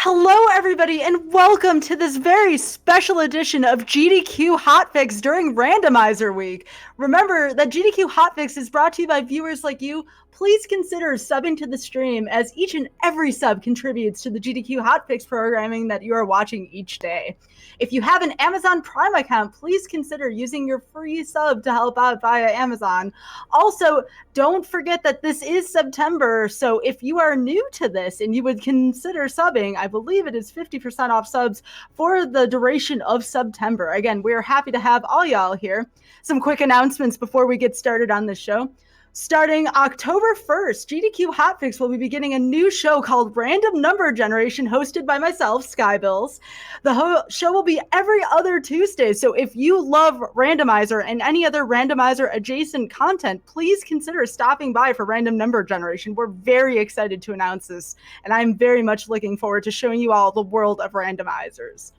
Hello, everybody, and welcome to this very special edition of GDQ HOTFIX during Randomizer Week. Remember that GDQ HOTFIX is brought to you by viewers like you. Please consider subbing to the stream, as each and every sub contributes to the GDQ HOTFIX programming that you are watching each day. If you have an Amazon Prime account, please consider using your free sub to help out via Amazon. Also, don't forget that this is September, so if you are new to this and you would consider subbing, I believe it is 50% off subs for the duration of September. Again, we're happy to have all y'all here. Some quick announcements before we get started on this show. Starting October 1st, GDQ HOTFIX will be beginning a new show called Random Number Generation, hosted by myself, Skybills. The show will be every other Tuesday, so if you love Randomizer and any other Randomizer adjacent content, please consider stopping by for Random Number Generation. We're very excited to announce this, and I'm very much looking forward to showing you all the world of Randomizers.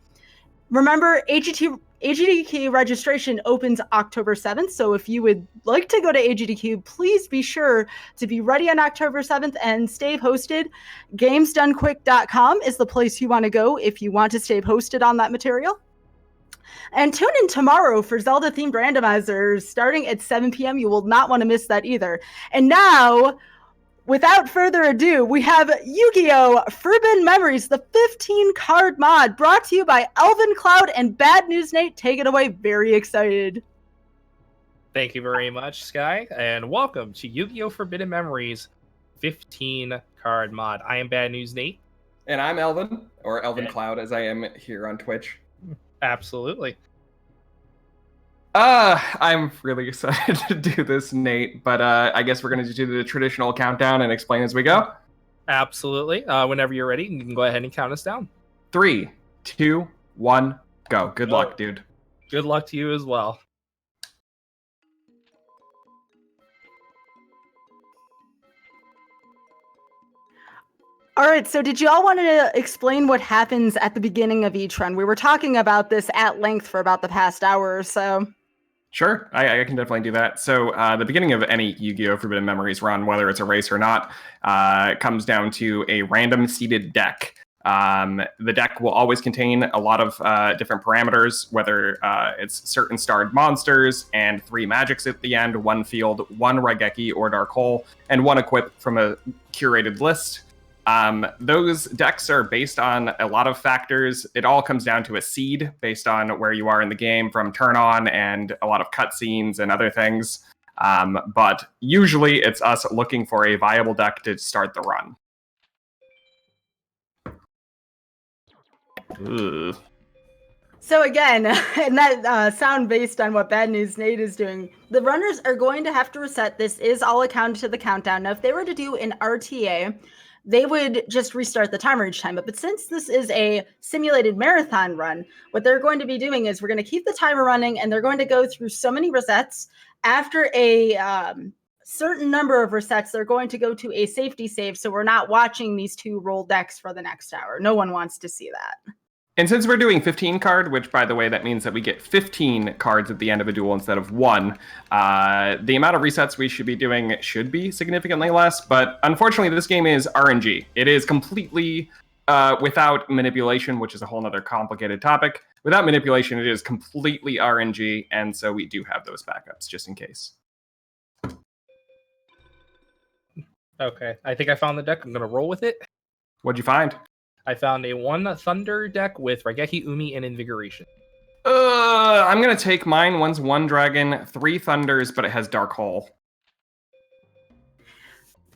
Remember, AGDQ registration opens October 7th, so if you would like to go to AGDQ, please be sure to be ready on October 7th and stay posted. GamesDoneQuick.com is the place you want to go if you want to stay posted on that material. And tune in tomorrow for Zelda-themed randomizers starting at 7 p.m. You will not want to miss that either. And now, without further ado, we have Yu-Gi-Oh! Forbidden Memories, the 15-card mod, brought to you by Elvin Cloud and Bad News Nate. Take it away. Very excited. Thank you very much, Sky, and welcome to Yu-Gi-Oh! Forbidden Memories 15-card mod. I am Bad News Nate. And I'm Elvin, or Elvin Cloud, as I am here on Twitch. Absolutely. I'm really excited to do this, Nate, but I guess we're going to do the traditional countdown and explain as we go. Absolutely. Whenever you're ready, you can go ahead and count us down. 3, 2, 1, go. Good luck, dude. Good luck to you as well. All right, so did you all want to explain what happens at the beginning of each run? We were talking about this at length for about the past hour or so. Sure, I can definitely do that. So the beginning of any Yu-Gi-Oh! Forbidden Memories run, whether it's a race or not, comes down to a random seeded deck. The deck will always contain a lot of different parameters, whether it's certain starred monsters and 3 magics at the end, 1 field, 1 Raigeki or Dark Hole, and 1 equip from a curated list. Those decks are based on a lot of factors. It all comes down to a seed based on where you are in the game from turn on and a lot of cutscenes and other things. But usually it's us looking for a viable deck to start the run. Ugh. So again, and that sound based on what Bad News Nate is doing, the runners are going to have to reset. This is all accounted to the countdown. Now, if they were to do an RTA, they would just restart the timer each time. But since this is a simulated marathon run, what they're going to be doing is we're going to keep the timer running, and they're going to go through so many resets. After a certain number of resets, they're going to go to a safety save, so we're not watching these 2 roll decks for the next hour. No one wants to see that. And since we're doing 15 card, which, by the way, that means that we get 15 cards at the end of a duel instead of 1, the amount of resets we should be doing should be significantly less. But unfortunately, this game is RNG. It is completely without manipulation, which is a whole other complicated topic. Without manipulation, it is completely RNG, and so we do have those backups just in case. Okay, I think I found the deck. I'm going to roll with it. What'd you find? I found a 1 Thunder deck with Raigeki, Umi, and Invigoration. I'm going to take mine. One's 1 Dragon, 3 Thunders, but it has Dark Hole.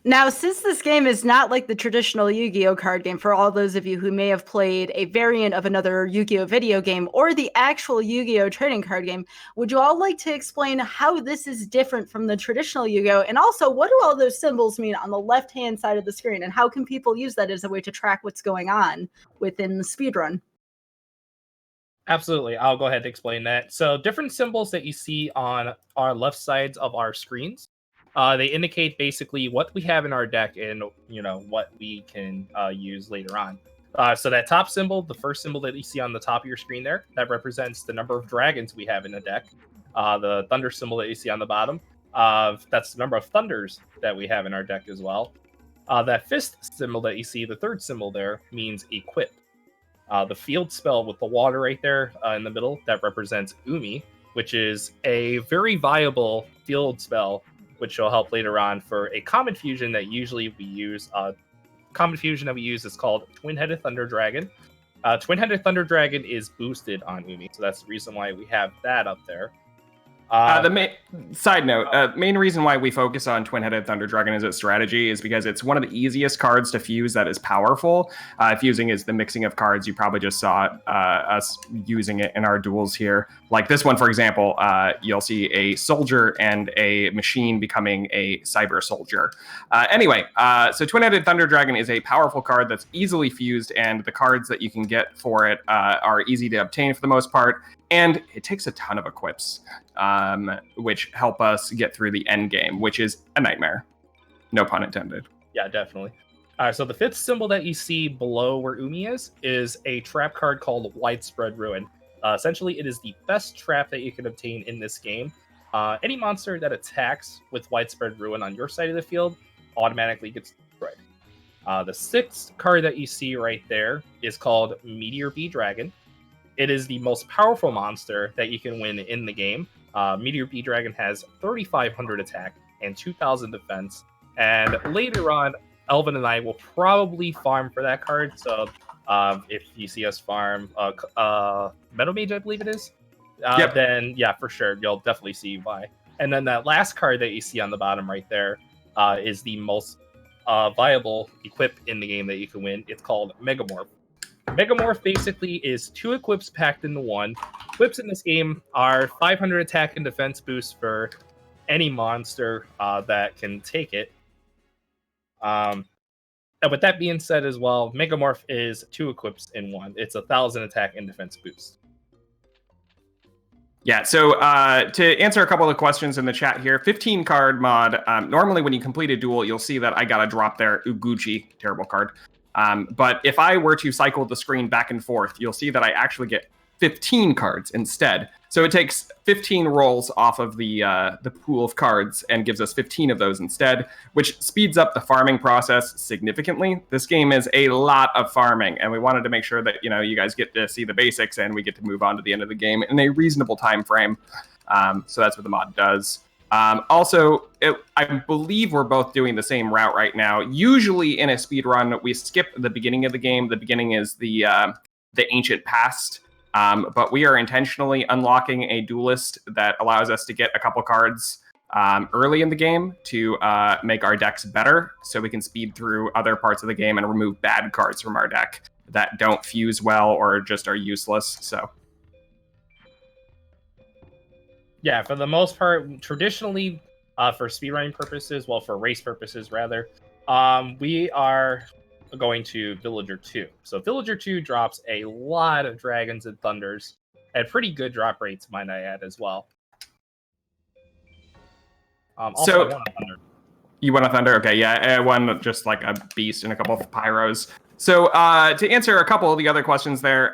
Now, since this game is not like the traditional Yu-Gi-Oh! Card game, for all those of you who may have played a variant of another Yu-Gi-Oh! Video game or the actual Yu-Gi-Oh! Trading card game, would you all like to explain how this is different from the traditional Yu-Gi-Oh! And also, what do all those symbols mean on the left-hand side of the screen, and how can people use that as a way to track what's going on within the speedrun? Absolutely, I'll go ahead and explain that. So, different symbols that you see on our left sides of our screens, they indicate basically what we have in our deck and, what we can use later on. So that top symbol, the first symbol that you see on the top of your screen there, that represents the number of dragons we have in the deck. The thunder symbol that you see on the bottom, that's the number of thunders that we have in our deck as well. That fifth symbol that you see, the third symbol there, means equip. The field spell with the water right there in the middle, that represents Umi, which is a very viable field spell, which will help later on for a common fusion that usually we use. Common fusion that we use is called Twin-Headed Thunder Dragon. Twin-Headed Thunder Dragon is boosted on Umi, so that's the reason why we have that up there. Side note, main reason why we focus on Twin-Headed Thunder Dragon as its strategy is because it's one of the easiest cards to fuse that is powerful. Fusing is the mixing of cards. You probably just saw us using it in our duels here. Like this one, for example, you'll see a soldier and a machine becoming a cyber soldier. Anyway, so Twin-Headed Thunder Dragon is a powerful card that's easily fused, and the cards that you can get for it are easy to obtain for the most part. And it takes a ton of equips, which help us get through the end game, which is a nightmare. No pun intended. Yeah, definitely. So the fifth symbol that you see below where Umi is a trap card called Widespread Ruin. Essentially, it is the best trap that you can obtain in this game. Any monster that attacks with Widespread Ruin on your side of the field automatically gets destroyed. The sixth card that you see right there is called Meteor B Dragon. It is the most powerful monster that you can win in the game. Meteor B Dragon has 3,500 attack and 2,000 defense. And later on, Elvin and I will probably farm for that card. So if you see us farm Metal Mage, I believe it is, Yep. Then yeah, for sure, you'll definitely see why. And then that last card that you see on the bottom right there is the most viable equip in the game that you can win. It's called Megamorph. Megamorph basically is 2 equips packed into 1. Equips in this game are 500 attack and defense boost for any monster that can take it. And with that being said as well, Megamorph is 2 equips in 1. It's 1,000 attack and defense boost. Yeah, so to answer a couple of questions in the chat here, 15 card mod. Normally when you complete a duel, you'll see that I got a drop there, Uguchi, terrible card. But if I were to cycle the screen back and forth, you'll see that I actually get 15 cards instead. So it takes 15 rolls off of the pool of cards and gives us 15 of those instead, which speeds up the farming process significantly. This game is a lot of farming, and we wanted to make sure that you guys get to see the basics and we get to move on to the end of the game in a reasonable time frame. So that's what the mod does. Also, I believe we're both doing the same route right now. Usually in a speed run, we skip the beginning of the game. The beginning is the ancient past. But we are intentionally unlocking a duelist that allows us to get a couple cards early in the game to make our decks better, so we can speed through other parts of the game and remove bad cards from our deck that don't fuse well or just are useless. So. Yeah, for the most part, traditionally, for speedrunning purposes, well, for race purposes rather, we are going to Villager 2. So Villager 2 drops a lot of dragons and thunders at pretty good drop rates, might I add, as well. Also, So- I want a thunder. You won a thunder? Okay, yeah, I won just like a beast and a couple of pyros. So to answer a couple of the other questions there,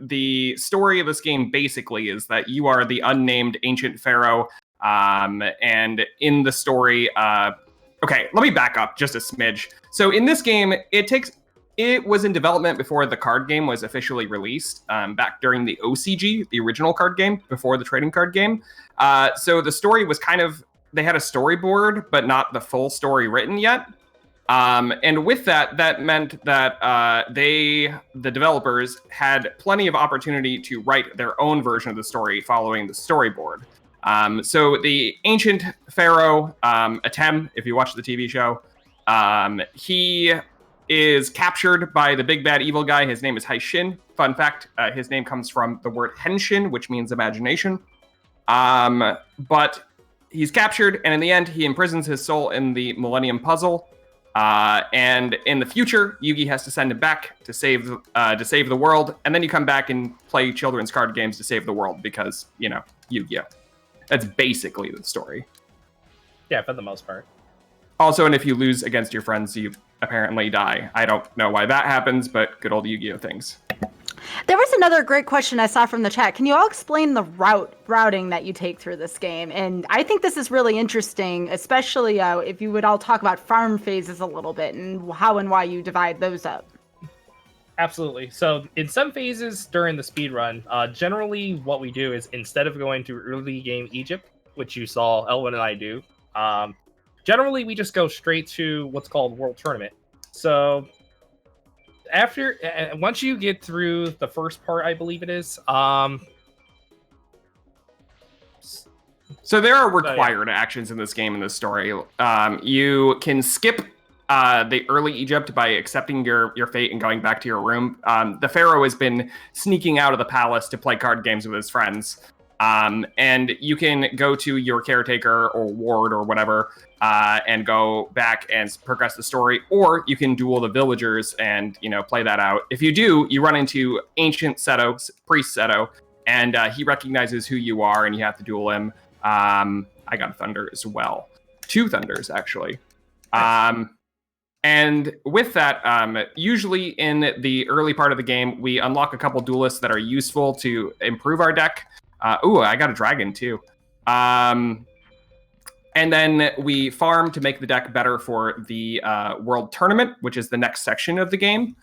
the story of this game basically is that you are the unnamed ancient pharaoh, and in the story, okay, let me back up just a smidge. So in this game, it was in development before the card game was officially released, back during the OCG, the original card game, before the trading card game. So the story was they had a storyboard, but not the full story written yet. And with that meant that the developers had plenty of opportunity to write their own version of the story following the storyboard. So the ancient pharaoh, Atem, if you watch the TV show, he is captured by the big bad evil guy. His name is Haishin. Fun fact, his name comes from the word henshin, which means imagination. But he's captured, and in the end, he imprisons his soul in the Millennium Puzzle. And in the future, Yugi has to send him back to save the world, and then you come back and play children's card games to save the world because, Yu-Gi-Oh! That's basically the story. Yeah, for the most part. Also, and if you lose against your friends, you apparently die. I don't know why that happens, but good old Yu-Gi-Oh! Things. There was another great question I saw from the chat. Can you all explain the routing that you take through this game? And I think this is really interesting, especially if you would all talk about farm phases a little bit and how and why you divide those up. Absolutely. So in some phases during the speed run, generally what we do is instead of going to early game Egypt, which you saw Elwin and I do, generally we just go straight to what's called World Tournament. So once you get through the first part, I believe it is. So there are required actions in this game in this story. You can skip the early Egypt by accepting your fate and going back to your room. The Pharaoh has been sneaking out of the palace to play card games with his friends. And you can go to your caretaker or ward or whatever and go back and progress the story, or you can duel the villagers and play that out. If you do, you run into Ancient Seto, Priest Seto, and he recognizes who you are, and you have to duel him. I got a thunder as well, 2 thunders actually. And with that, usually in the early part of the game, we unlock a couple duelists that are useful to improve our deck. I got a dragon too. And then we farm to make the deck better for the World Tournament, which is the next section of the game.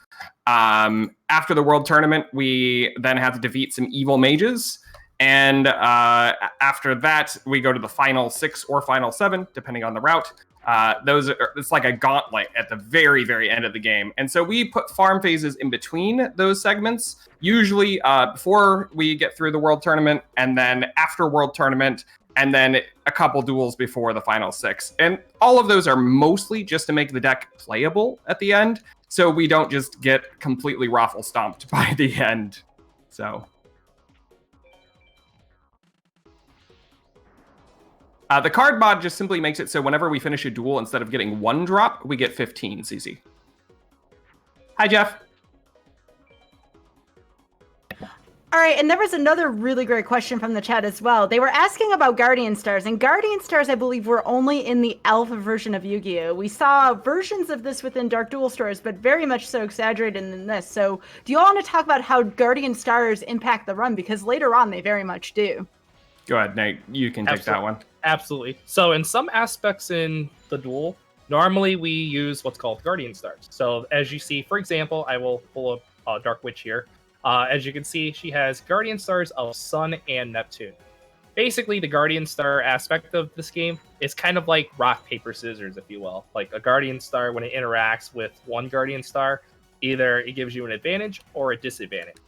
After the World Tournament, we then have to defeat some evil mages. And after that, we go to the final 6 or final 7, depending on the route. It's like a gauntlet at the very, very end of the game. And so we put farm phases in between those segments, usually before we get through the World Tournament, and then after World Tournament, and then a couple duels before the final 6. And all of those are mostly just to make the deck playable at the end, so we don't just get completely raffle stomped by the end. So the card mod just simply makes it so whenever we finish a duel, instead of getting 1 drop, we get 15 CC. Hi, Jeff. All right, and there was another really great question from the chat as well. They were asking about Guardian Stars, and Guardian Stars, I believe, were only in the alpha version of Yu-Gi-Oh! We saw versions of this within Dark Duel Stores, but very much so exaggerated in this. So do you all want to talk about how Guardian Stars impact the run? Because later on, they very much do. Go ahead, Nate. You can take that one. Absolutely. So in some aspects in the duel, normally we use what's called Guardian Stars. So as you see, for example, I will pull up Dark Witch here. As you can see, she has Guardian Stars of Sun and Neptune. Basically, the Guardian Star aspect of this game is kind of like rock, paper, scissors, if you will. Like a Guardian Star, when it interacts with one Guardian Star, either it gives you an advantage or a disadvantage.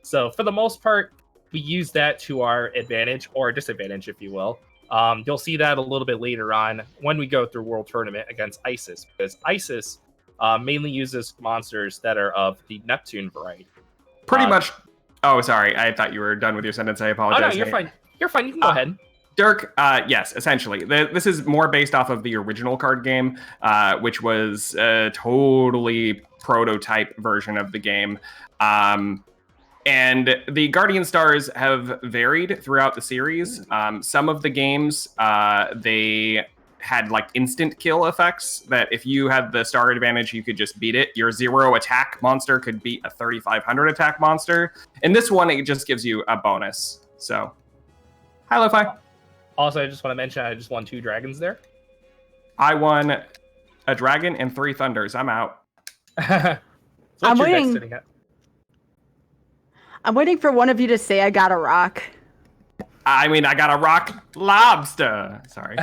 So for the most part, we use that to our advantage or disadvantage, if you will. You'll see that a little bit later on when we go through World Tournament against Isis, because Isis mainly uses monsters that are of the Neptune variety. Pretty much. Oh, sorry. I thought you were done with your sentence. I apologize. Oh, no, you're fine. You're fine. You can go ahead. Dirk, yes, essentially. This is more based off of the original card game, which was a totally prototype version of the game. And the Guardian Stars have varied throughout the series. Some of the games, they had like instant kill effects that if you had the star advantage, you could just beat it. Your 0 attack monster could beat a 3,500 attack monster. In this one, it just gives you a bonus. So, hi, Lo-Fi. Also, I just want to mention I just won 2 dragons there. I won a dragon and 3 thunders. I'm out. I'm waiting. I'm waiting for one of you to say I got a rock. I mean, I got a rock lobster. Sorry.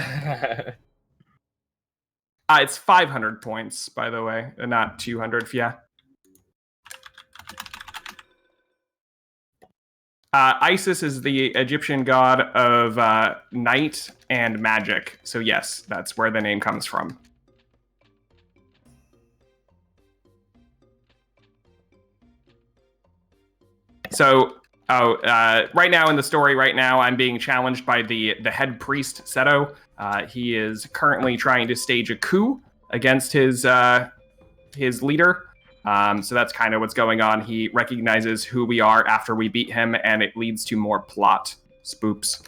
It's 500 points, by the way, not 200. Yeah. Isis is the Egyptian god of night and magic. So yes, that's where the name comes from. So, right now in the story, I'm being challenged by the head priest, Seto. He is currently trying to stage a coup against his leader. So that's kind of what's going on. He recognizes who we are after we beat him, and it leads to more plot spoops.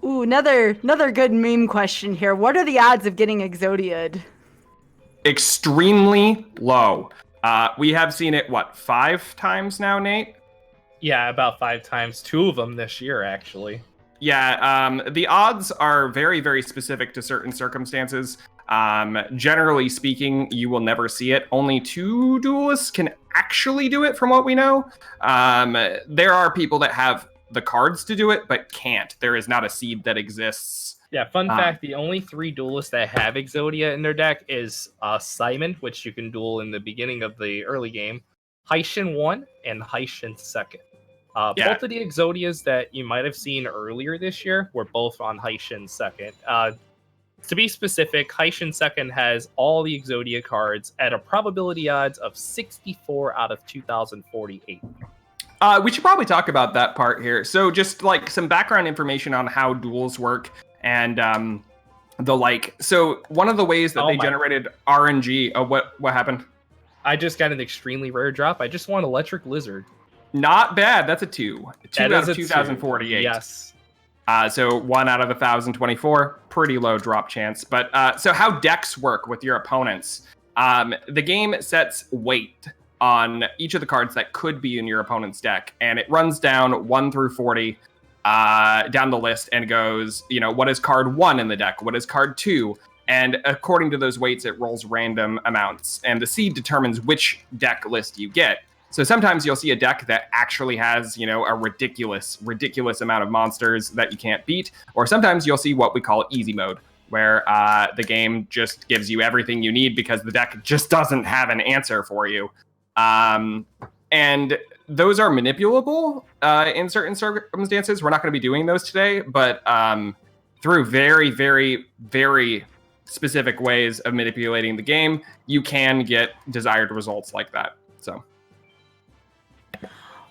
Ooh, another good meme question here. What are the odds of getting Exodia'd? Extremely low. We have seen it, 5 times now, Nate? Yeah, about 5 times. 2 of them this year, actually. Yeah, the odds are very, very specific to certain circumstances. Generally speaking, you will never see it. Only 2 duelists can actually do it, from what we know. There are people that have the cards to do it, but can't. There is not a seed that exists. Yeah, fun fact, the only 3 duelists that have Exodia in their deck is Simon, which you can duel in the beginning of the early game, Haishin 1, and Haishin 2nd. Both of the Exodias that you might have seen earlier this year were both on Haishin 2nd. To be specific, Haishin 2nd has all the Exodia cards at a probability odds of 64 out of 2048. We should probably talk about that part here. So just like some background information on how duels work and the like. So one of the ways that they generated RNG. Oh, what happened? I just got an extremely rare drop. I just want Electric Lizard. Not bad. That's a 2. 2 out of 2048. Yes. So 1 out of 1,024. Pretty low drop chance. But so how decks work with your opponents. The game sets weight on each of the cards that could be in your opponent's deck. And it runs down 1 through 40 down the list and goes, what is card 1 in the deck? What is card 2? And according to those weights, it rolls random amounts. And the seed determines which deck list you get. So sometimes you'll see a deck that actually has, a ridiculous amount of monsters that you can't beat. Or sometimes you'll see what we call easy mode, where the game just gives you everything you need because the deck just doesn't have an answer for you. And those are manipulable in certain circumstances. We're not going to be doing those today, but through very, very, very specific ways of manipulating the game, you can get desired results like that. So.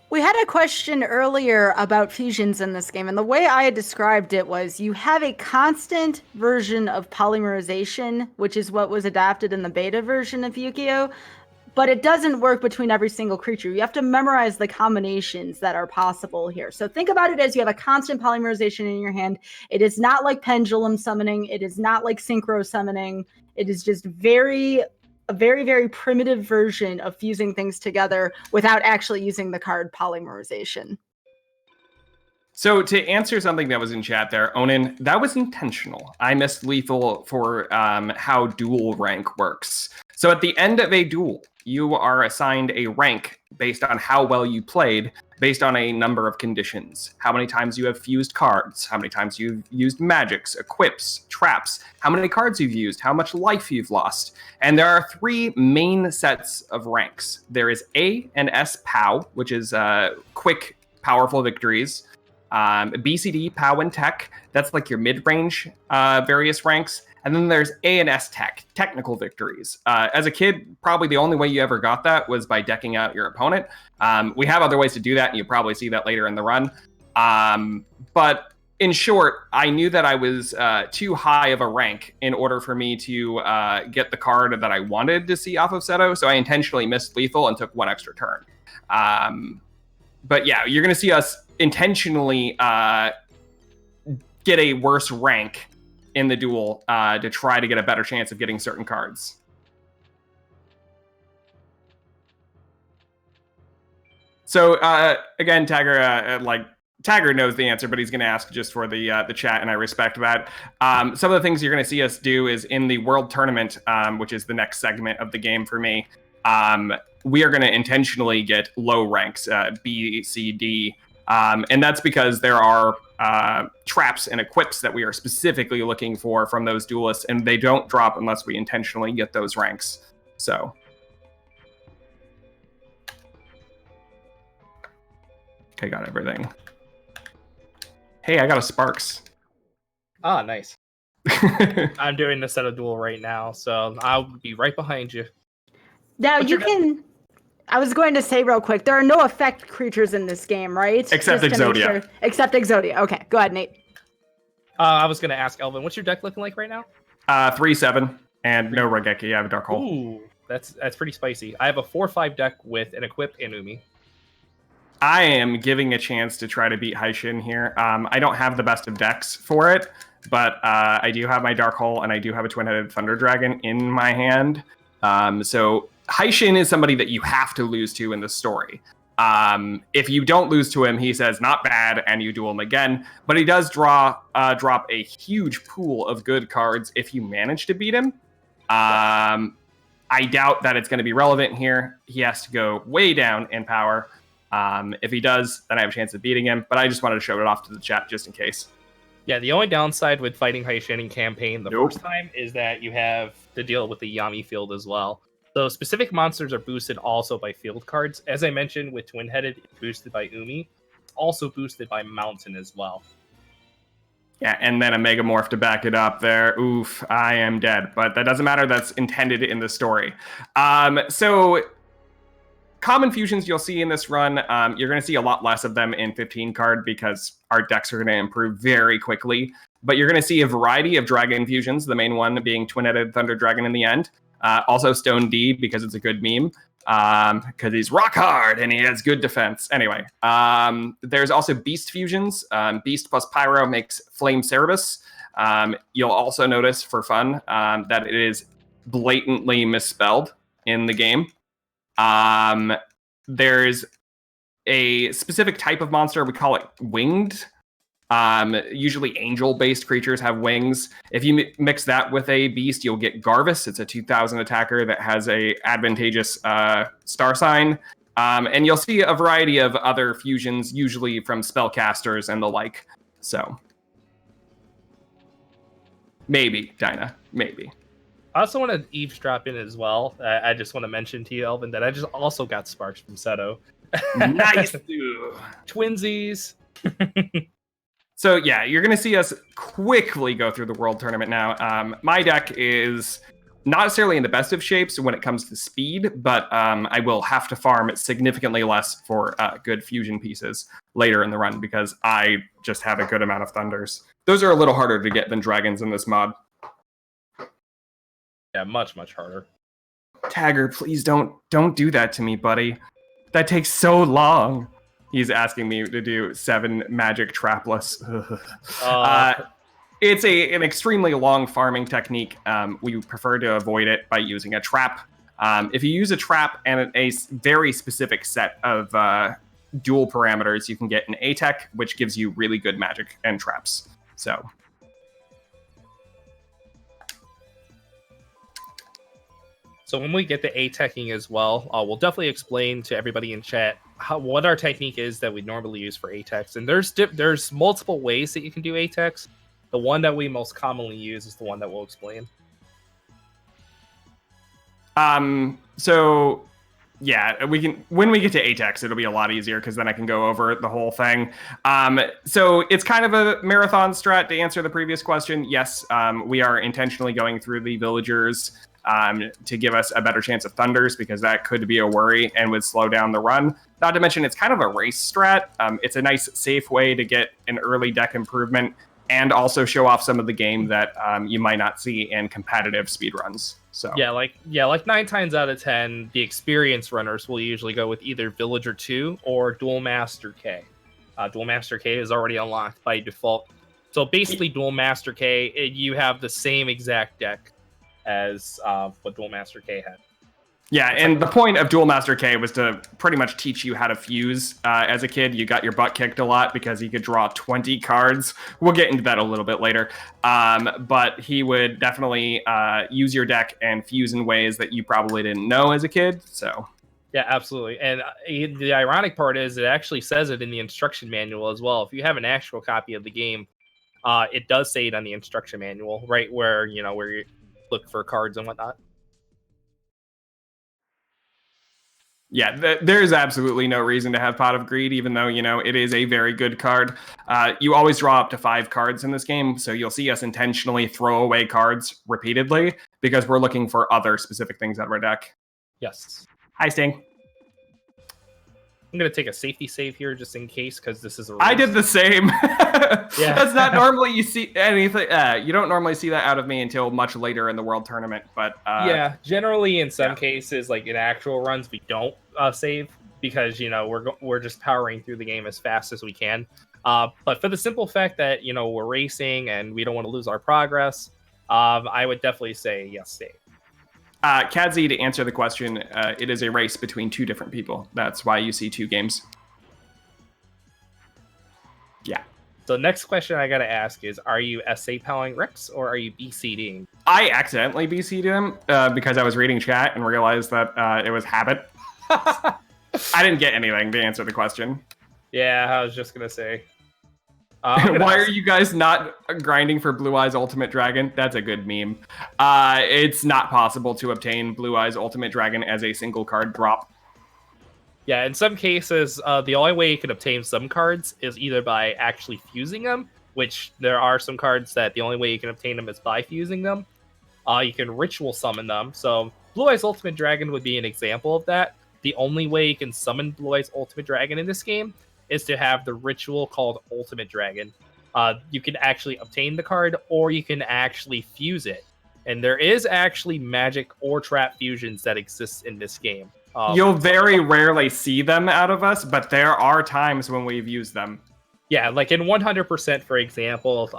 We had a question earlier about fusions in this game, and the way I had described it was you have a constant version of polymerization, which is what was adapted in the beta version of Yu-Gi-Oh!, but it doesn't work between every single creature. You have to memorize the combinations that are possible here. So think about it as you have a constant polymerization in your hand. It is not like pendulum summoning. It is not like synchro summoning. It is just a very, very primitive version of fusing things together without actually using the card polymerization. So to answer something that was in chat there, Onin, that was intentional. I missed lethal for how duel rank works. So at the end of a duel, you are assigned a rank based on how well you played, based on a number of conditions. How many times you have fused cards, how many times you've used magics, equips, traps, how many cards you've used, how much life you've lost. And there are 3 main sets of ranks. There is A and S POW, which is quick, powerful victories. BCD, POW, and Tech, that's like your mid-range various ranks. And then there's A and S Tech, technical victories. As a kid, probably the only way you ever got that was by decking out your opponent. We have other ways to do that, and you probably see that later in the run. But in short, I knew that I was too high of a rank in order for me to get the card that I wanted to see off of Seto, so I intentionally missed lethal and took 1 extra turn. But yeah, you're going to see us intentionally get a worse rank in the duel to try to get a better chance of getting certain cards. So again, Tagger knows the answer, but he's going to ask just for the chat, and I respect that. Some of the things you're going to see us do is in the World Tournament, which is the next segment of the game for me, we are going to intentionally get low ranks, B, C, D, and that's because there are traps and equips that we are specifically looking for from those duelists, and they don't drop unless we intentionally get those ranks. So. Okay, got everything. Hey, I got a Sparks. Ah, nice. I'm doing the set of duel right now, so I'll be right behind you. Now you can. I was going to say real quick, there are no effect creatures in this game, right? Except Exodia. Sure. Except Exodia. Okay, go ahead, Nate. I was going to ask Elvin, what's your deck looking like right now? 3/7 and no Regeki. I have a Dark Hole. Ooh, that's pretty spicy. I have a 4/5 deck with an equip and Umi. I am giving a chance to try to beat Haishin here. I don't have the best of decks for it, but I do have my Dark Hole and I do have a Twin-Headed Thunder Dragon in my hand. So Haishin is somebody that you have to lose to in the story. If you don't lose to him, he says not bad, and you duel him again. But he does drop a huge pool of good cards if you manage to beat him. I doubt that it's going to be relevant here. He has to go way down in power. If he does, then I have a chance of beating him. But I just wanted to show it off to the chat just in case. Yeah, the only downside with fighting Haishin in campaign the first time is that you have to deal with the Yami field as well. So specific monsters are boosted also by field cards. As I mentioned, with Twin-Headed, it's boosted by Umi. It's also boosted by Mountain as well. Yeah, and then a Megamorph to back it up there. Oof, I am dead. But that doesn't matter. That's intended in the story. So common fusions you'll see in this run, you're going to see a lot less of them in 15 card because our decks are going to improve very quickly. But you're going to see a variety of Dragon fusions, the main one being Twin-Headed Thunder Dragon in the end. Also Stone D because it's a good meme. Because he's rock hard and he has good defense. Anyway, there's also Beast fusions. Beast plus Pyro makes Flame Cerberus. You'll also notice for fun that it is blatantly misspelled in the game. There's a specific type of monster, we call it winged. Usually angel-based creatures have wings. If you mix that with a beast, you'll get Garvus. It's a 2000 attacker that has a advantageous star sign. And you'll see a variety of other fusions, usually from spellcasters and the like. So maybe, Dinah, maybe. I also want to eavesdrop in as well. I just want to mention to you, Elvin, that I just also got Sparks from Seto. Nice, dude. Twinsies. So yeah, you're going to see us quickly go through the World Tournament now. My deck is not necessarily in the best of shapes when it comes to speed, but I will have to farm significantly less for good fusion pieces later in the run because I just have a good amount of Thunders. Those are a little harder to get than Dragons in this mod. Yeah, much, much harder. Tagger, please don't do that to me, buddy. That takes so long. He's asking me to do 7 magic trapless. It's an extremely long farming technique. We prefer to avoid it by using a trap. If you use a trap and a very specific set of dual parameters, you can get an A-Tech, which gives you really good magic and traps. So when we get to A-Teching as well, we'll definitely explain to everybody in chat what our technique is that we normally use for A-Techs. And there's multiple ways that you can do A-Techs. The one that we most commonly use is the one that we'll explain. So yeah, we can, when we get to A-Techs, it'll be a lot easier because then I can go over the whole thing. So it's kind of a marathon strat to answer the previous question. Yes, we are intentionally going through the villagers to give us a better chance of Thunders because that could be a worry and would slow down the run. Not to mention, it's kind of a race strat. It's a nice, safe way to get an early deck improvement and also show off some of the game that you might not see in competitive speedruns. So yeah, like 9 times out of 10, the experienced runners will usually go with either Villager 2 or Dual Master K. Dual Master K is already unlocked by default. So basically, Dual Master K, you have the same exact deck as what Dual Master K had. Yeah, and the point of Dual Master K was to pretty much teach you how to fuse. As a kid, you got your butt kicked a lot because he could draw 20 cards. We'll get into that a little bit later. But he would definitely use your deck and fuse in ways that you probably didn't know as a kid. So yeah, absolutely. And the ironic part is it actually says it in the instruction manual as well. If you have an actual copy of the game, it does say it on the instruction manual, right where you look for cards and whatnot. Yeah, there's absolutely no reason to have Pot of Greed, even though, it is a very good card. You always draw up to 5 cards in this game, so you'll see us intentionally throw away cards repeatedly because we're looking for other specific things out of our deck. Yes. Hi, Sting. I'm going to take a safety save here just in case, because this is a race. I did the same. Yeah. That's not normally you see anything. You don't normally see that out of me until much later in the World Tournament. But yeah, generally in some cases, like in actual runs, we don't save because we're just powering through the game as fast as we can. But for the simple fact that we're racing and we don't want to lose our progress, I would definitely say yes, save. Kadzi, to answer the question, it is a race between two different people. That's why you see two games. Yeah. So next question I gotta ask is, are you SA powering Rex or are you BCDing? I accidentally BC'd him because I was reading chat and realized that it was habit. I didn't get anything to answer the question. Yeah, I was just gonna say. Why are you guys not grinding for Blue Eyes Ultimate Dragon? That's a good meme. It's not possible to obtain Blue Eyes Ultimate Dragon as a single card drop. Yeah, in some cases, the only way you can obtain some cards is either by actually fusing them, which there are some cards that the only way you can obtain them is by fusing them. You can ritual summon them. So Blue Eyes Ultimate Dragon would be an example of that. The only way you can summon Blue Eyes Ultimate Dragon in this game is to have the ritual called Ultimate Dragon. You can actually obtain the card, or you can actually fuse it. And there is actually magic or trap fusions that exist in this game. You'll very rarely see them out of us, but there are times when we've used them. Yeah, like in 100%, for example,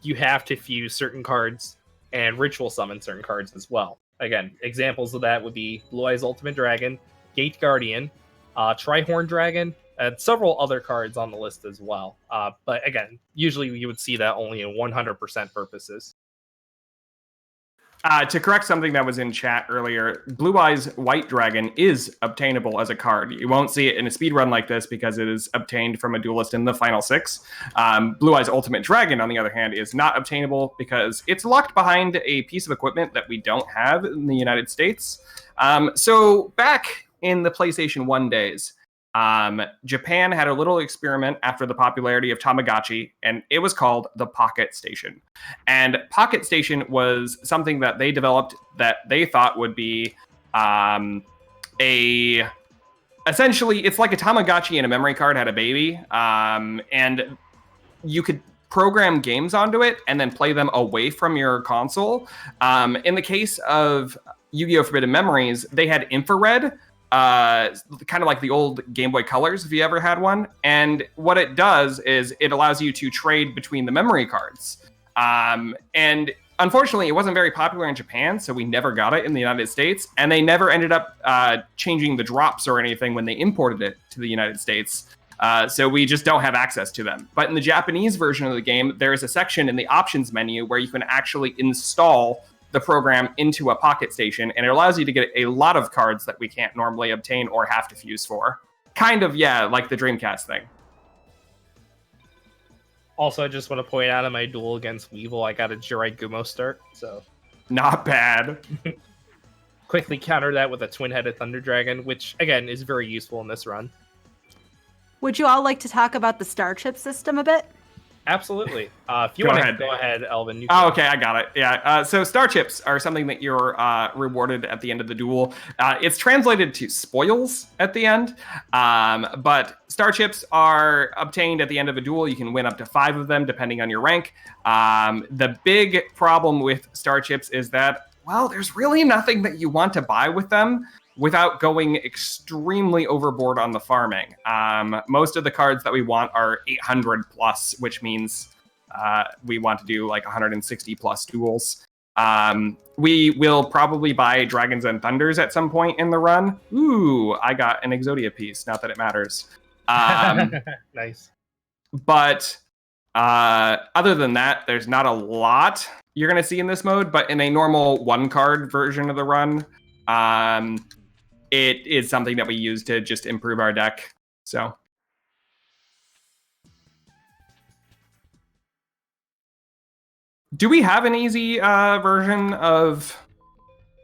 you have to fuse certain cards and ritual summon certain cards as well. Again, examples of that would be Blue Eyes Ultimate Dragon, Gate Guardian, Trihorn Dragon, and several other cards on the list as well. But again, usually you would see that only in 100% purposes. To correct something that was in chat earlier, Blue Eyes White Dragon is obtainable as a card. You won't see it in a speedrun like this because it is obtained from a duelist in the final 6. Blue Eyes Ultimate Dragon, on the other hand, is not obtainable because it's locked behind a piece of equipment that we don't have in the United States. So back in the PlayStation 1 days, Japan had a little experiment after the popularity of Tamagotchi, and it was called the Pocket Station. And Pocket Station was something that they developed that they thought would be essentially, it's like a Tamagotchi and a memory card had a baby, and you could program games onto it and then play them away from your console. In the case of Yu-Gi-Oh! Forbidden Memories, they had infrared, kind of like the old Game Boy Colors, if you ever had one. And what it does is it allows you to trade between the memory cards. And unfortunately, it wasn't very popular in Japan, so we never got it in the United States. And they never ended up changing the drops or anything when they imported it to the United States. So we just don't have access to them. But in the Japanese version of the game, there is a section in the options menu where you can actually install the program into a Pocket Station, and it allows you to get a lot of cards that we can't normally obtain or have to fuse for. Kind of, yeah, like the Dreamcast thing. Also, I just want to point out in my duel against Weevil, I got a Jirai Gumo start, so... Not bad. Quickly counter that with a Twin-Headed Thunder Dragon, which, again, is very useful in this run. Would you all like to talk about the star chip system a bit? Absolutely. If you want to go ahead, Elvin. Okay, I got it. Yeah. So star chips are something that you're rewarded at the end of the duel. It's translated to spoils at the end, but star chips are obtained at the end of a duel. You can win up to 5 of them, depending on your rank. The big problem with star chips is that, well, there's really nothing that you want to buy with them without going extremely overboard on the farming. Most of the cards that we want are 800 plus, which means we want to do like 160 plus duels. We will probably buy Dragons and Thunders at some point in the run. Ooh, I got an Exodia piece, not that it matters. Nice. But other than that, there's not a lot you're going to see in this mode, but in a normal one-card version of the run, it is something that we use to just improve our deck. So, do we have an easy version of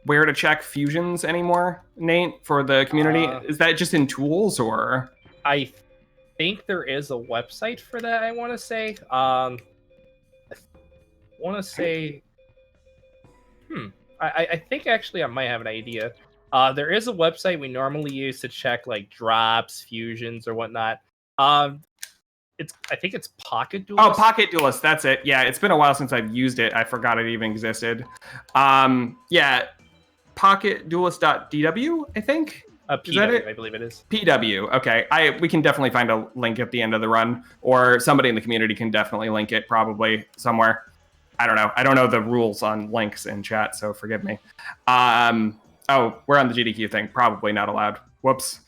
where to check fusions anymore, Nate, for the community? Is that just in tools, or? I think there is a website for that, I want to say. I think actually I might have an idea. There is a website we normally use to check like drops, fusions, or whatnot. I think it's Pocket Duelist. Oh, Pocket Duelist, that's it. Yeah, it's been a while since I've used it. I forgot it even existed. Yeah, pocketduelist.dw, I think. PW, I believe it is. PW, okay. We can definitely find a link at the end of the run, or somebody in the community can definitely link it probably somewhere. I don't know. I don't know the rules on links in chat, so forgive me. Oh, we're on the GDQ thing. Probably not allowed. Whoops.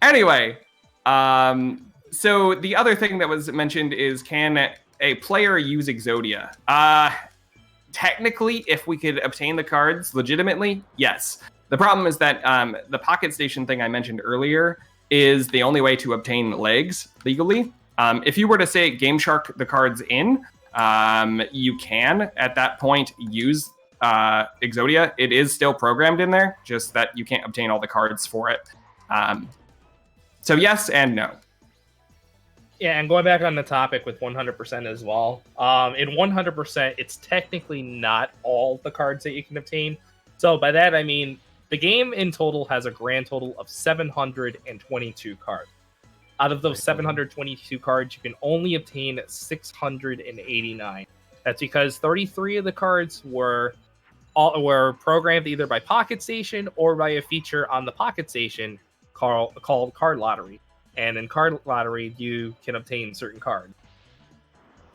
Anyway, so the other thing that was mentioned is, can a player use Exodia? Technically, if we could obtain the cards legitimately, yes. The problem is that the Pocket Station thing I mentioned earlier is the only way to obtain legs legally. If you were to say Game Shark the cards in, you can at that point use Exodia. It is still programmed in there, just that you can't obtain all the cards for it. So yes and no. Yeah, and going back on the topic with 100% as well. In 100%, it's technically not all the cards that you can obtain. So by that, I mean, the game in total has a grand total of 722 cards. Out of those 722 cards, you can only obtain 689. That's because 33 of the cards were programmed either by Pocket Station or by a feature on the Pocket Station called Card Lottery. And in Card Lottery, you can obtain certain cards.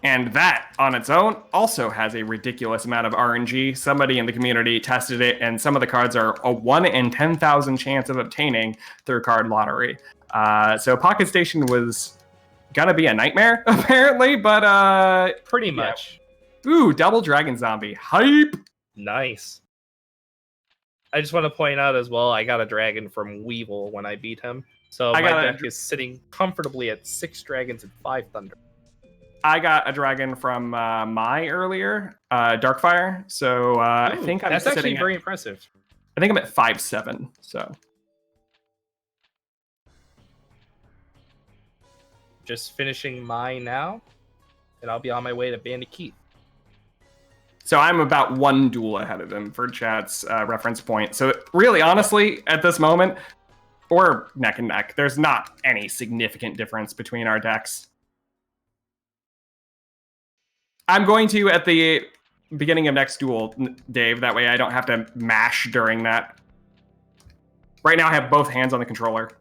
And that, on its own, also has a ridiculous amount of RNG. Somebody in the community tested it, and some of the cards are a 1 in 10,000 chance of obtaining through Card Lottery. So Pocket Station was gonna be a nightmare, apparently, but pretty much. Yeah. Ooh, double Dragon Zombie. Hype! Nice. I just want to point out as well, I got a dragon from Weevil when I beat him. So my deck is sitting comfortably at 6 dragons and 5 thunder. I got a dragon from Mai earlier, Darkfire. So I think I'm that's actually very impressive. I think I'm at 5/7. So just finishing mine now, and I'll be on my way to Bandit Keith. So I'm about 1 duel ahead of him for chat's reference point. So really, honestly, at this moment, we're neck and neck. There's not any significant difference between our decks. I'm going to, at the beginning of next duel, Dave, that way I don't have to mash during that. Right now I have both hands on the controller.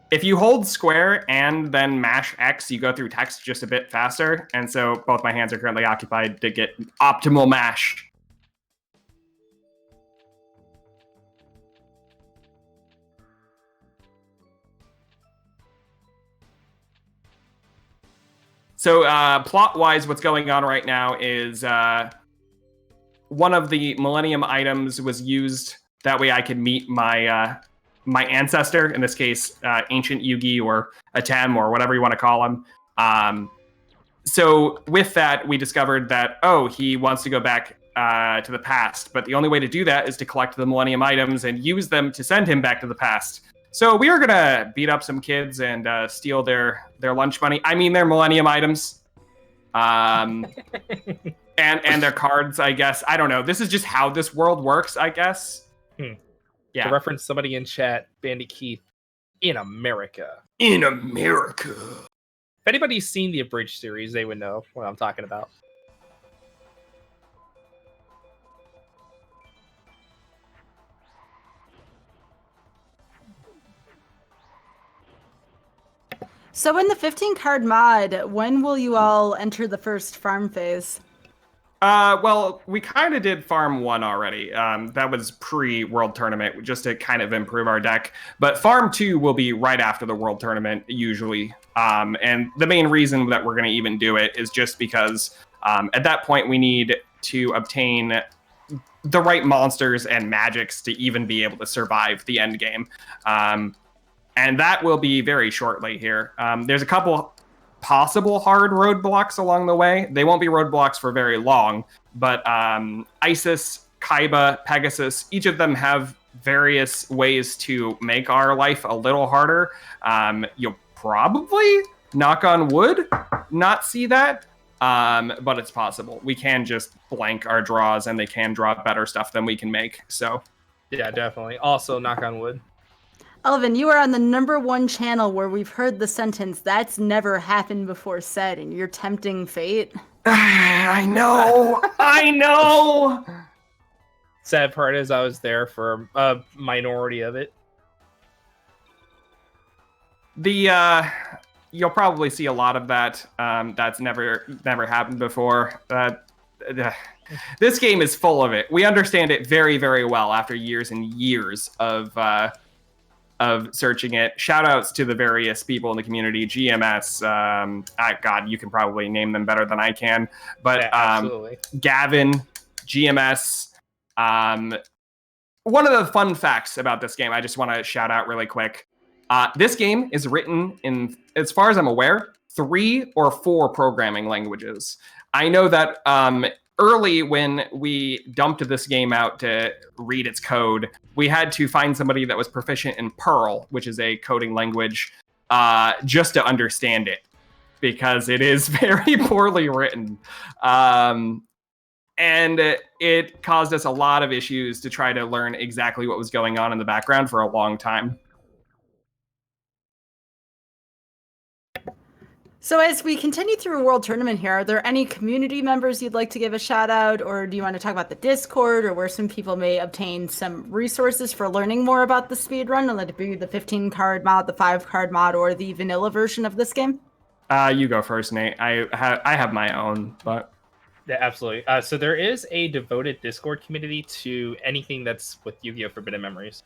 If you hold square and then mash X, you go through text just a bit faster, and so both my hands are currently occupied to get optimal mash. So plot-wise, what's going on right now is one of the Millennium items was used. That way I could meet my my ancestor, in this case, Ancient Yugi or Atem or whatever you want to call him. So with that, we discovered that, oh, he wants to go back to the past. But the only way to do that is to collect the Millennium items and use them to send him back to the past. So we are going to beat up some kids and steal their lunch money. I mean, their Millennium items. And their cards, I guess. I don't know. This is just how this world works, I guess. Yeah. To reference somebody in chat, Bandit Keith, in America. In America. If anybody's seen the Abridged series, they would know what I'm talking about. So in the 15-card mod, when will you all enter the first farm phase? Well, we kind of did Farm 1 already. That was pre-World Tournament, just to kind of improve our deck. But Farm 2 will be right after the World Tournament, usually. And the main reason that we're going to even do it is just because at that point we need to obtain the right monsters and magics to even be able to survive the end game. And that will be very shortly here. There's a couple possible hard roadblocks along the way. They won't be roadblocks for very long, but Isis, Kaiba, Pegasus, each of them have various ways to make our life a little harder. You'll probably, knock on wood, not see that, but it's possible. We can just blank our draws and they can draw better stuff than we can make. So yeah, definitely. Also, knock on wood. Elvin, you are on the #1 channel where we've heard the sentence, "That's never happened before" said, and you're tempting fate. I know! I know! Sad part is I was there for a minority of it. You'll probably see a lot of that. That's never happened before. this game is full of it. We understand it very, very well after years and years of searching it. Shout outs to the various people in the community, GMS. God, you can probably name them better than I can. But Yeah, absolutely. Gavin, GMS. One of the fun facts about this game, I just want to shout out really quick. This game is written in, as far as I'm aware, 3 or 4 programming languages. I know that early when we dumped this game out to read its code, we had to find somebody that was proficient in Perl, which is a coding language, just to understand it, because it is very poorly written. And it caused us a lot of issues to try to learn exactly what was going on in the background for a long time. So as we continue through World Tournament here, are there any community members you'd like to give a shout out, or do you want to talk about the Discord, or where some people may obtain some resources for learning more about the speedrun, let it be the 15-card mod, the 5-card mod, or the vanilla version of this game? You go first, Nate. I have my own, but... Yeah, absolutely. So there is a devoted Discord community to anything that's with Yu-Gi-Oh! Forbidden Memories.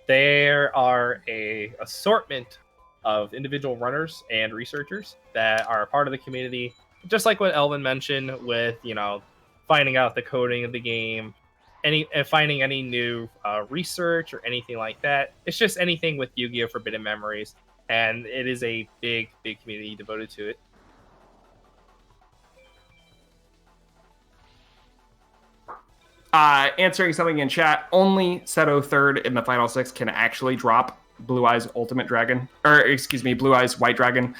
There are a assortment of individual runners and researchers that are a part of the community, just like what Elvin mentioned with, finding out the coding of the game, finding any new research or anything like that. It's just anything with Yu-Gi-Oh! Forbidden Memories, and it is a big, big community devoted to it. Answering something in chat, only Seto third in the final 6 can actually drop Blue Eyes Ultimate Dragon, or excuse me, Blue Eyes White Dragon.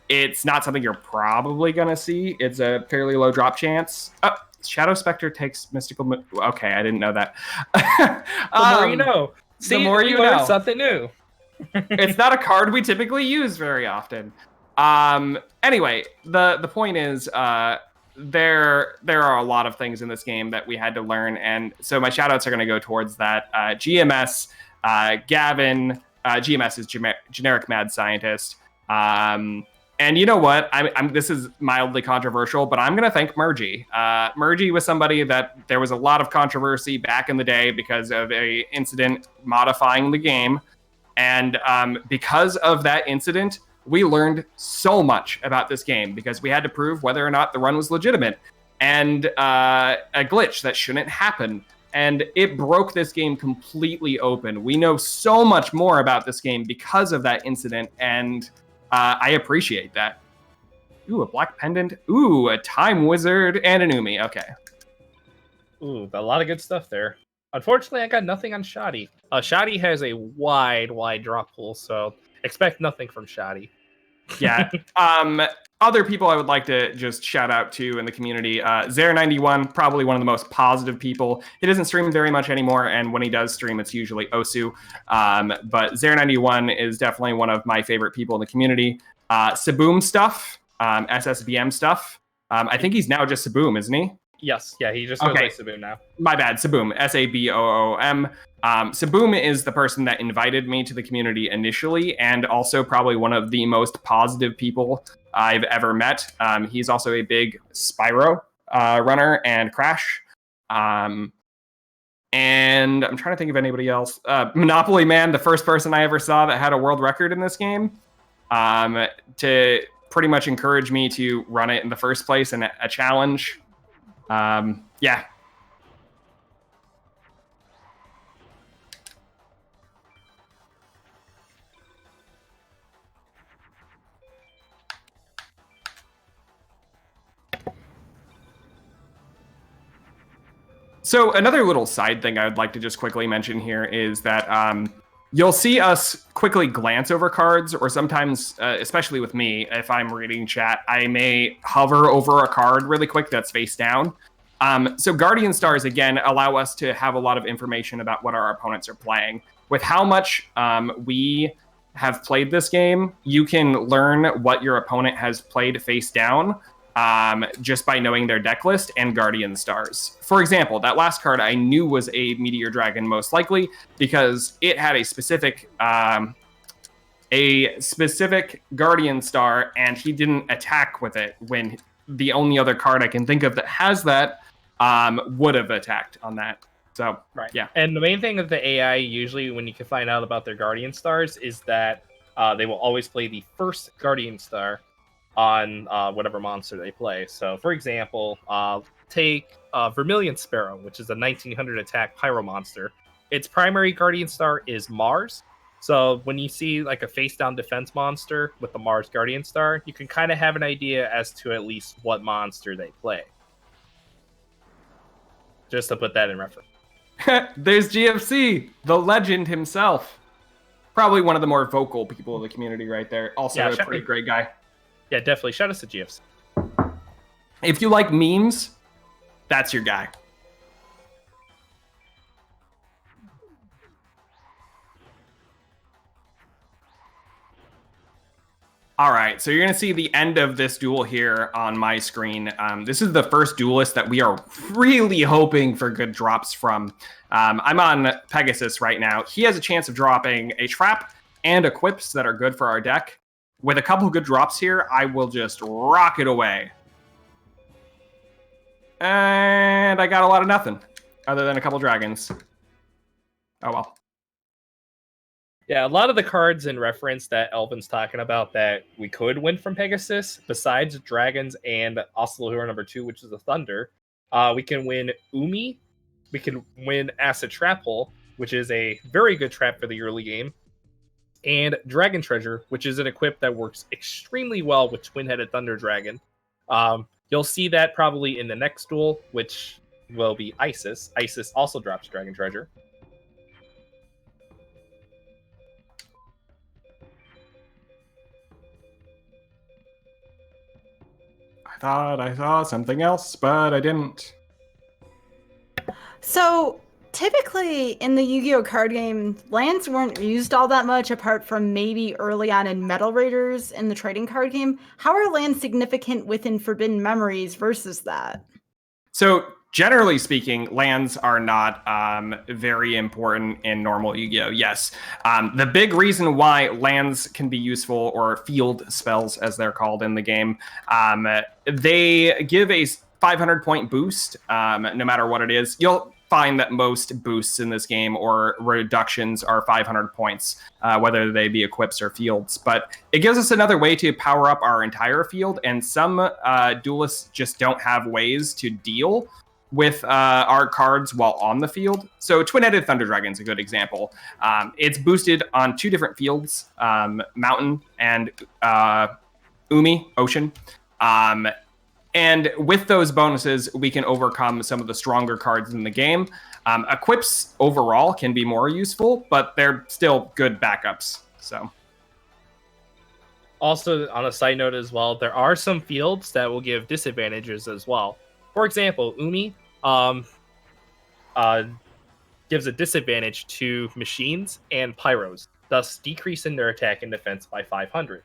It's not something you're probably gonna see. It's a fairly low drop chance. Oh, Shadow Spectre takes Mystical. Okay, I didn't know that. The more you know. See, the more you learn know. something new. It's not a card we typically use very often. Anyway, the point is, there are a lot of things in this game that we had to learn, and so my shout outs are going to go towards that. GMS, Gavin, GMS is generic mad scientist, and you know what, I'm this is mildly controversial, but I'm going to thank Mergy. Mergy was somebody that there was a lot of controversy back in the day because of a incident modifying the game, and because of that incident, we learned so much about this game because we had to prove whether or not the run was legitimate and a glitch that shouldn't happen. And it broke this game completely open. We know so much more about this game because of that incident, and I appreciate that. Ooh, a black pendant. Ooh, a time wizard and an Umi. Okay. Ooh, a lot of good stuff there. Unfortunately, I got nothing on Shoddy. Shoddy has a wide drop pool, so expect nothing from Shoddy. Yeah. Other people I would like to just shout out to in the community. Zare91, probably one of the most positive people. He doesn't stream very much anymore, and when he does stream, it's usually Osu. But Zare91 is definitely one of my favorite people in the community. Saboom stuff, SSBM stuff. I think he's now just Saboom, isn't he? Yes, yeah, he just goes by Saboom now. My bad, Saboom, Saboom. Saboom is the person that invited me to the community initially, and also probably one of the most positive people I've ever met. He's also a big Spyro runner and Crash. And I'm trying to think of anybody else. Monopoly Man, the first person I ever saw that had a world record in this game, to pretty much encourage me to run it in the first place and a challenge. Yeah. So another little side thing I would like to just quickly mention here is that you'll see us quickly glance over cards, or sometimes, especially with me, if I'm reading chat, I may hover over a card really quick that's face down. So Guardian Stars, again, allow us to have a lot of information about what our opponents are playing. With how much we have played this game, you can learn what your opponent has played face down just by knowing their deck list and Guardian Stars. For example, that last card I knew was a Meteor Dragon most likely because it had a specific Guardian Star, and he didn't attack with it when the only other card I can think of that has that would have attacked on that. So, right. Yeah. And the main thing of the AI, usually when you can find out about their Guardian Stars, is that they will always play the first Guardian Star on whatever monster they play. So, for example, take Vermilion Sparrow, which is a 1900 attack Pyro monster. Its primary Guardian Star is Mars. So when you see like a face-down defense monster with the Mars Guardian Star, you can kind of have an idea as to at least what monster they play. Just to put that in reference. There's GFC, the legend himself. Probably one of the more vocal people of the community right there. Also a pretty great guy. Yeah, definitely. Shout out to GFC. If you like memes, that's your guy. All right, so you're going to see the end of this duel here on my screen. This is the first duelist that we are really hoping for good drops from. I'm on Pegasus right now. He has a chance of dropping a trap and equips that are good for our deck. With a couple good drops here, I will just rock it away. And I got a lot of nothing, other than a couple dragons. Oh well. Yeah, a lot of the cards in reference that Elvin's talking about that we could win from Pegasus, besides dragons and Oscillor number 2, which is a Thunder, we can win Umi, we can win Acid Trap Hole, which is a very good trap for the early game, and Dragon Treasure, which is an equip that works extremely well with Twin-Headed Thunder Dragon. You'll see that probably in the next duel, which will be Isis. Isis also drops Dragon Treasure. Thought I saw something else, but I didn't. So typically in the Yu-Gi-Oh card game, lands weren't used all that much apart from maybe early on in Metal Raiders in the trading card game. How are lands significant within Forbidden Memories versus that? So generally speaking, lands are not very important in normal Yu-Gi-Oh! Yes. The big reason why lands can be useful, or field spells as they're called in the game, they give a 500-point boost no matter what it is. You'll find that most boosts in this game or reductions are 500 points, whether they be equips or fields. But it gives us another way to power up our entire field, and some duelists just don't have ways to deal with our cards while on the field. So Twin-Headed Thunder Dragon is a good example. It's boosted on 2 different fields, Mountain and Umi, Ocean. And with those bonuses, we can overcome some of the stronger cards in the game. Equips overall can be more useful, but they're still good backups. So, also, on a side note as well, there are some fields that will give disadvantages as well. For example, Umi gives a disadvantage to machines and pyros, thus decreasing their attack and defense by 500.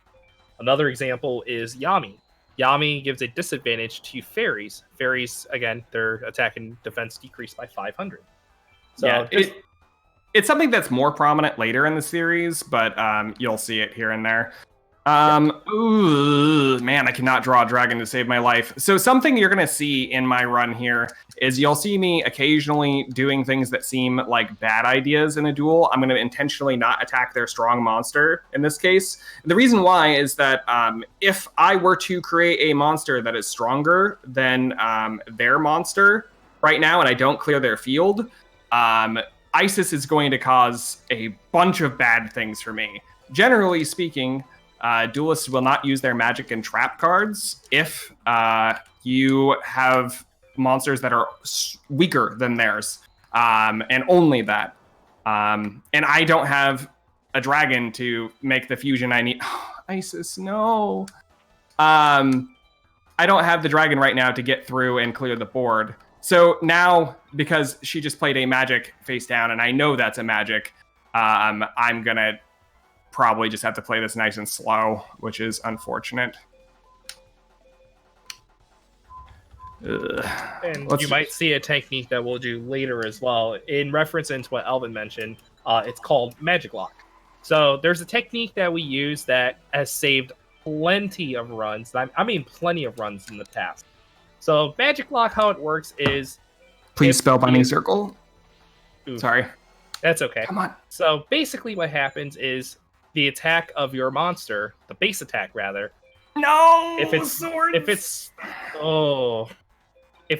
Another example is Yami. Yami gives a disadvantage to fairies. Fairies, again, their attack and defense decreased by 500. So yeah, it's something that's more prominent later in the series, but you'll see it here and there. Ooh, man, I cannot draw a dragon to save my life. So something you're going to see in my run here is you'll see me occasionally doing things that seem like bad ideas in a duel. I'm going to intentionally not attack their strong monster in this case. The reason why is that if I were to create a monster that is stronger than their monster right now and I don't clear their field, Isis is going to cause a bunch of bad things for me. Generally speaking, duelists will not use their magic and trap cards if you have monsters that are weaker than theirs, and only that. And I don't have a dragon to make the fusion I need. Isis, no. I don't have the dragon right now to get through and clear the board. So now, because she just played a magic face down, and I know that's a magic, I'm going to probably just have to play this nice and slow, which is unfortunate. And you might see a technique that we'll do later as well. In reference into what Alvin mentioned, it's called Magic Lock. So there's a technique that we use that has saved plenty of runs. I mean, plenty of runs in the past. So Magic Lock, how it works is... Please spellbinding circle. Ooh, Sorry. That's okay. Come on. So basically what happens is the attack of your monster, the base attack rather... No! If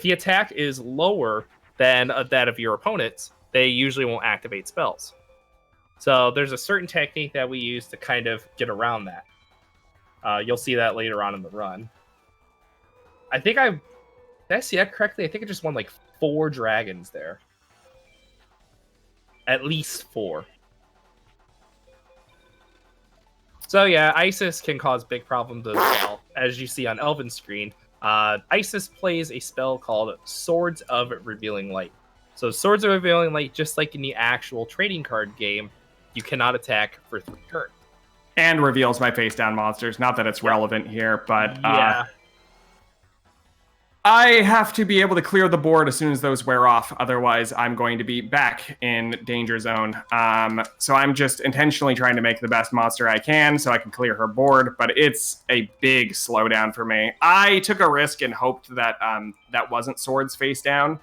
the attack is lower than that of your opponent's, they usually won't activate spells. So there's a certain technique that we use to kind of get around that. You'll see that later on in the run. Did I see that correctly? I think I just won like 4 dragons there. At least 4. So yeah, Isis can cause big problems as well. As you see on Elven's screen, Isis plays a spell called Swords of Revealing Light. So Swords of Revealing Light, just like in the actual trading card game, you cannot attack for 3 turns. And reveals my face down monsters. Not that it's relevant here, but Yeah. I have to be able to clear the board as soon as those wear off. Otherwise, I'm going to be back in danger zone. So I'm just intentionally trying to make the best monster I can so I can clear her board, but it's a big slowdown for me. I took a risk and hoped that that wasn't Swords face down.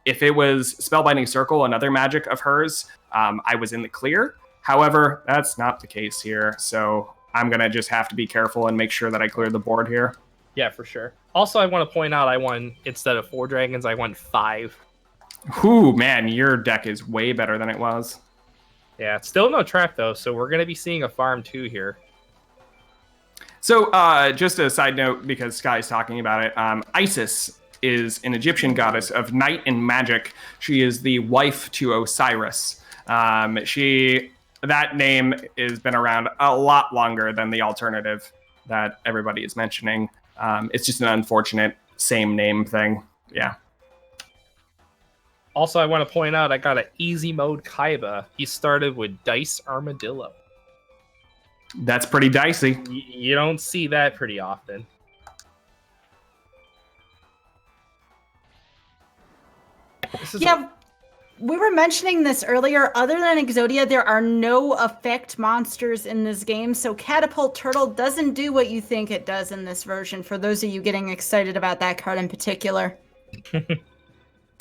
If it was Spellbinding Circle, another magic of hers, I was in the clear. However, that's not the case here, so I'm going to just have to be careful and make sure that I clear the board here. Yeah, for sure. Also, I want to point out I won, instead of 4 dragons, I won 5. Ooh, man, your deck is way better than it was. Yeah, it's still no trap, though, so we're going to be seeing a farm 2 here. So, just a side note, because Sky's talking about it, Isis is an Egyptian goddess of night and magic. She is the wife to Osiris. That name has been around a lot longer than the alternative that everybody is mentioning. It's just an unfortunate same name thing. Yeah. Also, I want to point out I got an easy mode Kaiba. He started with Dice Armadillo. That's pretty dicey. You don't see that pretty often. We were mentioning this earlier. Other than Exodia, there are no effect monsters in this game, so Catapult Turtle doesn't do what you think it does in this version, for those of you getting excited about that card in particular.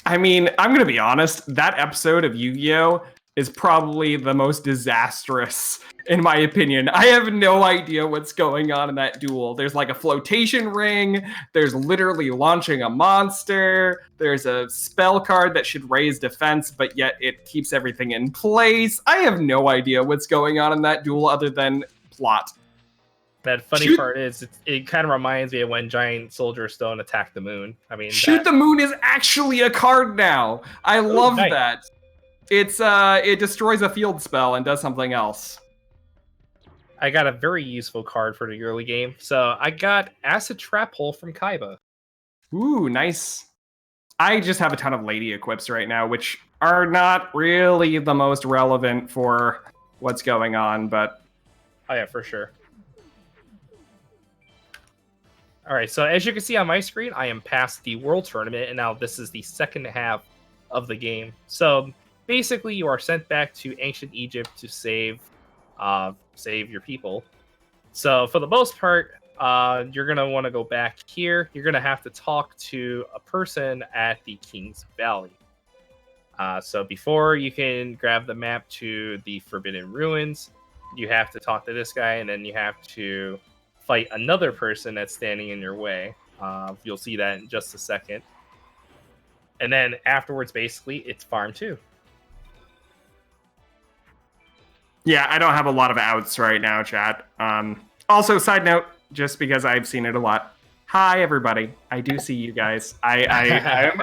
I mean, I'm going to be honest, that episode of Yu-Gi-Oh! Is probably the most disastrous, in my opinion. I have no idea what's going on in that duel. There's like a flotation ring, there's literally launching a monster, there's a spell card that should raise defense, but yet it keeps everything in place. I have no idea what's going on in that duel other than plot. That funny part is, it kind of reminds me of when Giant Soldier Stone attacked the moon. I mean, Shoot the Moon is actually a card now. I love nice. that. It destroys a field spell and does something else. I got a very useful card for the early game. So I got Acid Trap Hole from Kaiba. Ooh, nice. I just have a ton of lady equips right now, which are not really the most relevant for what's going on, but... Oh yeah, for sure. Alright, so as you can see on my screen, I am past the World Tournament, and now this is the second half of the game. So... basically, you are sent back to ancient Egypt to save your people. So for the most part, you're going to want to go back here. You're going to have to talk to a person at the King's Valley. So before you can grab the map to the Forbidden Ruins, you have to talk to this guy, and then you have to fight another person that's standing in your way. You'll see that in just a second. And then afterwards, basically, it's Farm 2. Yeah, I don't have a lot of outs right now, chat. Also, side note, just because I've seen it a lot. Hi, everybody. I do see you guys. I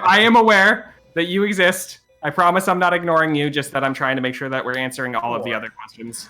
am aware that you exist. I promise I'm not ignoring you, just that I'm trying to make sure that we're answering all of the other questions.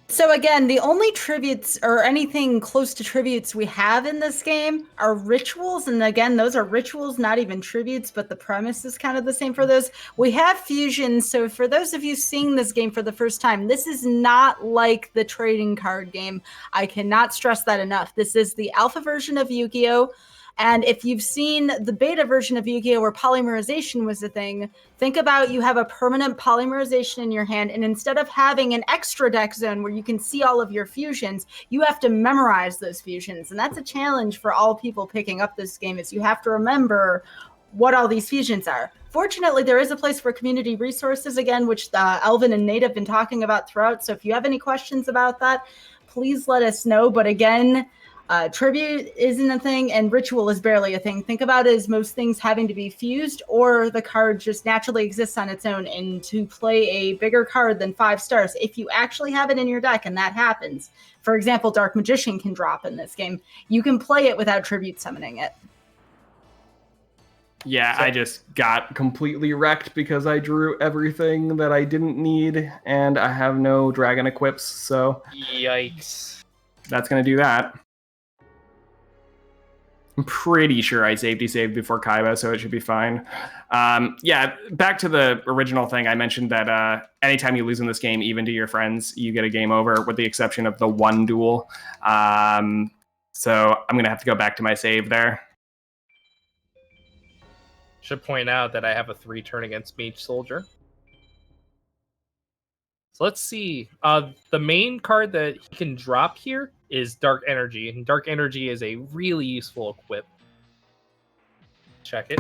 So again, the only tributes or anything close to tributes we have in this game are rituals. And again, those are rituals, not even tributes, but the premise is kind of the same for those. We have fusions. So for those of you seeing this game for the first time, this is not like the trading card game. I cannot stress that enough. This is the alpha version of Yu-Gi-Oh! And if you've seen the beta version of Yu-Gi-Oh! Where polymerization was a thing, think about you have a permanent polymerization in your hand, and instead of having an extra deck zone where you can see all of your fusions, you have to memorize those fusions. And that's a challenge for all people picking up this game, is you have to remember what all these fusions are. Fortunately, there is a place for community resources, again, which Elvin and Nate have been talking about throughout. So if you have any questions about that, please let us know. But again, tribute isn't a thing, and ritual is barely a thing. Think about it as most things having to be fused, or the card just naturally exists on its own. And to play a bigger card than 5 stars, if you actually have it in your deck, and that happens, for example, Dark Magician can drop in this game, you can play it without tribute summoning it. Yeah, I just got completely wrecked because I drew everything that I didn't need, and I have no dragon equips, so Yikes. That's going to do that. I'm pretty sure I saved before Kaiba, so it should be fine. Yeah, back to the original thing. I mentioned that anytime you lose in this game, even to your friends, you get a game over, with the exception of the one duel. So I'm going to have to go back to my save there. Should point out that I have a 3-turn against Mage Soldier. So let's see. The main card that he can drop here is Dark Energy. And Dark Energy is a really useful equip. Check it.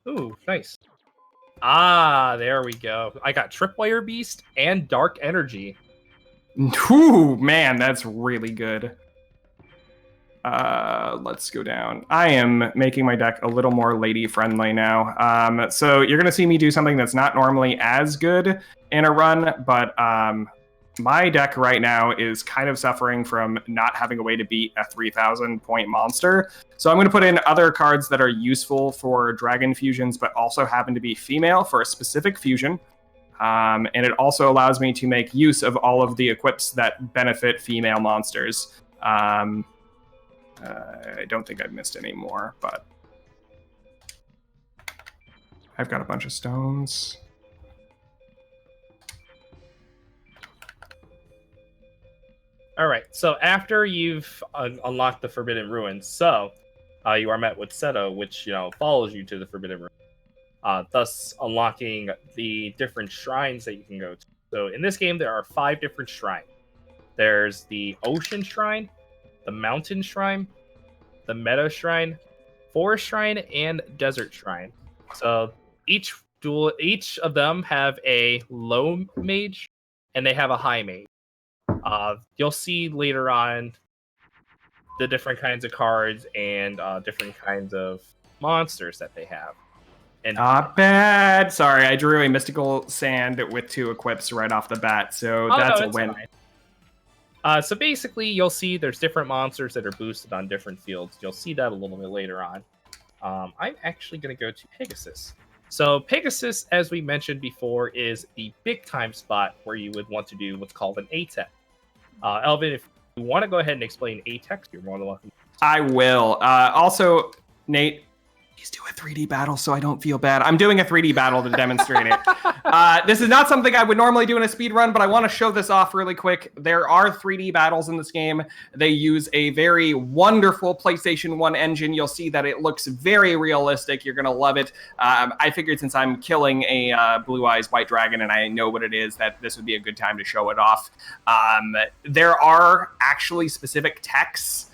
Ooh, nice. Ah, there we go. I got Tripwire Beast and Dark Energy. Ooh, man, that's really good. Let's go down. I am making my deck a little more lady-friendly now. So you're going to see me do something that's not normally as good in a run, but my deck right now is kind of suffering from not having a way to beat a 3,000-point monster. So I'm going to put in other cards that are useful for dragon fusions, but also happen to be female for a specific fusion. And it also allows me to make use of all of the equips that benefit female monsters. I don't think I've missed any more, but I've got a bunch of stones. All right, so after you've unlocked the Forbidden Ruins, you are met with Seto, which follows you to the Forbidden Ruins, thus unlocking the different shrines that you can go to. So in this game, there are 5 different shrines. There's the Ocean Shrine, the Mountain Shrine, the Meadow Shrine, Forest Shrine, and Desert Shrine. So each of them have a low mage, and they have a high mage. You'll see later on the different kinds of cards and different kinds of monsters that they have. And not bad. Sorry, I drew a Mystical Sand with 2 equips right off the bat, so that's a win. Fine. So basically, you'll see there's different monsters that are boosted on different fields. You'll see that a little bit later on. I'm actually going to go to Pegasus. So Pegasus, as we mentioned before, is the big time spot where you would want to do what's called an A-Tech. Elvin, if you want to go ahead and explain A-Tech, you're more than welcome. I will. Also, Nate, please do a 3D battle so I don't feel bad. I'm doing a 3D battle to demonstrate it. This is not something I would normally do in a speed run, but I want to show this off really quick. There are 3D battles in this game. They use a very wonderful PlayStation 1 engine. You'll see that it looks very realistic. You're going to love it. I figured since I'm killing a Blue Eyes White Dragon and I know what it is, that this would be a good time to show it off. There are actually specific techs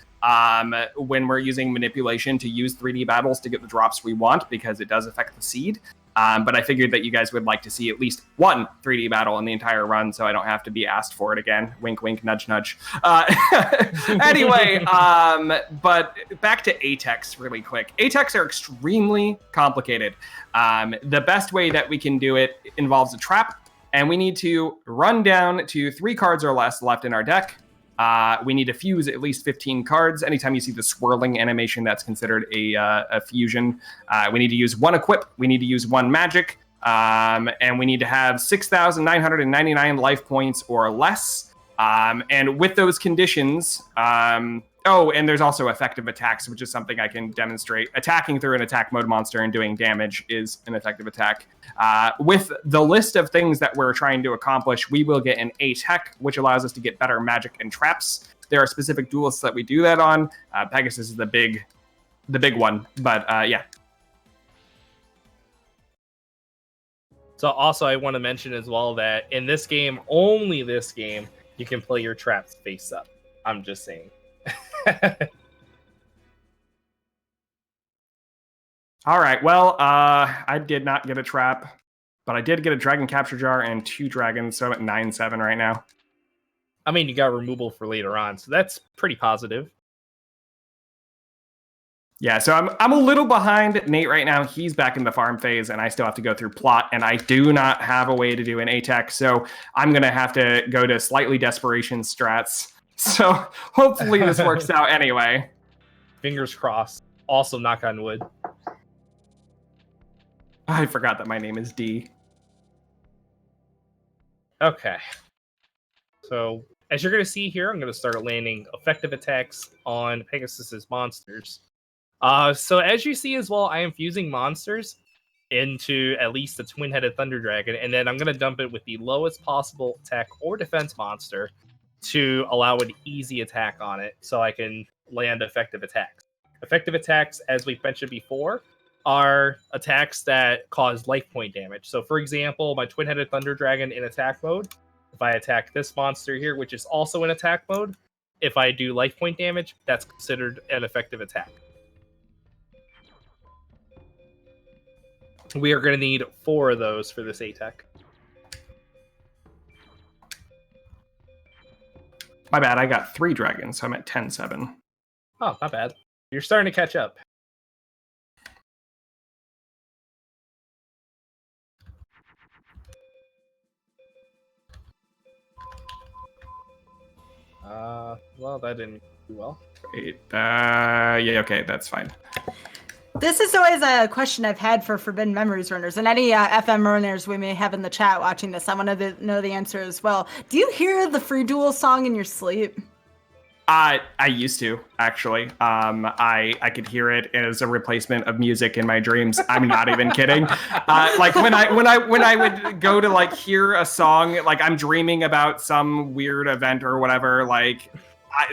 when we're using manipulation to use 3D battles to get the drops we want, because it does affect the seed. But I figured that you guys would like to see at least one 3D battle in the entire run, so I don't have to be asked for it again. Wink, wink, nudge, nudge. Anyway, but back to ATEX really quick. ATEX are extremely complicated. The best way that we can do it involves a trap, and we need to run down to 3 cards or less left in our deck. We need to fuse at least 15 cards. Anytime you see the swirling animation, that's considered a fusion. We need to use 1 equip. We need to use 1 magic. And we need to have 6,999 life points or less. And with those conditions... Oh, and there's also effective attacks, which is something I can demonstrate. Attacking through an attack mode monster and doing damage is an effective attack. With the list of things that we're trying to accomplish, we will get an A-Tech, which allows us to get better magic and traps. There are specific duelists that we do that on. Pegasus is the big one, but yeah. So also I want to mention as well that in this game, only this game, you can play your traps face up. I'm just saying. All right, well, I did not get a trap, but I did get a dragon capture jar and 2 dragons, so I'm at 9-7 right now. I mean, you got removal for later on, so that's pretty positive. Yeah, so I'm a little behind Nate right now. He's back in the farm phase, and I still have to go through plot, and I do not have a way to do an ATEC, so I'm going to have to go to slightly desperation strats. So hopefully this works out anyway. Fingers crossed. Also, knock on wood. I forgot that my name is D. Okay. So, as you're going to see here, I'm going to start landing effective attacks on Pegasus's monsters. So as you see as well, I am fusing monsters into at least the twin-headed Thunder Dragon, and then I'm going to dump it with the lowest possible attack or defense monster to allow an easy attack on it, so I can land effective attacks. Effective attacks, as we've mentioned before, are attacks that cause life point damage. So for example, my twin-headed Thunder Dragon in attack mode, if I attack this monster here, which is also in attack mode, if I do life point damage, that's considered an effective attack. We are going to need 4 of those for this ATEC. My bad, I got 3 dragons, so I'm at 10-7. Oh, not bad. You're starting to catch up. Well, that didn't do well. Wait, yeah, okay, that's fine. This is always a question I've had for Forbidden Memories runners, and any FM runners we may have in the chat watching this. I want to know the answer as well. Do you hear the Free Duel song in your sleep? I used to, actually. I could hear it as a replacement of music in my dreams. I'm not even kidding. Like when I would go to like hear a song, like I'm dreaming about some weird event or whatever, like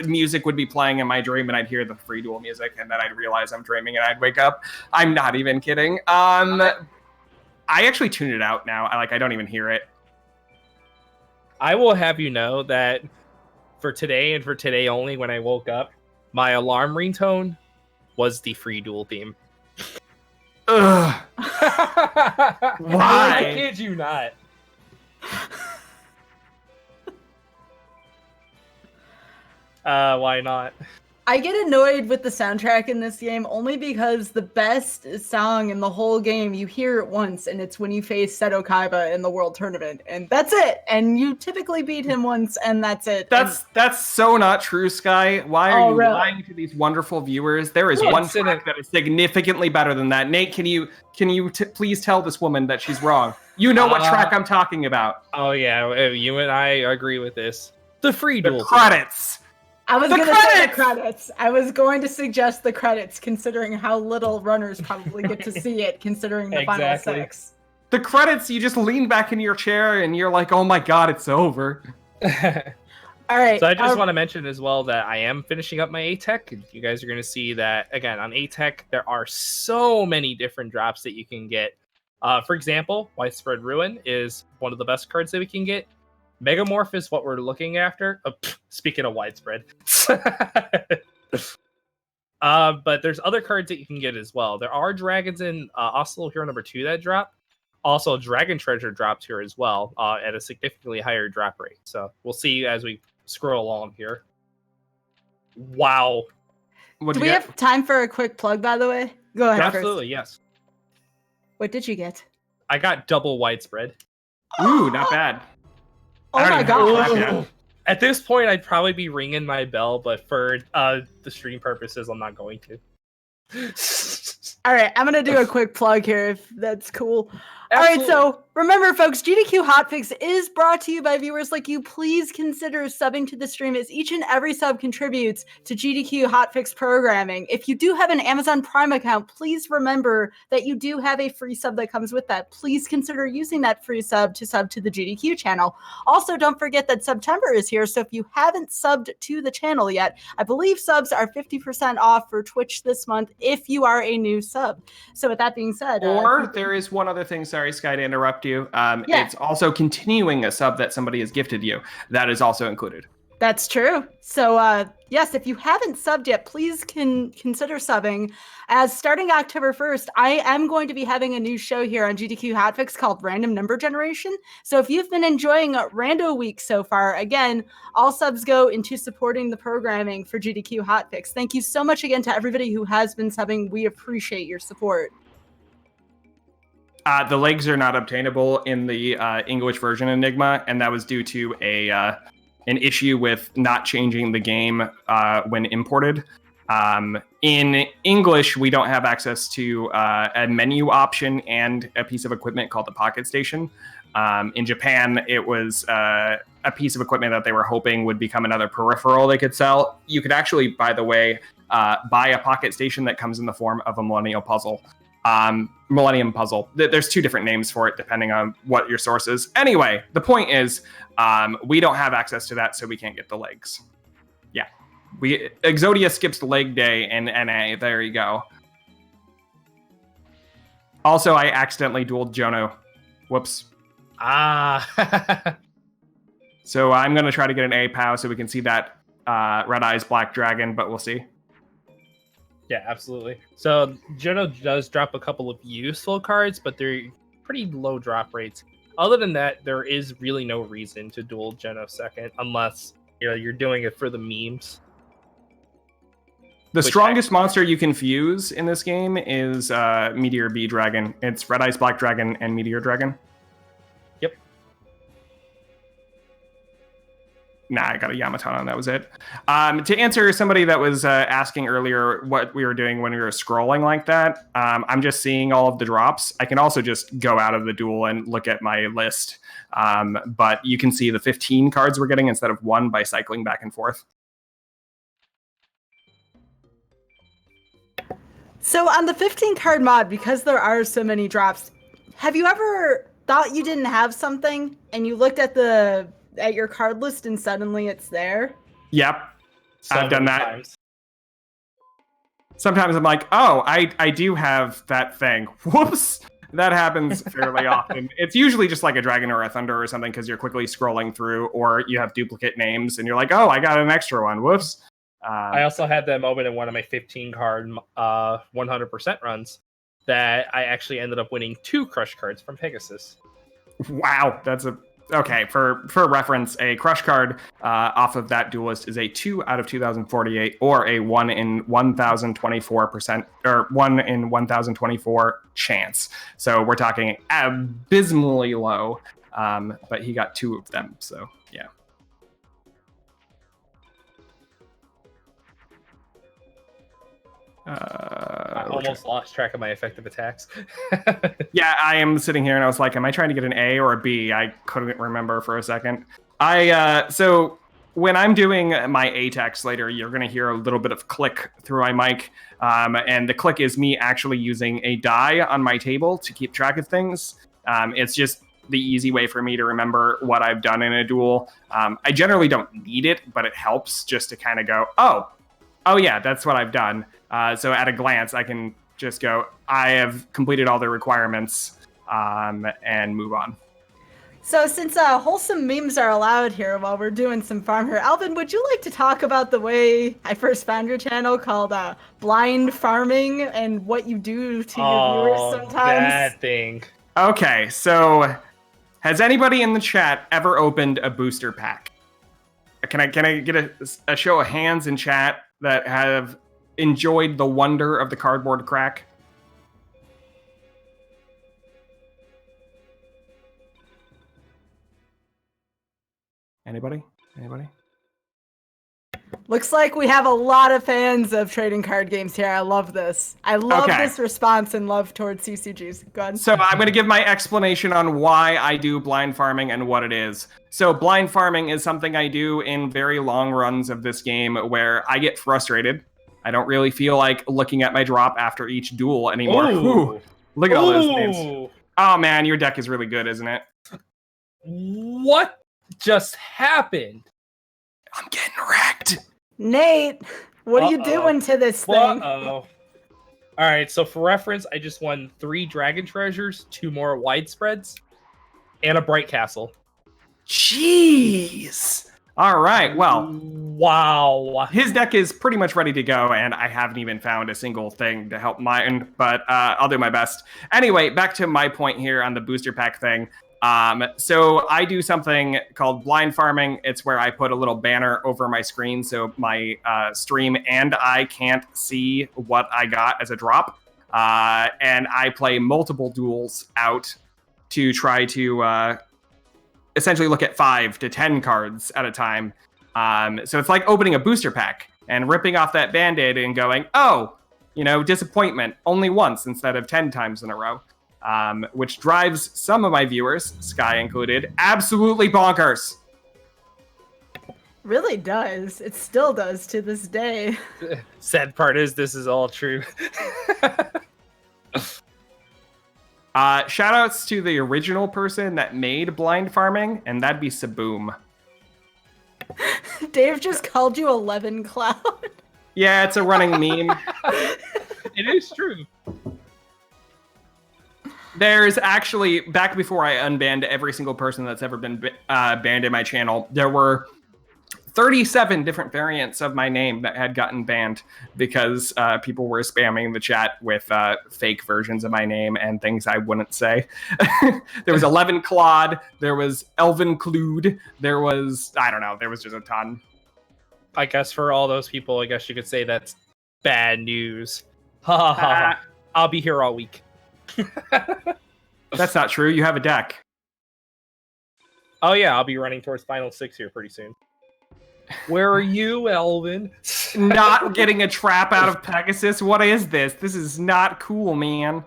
music would be playing in my dream and I'd hear the Free Duel music and then I'd realize I'm dreaming and I'd wake up. I'm not even kidding. I actually tune it out now. I don't even hear it. I will have you know that for today and for today only, when I woke up, my alarm ringtone was the Free Duel theme. Ugh. Why? I kid you not. Why not? I get annoyed with the soundtrack in this game only because the best song in the whole game, you hear it once, and it's when you face Seto Kaiba in the World Tournament, and that's it. And you typically beat him once, and that's it. That's so not true, Sky. Why are you lying to these wonderful viewers? There is one track that is significantly better than that. Nate, can you please tell this woman that she's wrong? You know what track I'm talking about. Oh yeah, you and I agree with this. The Free Duel. The credits. I was going to say the credits. I was going to suggest the credits, considering how little runners probably get to see it, considering the final 6. The credits, you just lean back in your chair and you're like, oh my god, it's over. All right. So I just want to mention as well that I am finishing up my ATEC. You guys are going to see that, again, on ATEC, there are so many different drops that you can get. For example, Widespread Ruin is one of the best cards that we can get. Megamorph is what we're looking after. Speaking of widespread. But there's other cards that you can get as well. There are dragons in Oslo Hero number 2 that drop. Also, Dragon Treasure drops here as well at a significantly higher drop rate. So we'll see as we scroll along here. Wow. Do we have time for a quick plug, by the way? Go ahead. Absolutely, yes. What did you get? I got double widespread. Ooh, not bad. Oh my god. At this point, I'd probably be ringing my bell, but for the stream purposes, I'm not going to. All right, I'm going to do a quick plug here, if that's cool. All right, Absolutely. so remember, folks, GDQ HOTFIX is brought to you by viewers like you. Please consider subbing to the stream, as each and every sub contributes to GDQ HOTFIX programming. If you do have an Amazon Prime account, please remember that you do have a free sub that comes with that. Please consider using that free sub to the GDQ channel. Also, don't forget that September is here, so if you haven't subbed to the channel yet, I believe subs are 50% off for Twitch this month if you are a new sub. So with that being said, Or there is one other thing. Sorry, Sky, to interrupt you. Yeah. It's also continuing a sub that somebody has gifted you. That is also included. That's true. So, yes, if you haven't subbed yet, please consider subbing. As starting October 1st, I am going to be having a new show here on GDQ HotFix called Random Number Generation. So if you've been enjoying Rando Week so far, again, all subs go into supporting the programming for GDQ HotFix. Thank you so much again to everybody who has been subbing. We appreciate your support. The legs are not obtainable in the English version Enigma, and that was due to an issue with not changing the game when imported. In English, we don't have access to a menu option and a piece of equipment called the Pocket Station. In Japan, it was a piece of equipment that they were hoping would become another peripheral they could sell. You could actually, by the way, buy a Pocket Station that comes in the form of a Millennium Puzzle. There's two different names for it depending on what your source is. Anyway, the point is, we don't have access to that, so we can't get the legs. Yeah, Exodia skips leg day in NA. There you go. Also, I accidentally dueled Jono. Whoops. So I'm gonna try to get an A POW so we can see that Red Eyes Black Dragon, but we'll see. Yeah, absolutely. So Jono does drop a couple of useful cards, but they're pretty low drop rates. Other than that, there is really no reason to duel Jono second, unless you're doing it for the memes. The strongest monster you can fuse in this game is Meteor B Dragon. It's Red Eyes Black Dragon and Meteor Dragon. Yep. Nah, I got a Yamaton, that was it. To answer somebody that was asking earlier what we were doing when we were scrolling like that, I'm just seeing all of the drops. I can also just go out of the duel and look at my list. But you can see the 15 cards we're getting instead of 1 by cycling back and forth. So on the 15 card mod, because there are so many drops, have you ever thought you didn't have something and you looked at your card list and suddenly it's there? Yep. I've done that. Times. Sometimes I'm like, oh, I do have that thing. Whoops. That happens fairly often. It's usually just like a dragon or a thunder or something because you're quickly scrolling through, or you have duplicate names and you're like, oh, I got an extra one. Whoops. I also had that moment in one of my 15 card 100% runs that I actually ended up winning 2 crush cards from Pegasus. Wow, that's okay. For reference, a crush card off of that duelist is a 2 out of 2048 or a 1 in 1024% or 1 in 1024 chance. So we're talking abysmally low, but he got 2 of them. So yeah. I almost lost track of my effective attacks. Yeah, I am sitting here and I was like, am I trying to get an A or a B? I couldn't remember for a second. So when I'm doing my A text later, you're going to hear a little bit of click through my mic. And the click is me actually using a die on my table to keep track of things. It's just the easy way for me to remember what I've done in a duel. I generally don't need it, but it helps just to kind of go, oh yeah, that's what I've done. So at a glance, I can just go, I have completed all the requirements, and move on. So since wholesome memes are allowed here while we're doing some farm here, Alvin, would you like to talk about the way I first found your channel called Blind Farming and what you do to your viewers sometimes? That thing. Okay, so has anybody in the chat ever opened a booster pack? Can I get a show of hands in chat that have enjoyed the wonder of the cardboard crack? Anybody? Looks like we have a lot of fans of trading card games here. I love this. I love this response and love towards CCGs. Go ahead. So I'm going to give my explanation on why I do blind farming and what it is. So blind farming is something I do in very long runs of this game where I get frustrated. I don't really feel like looking at my drop after each duel anymore. Ooh, look at all those names. Oh man, your deck is really good, isn't it? What just happened? I'm getting wrecked. Nate, what are you doing to this thing? All right, so for reference, I just won 3 Dragon Treasures, 2 more Widespreads, and a Bright Castle. Jeez. All right, well. Wow. His deck is pretty much ready to go, and I haven't even found a single thing to help mine, but I'll do my best. Anyway, back to my point here on the booster pack thing. So I do something called blind farming. It's where I put a little banner over my screen so my stream and I can't see what I got as a drop. And I play multiple duels out to try to essentially look at 5 to 10 cards at a time. So it's like opening a booster pack and ripping off that Band-Aid and going, oh, disappointment only once instead of 10 times in a row. Which drives some of my viewers, Sky included, absolutely bonkers. Really does. It still does to this day. Sad part is this is all true. Shout outs to the original person that made blind farming, and that'd be Saboom. Dave just called you 11 Cloud. Yeah, it's a running meme. It is true. There's actually, back before I unbanned every single person that's ever been banned in my channel, there were 37 different variants of my name that had gotten banned because people were spamming the chat with fake versions of my name and things I wouldn't say. There was 11 Claude, there was Elvin Clued, there was, I don't know, there was just a ton. I guess for all those people, I guess you could say that's bad news. Ha ha ha. I'll be here all week. That's not true. You have a deck. Oh yeah, I'll be running towards Final 6 here pretty soon. Where are you, Elvin? Not getting a trap out of Pegasus? What is this? This is not cool, man.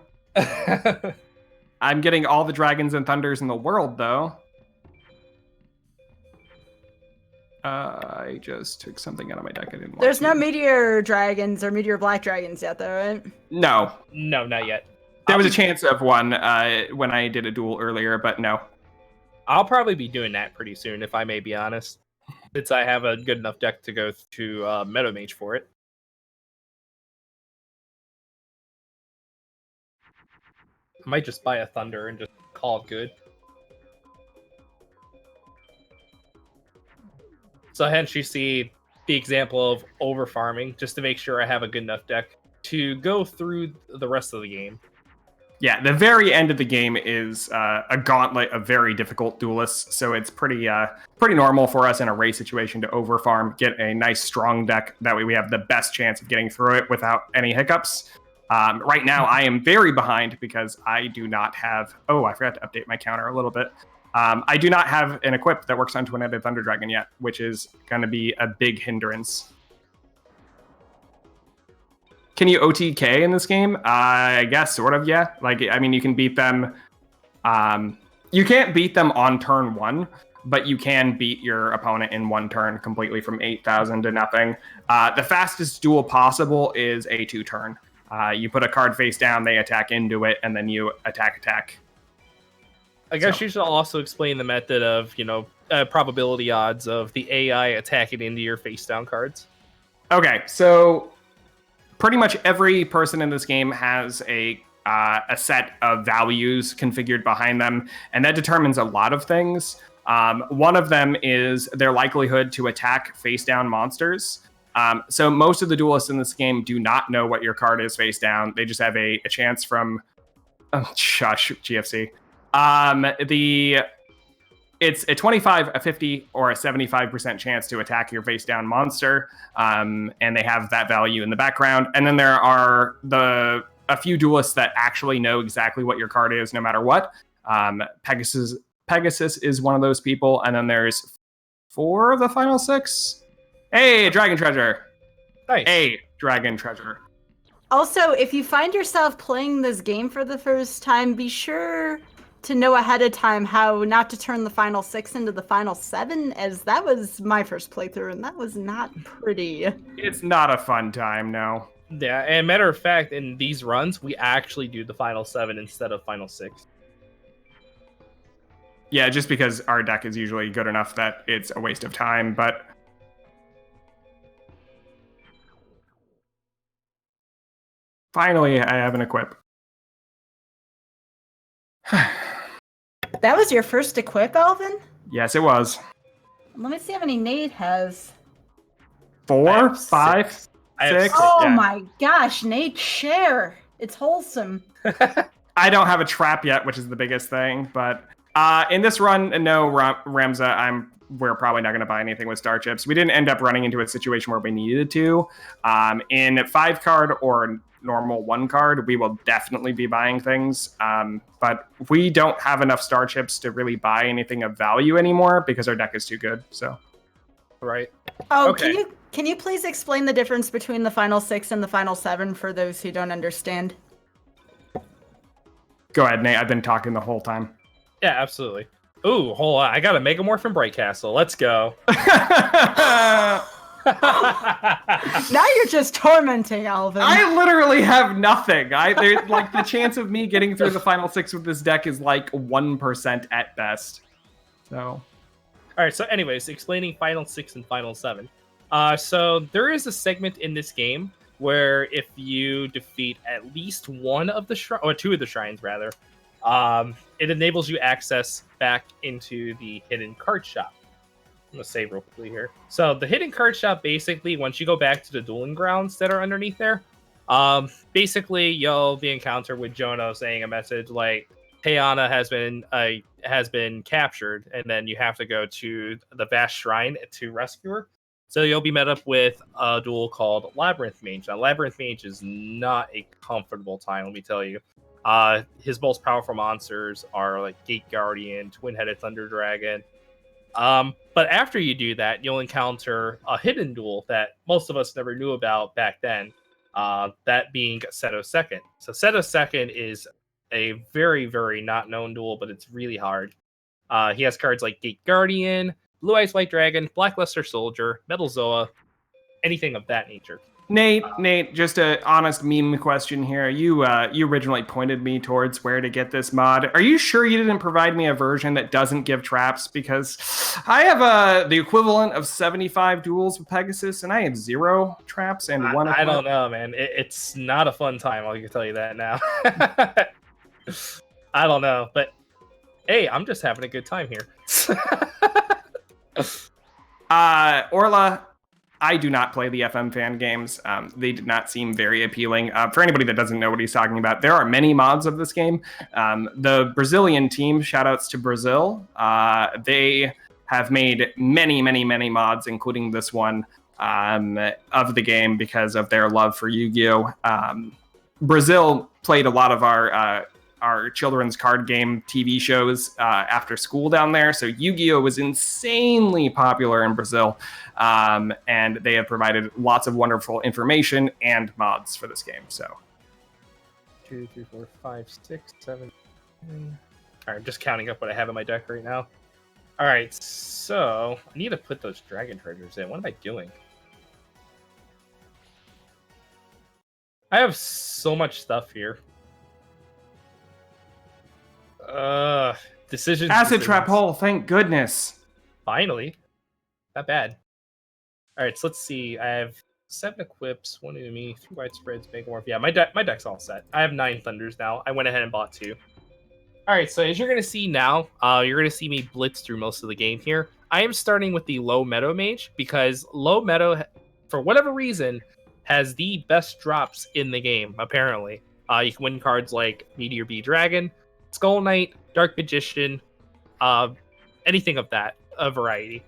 I'm getting all the dragons and thunders in the world, though. I just took something out of my deck I didn't want. There's no Meteor Dragons or Meteor Black Dragons yet, though, right? No. No, not yet. There was a chance of one when I did a duel earlier, but no. I'll probably be doing that pretty soon, if I may be honest. Since I have a good enough deck to go to Meta Mage for it. I might just buy a Thunder and just call it good. So hence you see the example of over farming, just to make sure I have a good enough deck to go through the rest of the game. Yeah, the very end of the game is a gauntlet of very difficult duelists, so it's pretty normal for us in a race situation to overfarm, get a nice strong deck. That way we have the best chance of getting through it without any hiccups. Right now, I am very behind because I do not have... Oh, I forgot to update my counter a little bit. I do not have an equip that works on Twin-Headed Thunder Dragon yet, which is going to be a big hindrance. Can you OTK in this game? I guess, sort of, yeah. Like, I mean, you can beat them... you can't beat them on turn 1, but you can beat your opponent in 1 turn completely from 8,000 to nothing. The fastest duel possible is a 2-turn. You put a card face down, they attack into it, and then you attack. I guess you should also explain the method of, probability odds of the AI attacking into your face down cards. Okay, so pretty much every person in this game has a set of values configured behind them, and that determines a lot of things. One of them is their likelihood to attack face down monsters. So most of the duelists in this game do not know what your card is face down. They just have a chance from... Oh, shush, GFC. It's a 25, a 50, or a 75% chance to attack your face down monster, and they have that value in the background. And then there are a few duelists that actually know exactly what your card is, no matter what. Pegasus is one of those people, and then there's 4 of the final 6, Hey, dragon treasure. Nice. A dragon treasure. Also, if you find yourself playing this game for the first time, be sure to know ahead of time how not to turn the final 6 into the final 7, as that was my first playthrough, and that was not pretty. It's not a fun time, no. Yeah, and matter of fact, in these runs, we actually do the final 7 instead of final 6. Yeah, just because our deck is usually good enough that it's a waste of time, but... Finally, I have an equip. That was your first equip, Alvin? Yes, it was. Let me see how many Nate has. 4, 5, 6. Oh Yeah. my gosh, Nate, share. It's wholesome. I don't have a trap yet, which is the biggest thing, but in this run, no, Ramza, we're probably not going to buy anything with star chips. We didn't end up running into a situation where we needed to. In 5-card or normal 1-card, we will definitely be buying things, but we don't have enough star chips to really buy anything of value anymore because our deck is too good. So, Right. Oh, Okay. can you please explain the difference between the final 6 and the final 7 for those who don't understand? go ahead, Nate. I've been talking the whole time. Yeah, absolutely. Ooh, hold on. I got a Megamorph and Bright Castle. Let's go. Now you're just tormenting Alvin. I literally have nothing. Like the chance of me getting through the final 6 with this deck is like 1% at best. So, All right. So, anyways, explaining Final 6 and Final 7. So there is a segment in this game where if you defeat at least one of the or 2 of the shrines, rather, it enables you access back into the hidden card shop. I'm gonna save real quickly here. So the hidden card shop, basically, once you go back to the dueling grounds that are underneath there, basically you'll be encountered with Jono saying a message like, "Tayana has been captured," and then you have to go to the vast shrine to rescue her. So you'll be met up with a duel called Labyrinth Mage. Now, Labyrinth Mage is not a comfortable time, let me tell you. His most powerful monsters are like Gate Guardian, Twin-Headed Thunder Dragon. But after you do that, you'll encounter a hidden duel that most of us never knew about back then, that being Seto Second. So Seto Second is a very, very not known duel, but it's really hard. He has cards like Gate Guardian, Blue Eyes White Dragon, Blackluster Soldier, Metal Zoa, anything of that nature. Nate, just an honest meme question here. You originally pointed me towards where to get this mod. Are you sure you didn't provide me a version that doesn't give traps? Because I have the equivalent of 75 duels with Pegasus, and I have 0 traps and 1. I don't know, man. It's not a fun time. I can tell you that now. I don't know, but hey, I'm just having a good time here. Orla, I do not play the FM fan games. They did not seem very appealing. For anybody that doesn't know what he's talking about, there are many mods of this game. The Brazilian team, shoutouts to Brazil, they have made many, many, many mods, including this one, of the game because of their love for Yu-Gi-Oh! Brazil played a lot of our children's card game TV shows after school down there. So Yu-Gi-Oh! Was insanely popular in Brazil. And they have provided lots of wonderful information and mods for this game. So 2, 3, 4, 5, 6, 7. All right, I'm just counting up what I have in my deck right now. All right, so I need to put those dragon treasures in. What am I doing? I have so much stuff here. Decisions. Acid Trap Hole, thank goodness. Finally. Not bad. Alright, so let's see. I have 7 equips, 1 enemy, 3 widespreads, Megamorph. Yeah, my deck's all set. I have 9 Thunders now. I went ahead and bought 2. Alright, so as you're going to see now, you're going to see me blitz through most of the game here. I am starting with the Low Meadow Mage, because Low Meadow, for whatever reason, has the best drops in the game, apparently. You can win cards like Meteor B Dragon, Skull Knight, Dark Magician, anything of that, a variety.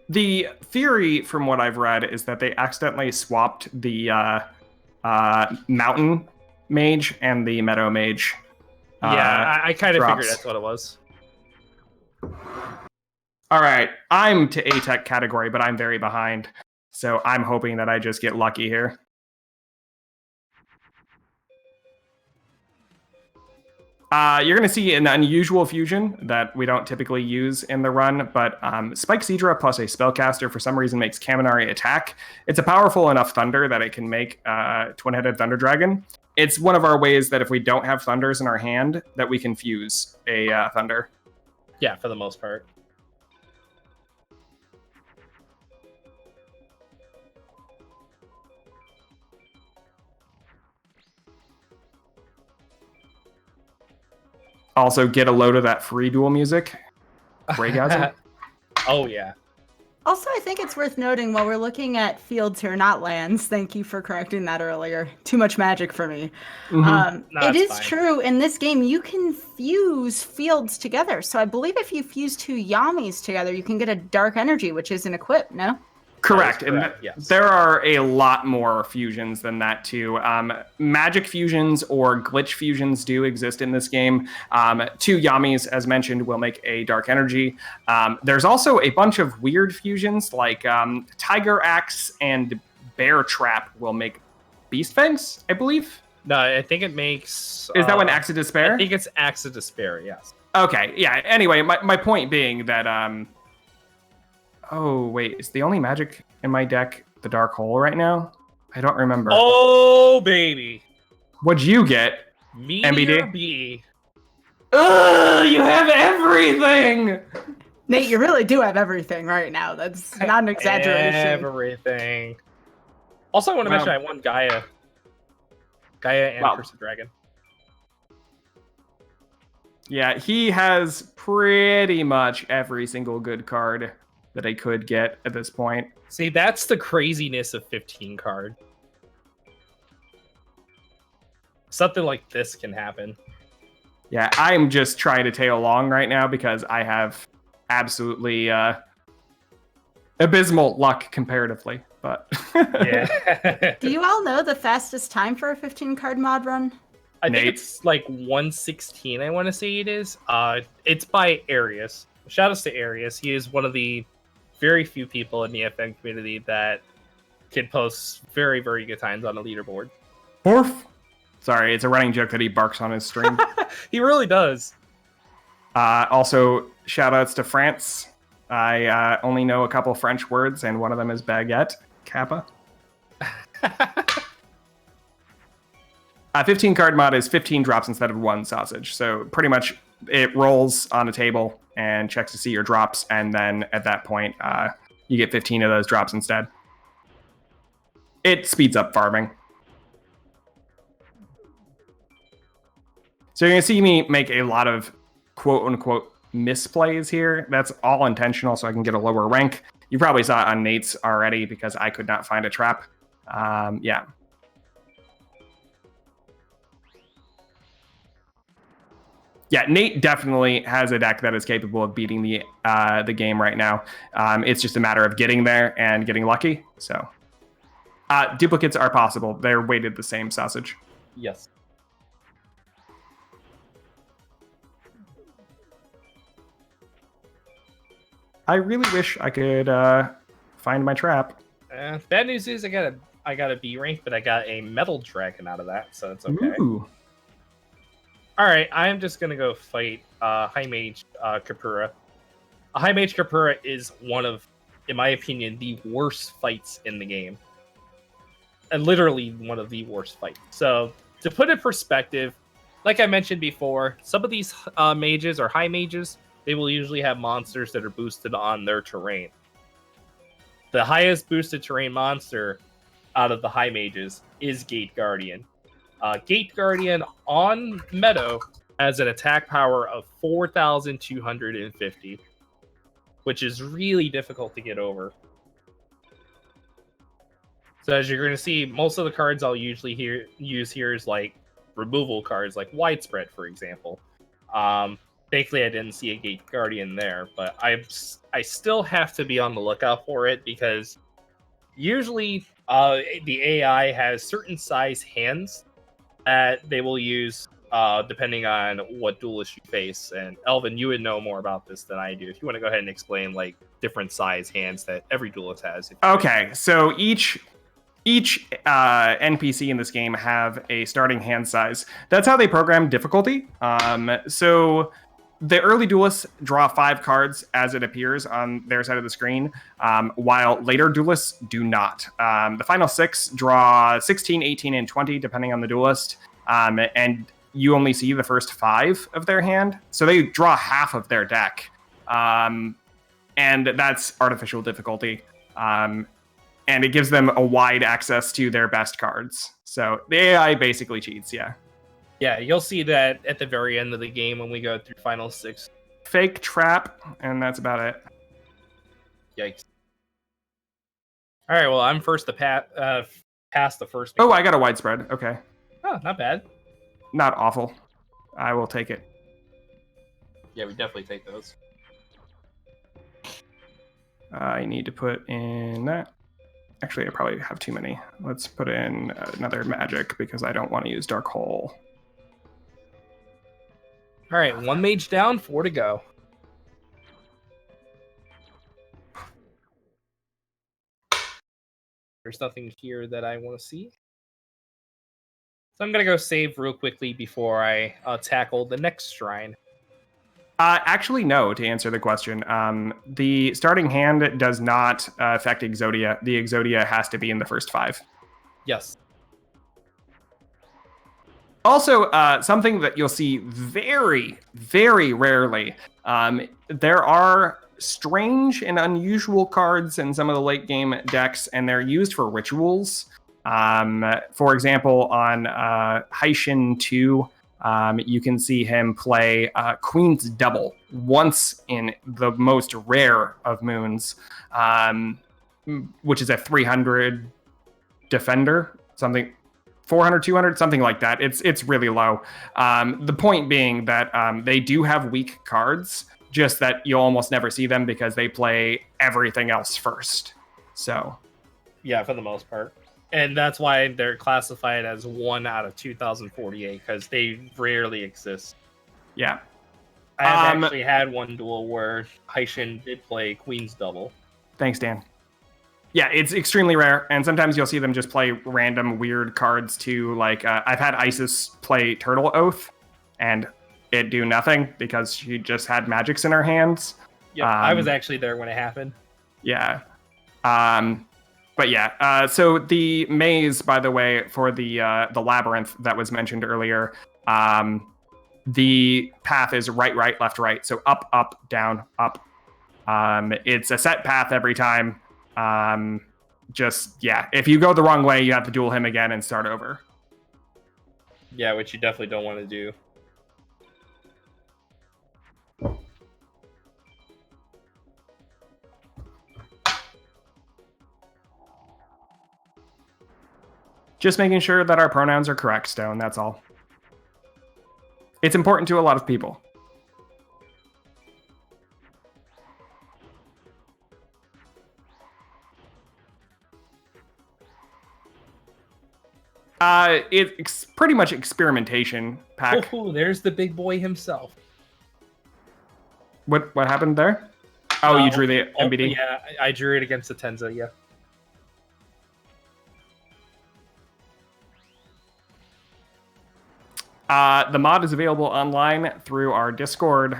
The theory, from what I've read, is that they accidentally swapped the Mountain Mage and the Meadow Mage. Yeah, I kind of drops. figured that's what it was. All right, I'm to A-Tech category, but I'm very behind. So I'm hoping that I just get lucky here. You're going to see an unusual fusion that we don't typically use in the run, but Spike Seadra plus a Spellcaster for some reason makes Kaminari attack. It's a powerful enough Thunder that it can make Twin-Headed Thunder Dragon. It's one of our ways that if we don't have Thunders in our hand, that we can fuse a Thunder. Yeah, for the most part. Also, get a load of that free duel music. Raygasm. Oh, yeah. Also, I think it's worth noting while we're looking at fields here, not lands. Thank you for correcting that earlier. Too much magic for me. Mm-hmm. No, it is fine. true in this game you can fuse fields together. So I believe if you fuse 2 Yamis together, you can get a dark energy, which is an equip. No. Correct. Correct, And yes. there are a lot more fusions than that, too. Magic fusions or glitch fusions do exist in this game. 2 Yamis, as mentioned, will make a dark energy. There's also a bunch of weird fusions, like Tiger Axe and Bear Trap will make Beast Fangs, I believe. No, I think it makes... Is that one Axe of Despair? I think it's Axe of Despair, yes. Okay, yeah. Anyway, my point being that... Oh, wait, is the only magic in my deck the Dark Hole right now? I don't remember. Oh, baby. What'd you get? Meteor MBD? B. Ugh, you have everything! Nate, you really do have everything right now. That's not an exaggeration. Everything. Also, I want to mention I won Gaia. Gaia and Curse of Dragon. Yeah, he has pretty much every single good card that I could get at this point. See, that's the craziness of 15 card. Something like this can happen. Yeah, I'm just trying to tail along right now because I have absolutely abysmal luck comparatively. But Yeah. Do you all know the fastest time for a 15 card mod run? I think it's like 116, I want to say it is. It's by Arius. Shout outs to Arius. He is one of the very few people in the FM community that can post very, very good times on the leaderboard. Orf. Sorry, it's a running joke that he barks on his stream. He really does. Also, shout outs to France. I only know a couple French words, and one of them is baguette, kappa. 15 card mod is 15 drops instead of 1 sausage. So pretty much it rolls on a table and checks to see your drops, and then at that point, you get 15 of those drops instead. It speeds up farming. So you're going to see me make a lot of quote-unquote misplays here. That's all intentional so I can get a lower rank. You probably saw it on Nate's already because I could not find a trap. Yeah. Yeah, Nate definitely has a deck that is capable of beating the game right now. It's just a matter of getting there and getting lucky. So duplicates are possible. They're weighted the same sausage. Yes. I really wish I could find my trap. Bad news is I got a B rank, but I got a metal dragon out of that, so it's okay. Ooh. All right, I'm just gonna go fight High Mage Caprera. A High Mage Caprera is one of, in my opinion, the worst fights in the game. And literally one of the worst fights. So to put it in perspective, like I mentioned before, some of these mages or high mages, they will usually have monsters that are boosted on their terrain. The highest boosted terrain monster out of the high mages is Gate Guardian. Gate Guardian on Meadow has an attack power of 4,250, which is really difficult to get over. So as you're going to see, most of the cards I'll usually use here is like removal cards, like Widespread, for example. Thankfully, I didn't see a Gate Guardian there, but I still have to be on the lookout for it because usually the AI has certain size hands that they will use depending on what duelist you face. And Elvin, you would know more about this than I do. If you want to go ahead and explain like different size hands that every duelist has. Okay, so each NPC in this game have a starting hand size. That's how they program difficulty. So the early duelists draw 5 cards as it appears on their side of the screen, while later duelists do not. The final 6 draw 16, 18, and 20, depending on the duelist. And you only see the first 5 of their hand. So they draw half of their deck. And that's artificial difficulty. And it gives them a wide access to their best cards. So the AI basically cheats, yeah. Yeah, you'll see that at the very end of the game when we go through final 6. Fake trap, and that's about it. Yikes. All right, well, I'm first to pass the first. Oh, I got a widespread. Okay. Oh, not bad. Not awful. I will take it. Yeah, we definitely take those. I need to put in that. Actually, I probably have too many. Let's put in another magic because I don't want to use Dark Hole. All right, 1 mage down, 4 to go. There's nothing here that I want to see. So I'm going to go save real quickly before I tackle the next shrine. Actually, no, to answer the question. The starting hand does not affect Exodia. The Exodia has to be in the first 5. Yes. Also, something that you'll see very, very rarely, there are strange and unusual cards in some of the late game decks, and they're used for rituals. For example, on Haishin 2, you can see him play Queen's Double once in the most rare of moons, which is a 300 defender, something 400, 200, something like that. It's really low. The point being that they do have weak cards, just that you'll almost never see them because they play everything else first. So, yeah, for the most part. And that's why they're classified as 1 out of 2048, because they rarely exist. Yeah. I have actually had one duel where Haishin did play Queen's Double. Thanks, Dan. Yeah, it's extremely rare, and sometimes you'll see them just play random weird cards too. Like, I've had Isis play Turtle Oath, and it do nothing because she just had magics in her hands. Yeah, I was actually there when it happened. Yeah. But yeah, so the maze, by the way, for the labyrinth that was mentioned earlier, the path is right, right, left, right. So up, up, down, up. It's a set path every time. If you go the wrong way, you have to duel him again and start over. Yeah, which you definitely don't want to do. Just making sure that our pronouns are correct, Stone, that's all. It's important to a lot of people. It's pretty much experimentation pack. Oh, there's the big boy himself. What happened there? Oh, you drew the MBD? Yeah, I drew it against the Tenza, yeah. The mod is available online through our Discord.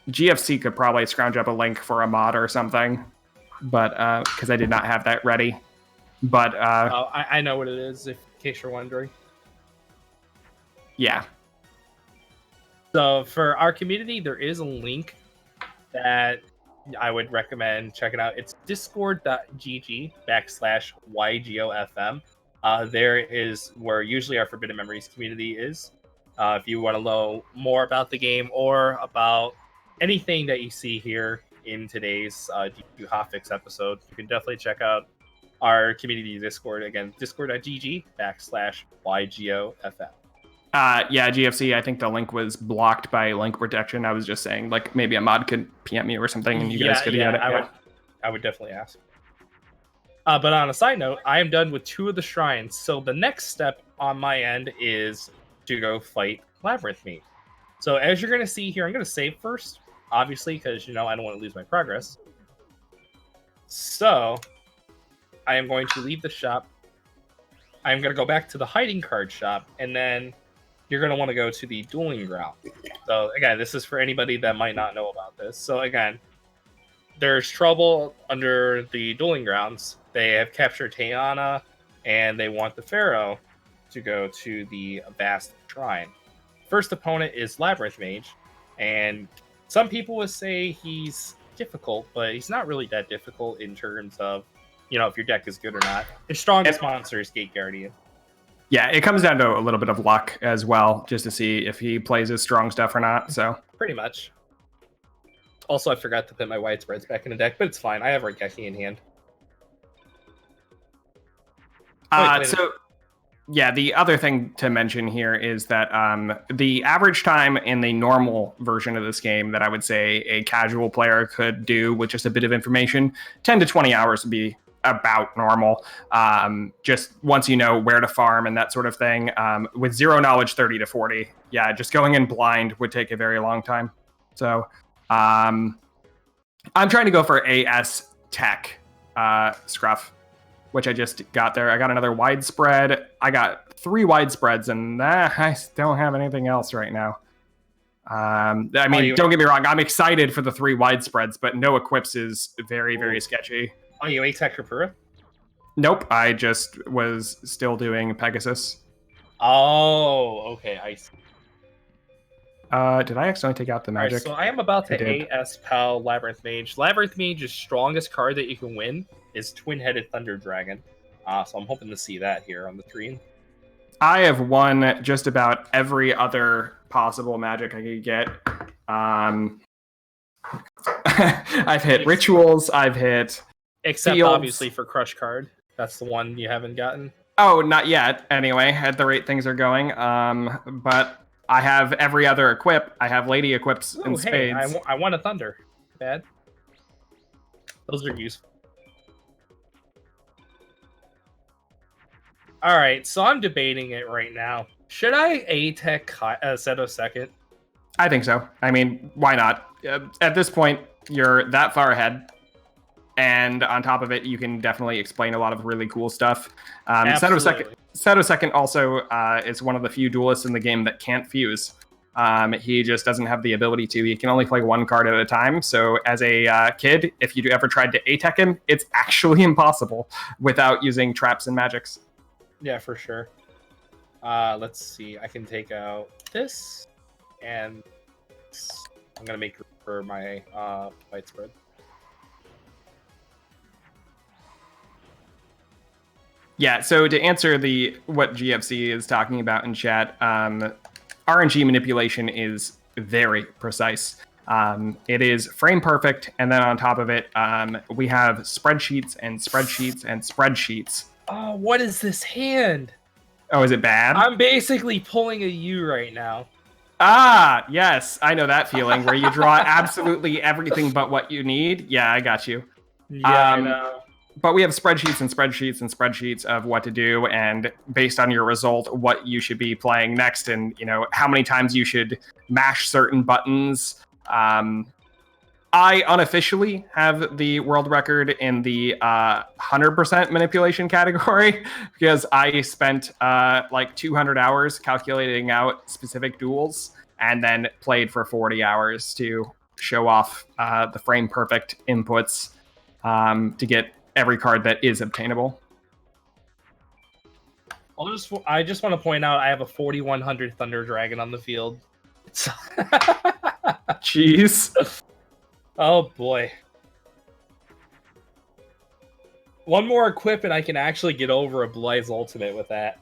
GFC could probably scrounge up a link for a mod or something, but because I did not have that ready. But I know what it is, in case you're wondering. Yeah. So for our community, there is a link that I would recommend checking out. It's discord.gg/YGOFM. There is where usually our Forbidden Memories community is. If you want to know more about the game or about anything that you see here in today's GDQ HOTFIX episode, you can definitely check out our community Discord. Again, discord.gg/YGOFM. Yeah, GFC, I think the link was blocked by link protection. I was just saying, like, maybe a mod could PM me or something and you guys could get it. I would definitely ask. But on a side note, I am done with 2 of the shrines. So the next step on my end is to go fight Labyrinth Mage. So as you're going to see here, I'm going to save first, obviously, because, I don't want to lose my progress. So I am going to leave the shop. I'm going to go back to the hiding card shop, and then you're going to want to go to the dueling ground. So again, this is for anybody that might not know about this. So again, there's trouble under the dueling grounds. They have captured Tayana, and they want the Pharaoh to go to the vast shrine. First opponent is Labyrinth Mage, and some people would say he's difficult, but he's not really that difficult in terms of, if your deck is good or not. His strongest monster is Gate Guardian. Yeah, it comes down to a little bit of luck as well, just to see if he plays his strong stuff or not. So pretty much. Also, I forgot to put my widespreads back in the deck, but it's fine. I have Raigeki in hand. Yeah, the other thing to mention here is that the average time in the normal version of this game that I would say a casual player could do with just a bit of information, 10 to 20 hours would be about normal. Just once you know where to farm and that sort of thing. With zero knowledge, 30 to 40. Yeah, just going in blind would take a very long time. So I'm trying to go for AS Tech Scruff, which I just got there. I got another widespread. I got 3 widespreads, and I don't have anything else right now. Don't get me wrong. I'm excited for the 3 widespreads, but no equips is very, very sketchy. Oh, you attack Caprera? Nope. I just was still doing Pegasus. Oh, okay. I see. Did I accidentally take out the magic? Right, so I am about to AS Pal Labyrinth Mage. Labyrinth Mage's strongest card that you can win is Twin-Headed Thunder Dragon. So I'm hoping to see that here on the screen. I have won just about every other possible magic I could get. I've hit rituals. I've hit except fields. Obviously for Crush Card. That's the one you haven't gotten. Oh, not yet. Anyway, at the rate things are going. But I have every other equip. I have Lady equips in spades. I want a Thunder. Bad. Those are useful. All right, so I'm debating it right now. Should I A-Tech Seto second? I think so. I mean, why not? At this point, you're that far ahead. And on top of it, you can definitely explain a lot of really cool stuff. Seto second also is one of the few duelists in the game that can't fuse. He just doesn't have the ability to. He can only play 1 card at a time. So as a kid, if you ever tried to A-Tech him, it's actually impossible without using traps and magics. Yeah, for sure. Let's see. I can take out this, and I'm gonna make room for my widespread. Yeah. So to answer what GFC is talking about in chat, RNG manipulation is very precise. It is frame perfect, and then on top of it, we have spreadsheets and spreadsheets and spreadsheets. Oh, what is this hand? Oh, is it bad? I'm basically pulling a U right now. Ah, yes. I know that feeling where you draw absolutely everything but what you need. Yeah, I got you. Yeah, I know. But we have spreadsheets and spreadsheets and spreadsheets of what to do, and based on your result, what you should be playing next, and how many times you should mash certain buttons. I unofficially have the world record in the 100% manipulation category because I spent like 200 hours calculating out specific duels and then played for 40 hours to show off the frame perfect inputs to get every card that is obtainable. I just want to point out I have a 4100 Thunder Dragon on the field. Jeez. Oh boy. One more equip and I can actually get over a Blythe's ultimate with that.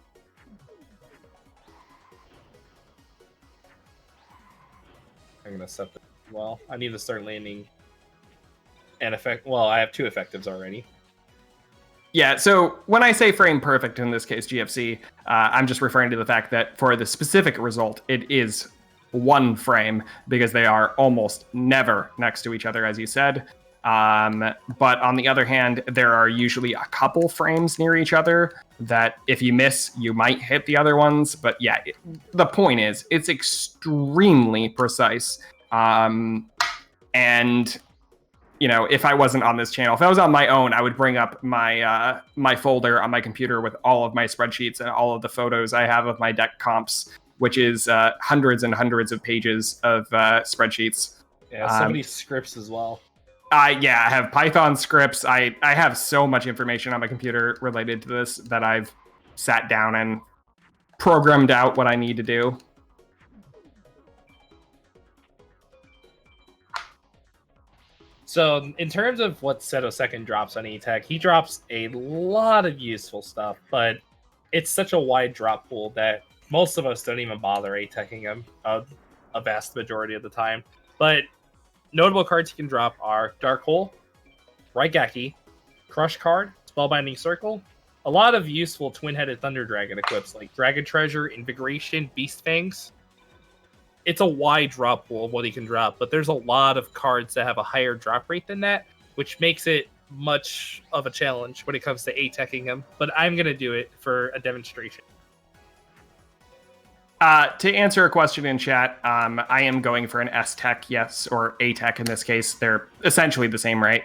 I'm gonna set this as well. I need to start landing an effect. Well, I have 2 effectives already. Yeah, so when I say frame perfect, in this case GFC, I'm just referring to the fact that for the specific result, it is 1 frame because they are almost never next to each other, as you said. But on the other hand, there are usually a couple frames near each other that if you miss, you might hit the other ones. But yeah, the point is, it's extremely precise. And you know, if I wasn't on this channel, if I was on my own, I would bring up my my folder on my computer with all of my spreadsheets and all of the photos I have of my deck comps, which is hundreds and hundreds of pages of spreadsheets. Yeah, so many scripts as well. Yeah, I have Python scripts. I have so much information on my computer related to this that I've sat down and programmed out what I need to do. So in terms of what Seto Second drops on E-Tech, he drops a lot of useful stuff, but it's such a wide drop pool that most of us don't even bother A-Teching him a vast majority of the time. But notable cards you can drop are Dark Hole, Raigeki, Crush Card, Spellbinding Circle, a lot of useful Twin-Headed Thunder Dragon equips like Dragon Treasure, Invigoration, Beast Fangs. It's a wide drop pool of what he can drop, but there's a lot of cards that have a higher drop rate than that, which makes it much of a challenge when it comes to A-Teching him. But I'm going to do it for a demonstration. To answer a question in chat, I am going for an S-Tech, yes, or A-Tech in this case. They're essentially the same rate.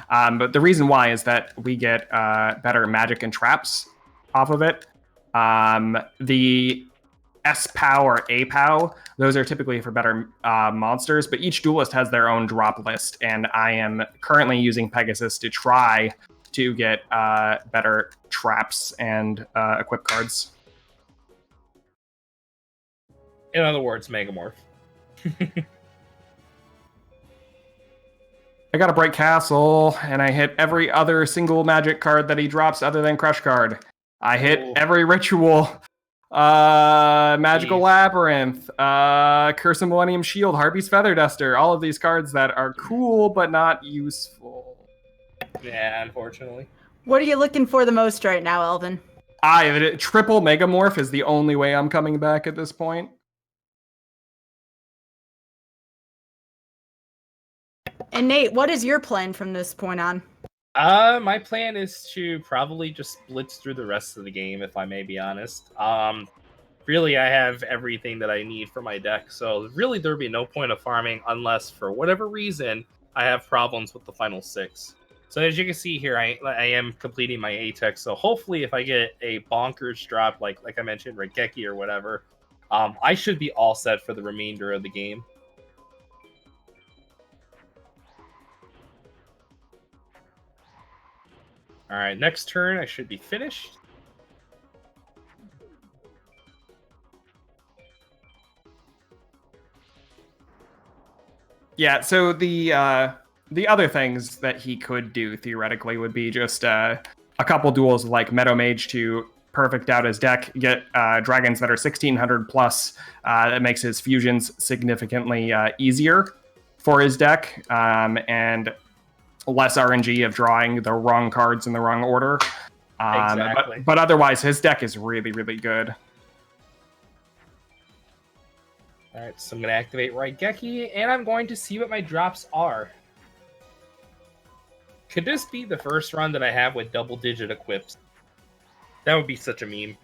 But the reason why is that we get better magic and traps off of it. The S-POW or A-POW, those are typically for better monsters, but each duelist has their own drop list, and I am currently using Pegasus to try to get better traps and equip cards. In other words, Megamorph. I got a Bright Castle, and I hit every other single magic card that he drops other than Crush Card. I hit every ritual. Magical Labyrinth, Curse of Millennium Shield, Harpy's Feather Duster, all of these cards that are cool but not useful. Yeah, unfortunately. What are you looking for the most right now, Elvin? Triple Megamorph is the only way I'm coming back at this point. And Nate, what is your plan from this point on? My plan is to probably just blitz through the rest of the game, if I may be honest. Really, I have everything that I need for my deck, so really there'd be no point of farming unless, for whatever reason, I have problems with the final 6. So as you can see here, I am completing my A-Tech, so hopefully if I get a bonkers drop, like I mentioned, Raigeki or whatever, I should be all set for the remainder of the game. All right, next turn I should be finished. Yeah, so the other things that he could do theoretically would be just a couple duels like Meadow Mage to perfect out his deck, get dragons that are 1600 plus. That makes his fusions significantly easier for his deck, and less RNG of drawing the wrong cards in the wrong order. Exactly. But otherwise, his deck is really, really good. All right, so I'm going to activate Raigeki, and I'm going to see what my drops are. Could this be the first run that I have with double-digit equips? That would be such a meme.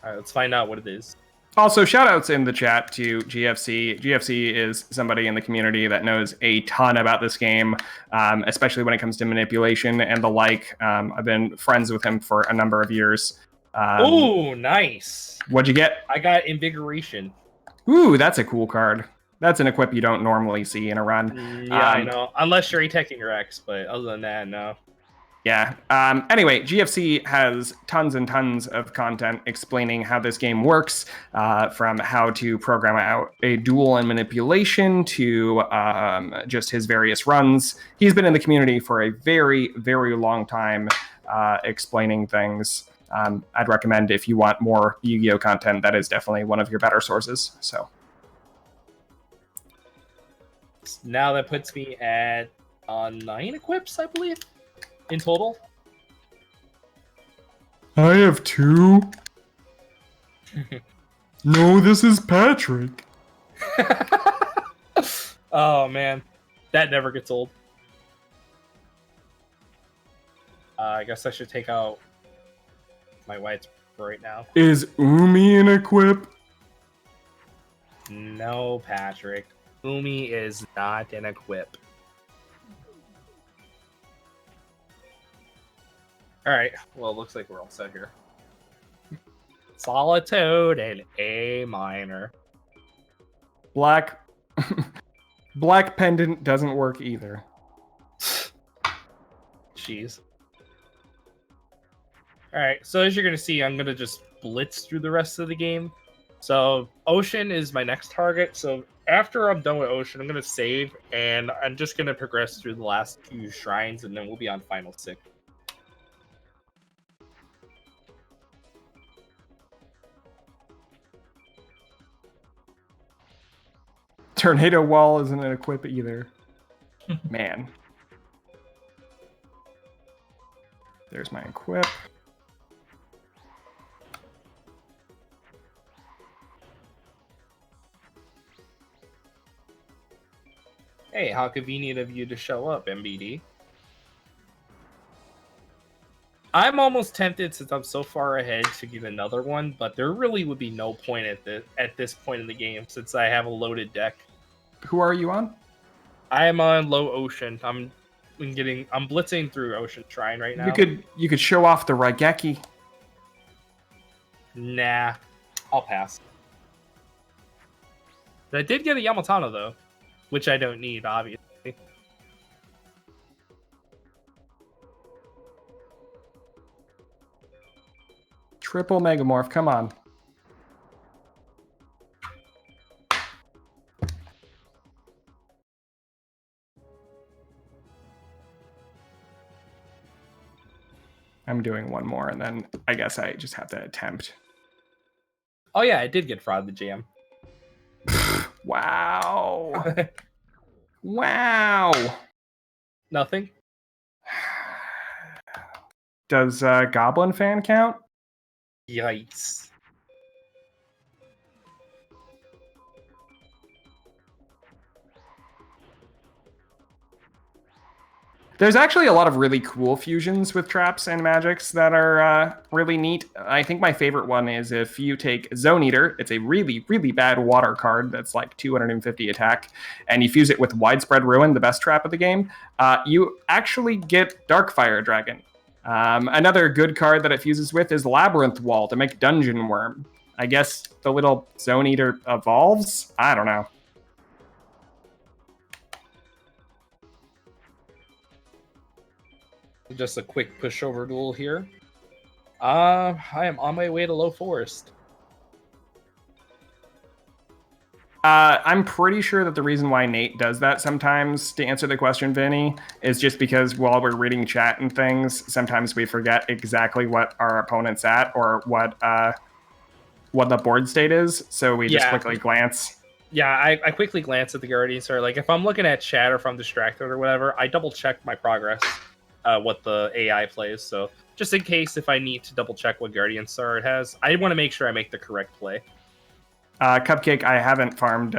All right, let's find out what it is. Also, shout-outs in the chat to GFC. GFC is somebody in the community that knows a ton about this game, especially when it comes to manipulation and the like. I've been friends with him for a number of years. Ooh, nice. What'd you get? I got Invigoration. Ooh, that's a cool card. That's an equip you don't normally see in a run. Yeah, I know. Unless you're attacking your X, but other than that, no. Yeah. Anyway, GFC has tons and tons of content explaining how this game works, from how to program out a duel and manipulation to just his various runs. He's been in the community for a very, very long time explaining things. I'd recommend if you want more Yu-Gi-Oh content, that is definitely one of your better sources. So now that puts me at 9 equips, I believe. In total? I have 2. No, this is Patrick. Oh, man. That never gets old. I guess I should take out my whites right now. Is Umi an equip? No, Patrick. Umi is not an equip. Alright, well, it looks like we're all set here. Solitude and A minor. Black pendant doesn't work either. Jeez. Alright, so as you're going to see, I'm going to just blitz through the rest of the game. So, Ocean is my next target. So, after I'm done with Ocean, I'm going to save, and I'm just going to progress through the last few shrines, and then we'll be on Final 6. Tornado Wall isn't an equip either. Man. There's my equip. Hey, how convenient of you to show up, MBD. I'm almost tempted, since I'm so far ahead, to get another one, but there really would be no point at this point in the game, since I have a loaded deck. Who are you on? I am on low Ocean. I'm blitzing through Ocean Shrine right now. You could show off the Raigeki. Nah, I'll pass. But I did get a Yamatano though, which I don't need, obviously. Triple Megamorph, come on. I'm doing one more, and then I guess I just have to attempt. Oh yeah, I did get Fraud the Jam. Wow. Wow. Nothing? Does Goblin Fan count? Yikes. There's actually a lot of really cool fusions with traps and magics that are really neat. I think my favorite one is if you take Zone Eater, it's a really, really bad water card that's like 250 attack, and you fuse it with Widespread Ruin, the best trap of the game, you actually get Darkfire Dragon. Another good card that it fuses with is Labyrinth Wall to make Dungeon Worm. I guess the little Zone Eater evolves? I don't know. Just a quick pushover duel here. I am on my way to Low Forest. I'm pretty sure that the reason why Nate does that sometimes, to answer the question, Vinny, is just because while we're reading chat and things, sometimes we forget exactly what our opponent's at or what the board state is. So we just quickly glance. Yeah, I quickly glance at the Guardians. Or like if I'm looking at chat or if I'm distracted or whatever, I double check my progress. What the AI plays, so just in case if I need to double check what Guardian Star it has, I want to make sure I make the correct play. Cupcake, I haven't farmed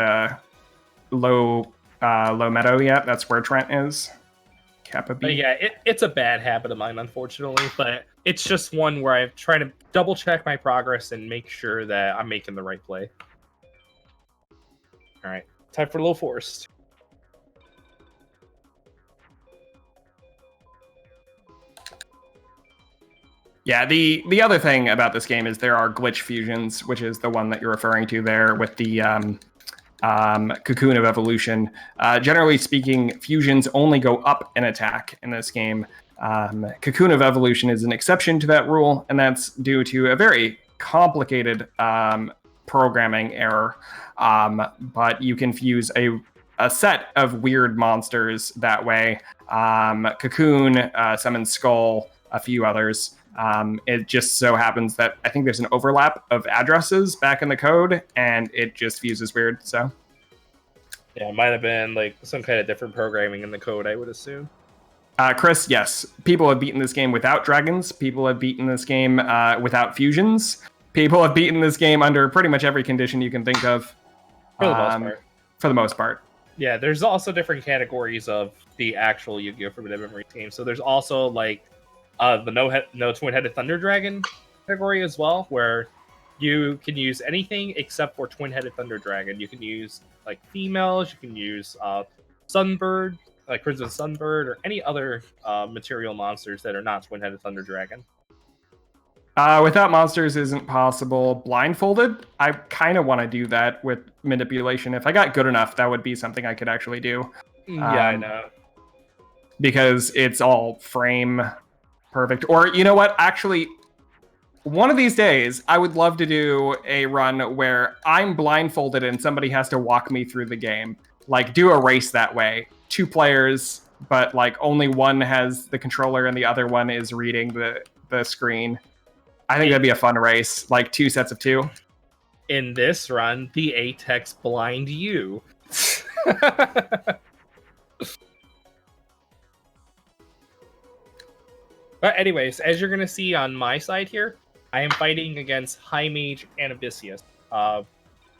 low meadow yet. That's where Trent is. Kappa B. But yeah, it's a bad habit of mine, unfortunately, but it's just one where I'm trying to double check my progress and make sure that I'm making the right play. All right, time for Low Forest. Yeah, the other thing about this game is there are glitch fusions, which is the one that you're referring to there with the Cocoon of Evolution. Generally speaking, fusions only go up in attack in this game. Cocoon of Evolution is an exception to that rule, and that's due to a very complicated programming error. But you can fuse a set of weird monsters that way. Cocoon, Summon Skull, a few others. It just so happens that I think there's an overlap of addresses back in the code, and it just fuses weird, so. Yeah, it might have been like some kind of different programming in the code, I would assume. Chris, yes. People have beaten this game without dragons. People have beaten this game without fusions. People have beaten this game under pretty much every condition you can think of. For the most part. For the most part. Yeah, there's also different categories of the actual Yu-Gi-Oh! Forbidden Memories game. So there's also like the no twin-headed Thunder Dragon category as well, where you can use anything except for twin-headed Thunder Dragon. You can use like females, you can use Sunbird, like Crimson Sunbird, or any other material monsters that are not twin-headed Thunder Dragon. Without monsters isn't possible. Blindfolded, I kind of want to do that with manipulation. If I got good enough, that would be something I could actually do. Yeah, I know. Because it's all frame perfect. Or, you know what? Actually, one of these days, I would love to do a run where I'm blindfolded and somebody has to walk me through the game. Like, do a race that way. 2 players, but like only one has the controller and the other one is reading the screen. I think that'd be a fun race, like 2 sets of 2. In this run, the Atex blind you. But anyways, as you're gonna see on my side here, I am fighting against High Mage and Abyssius.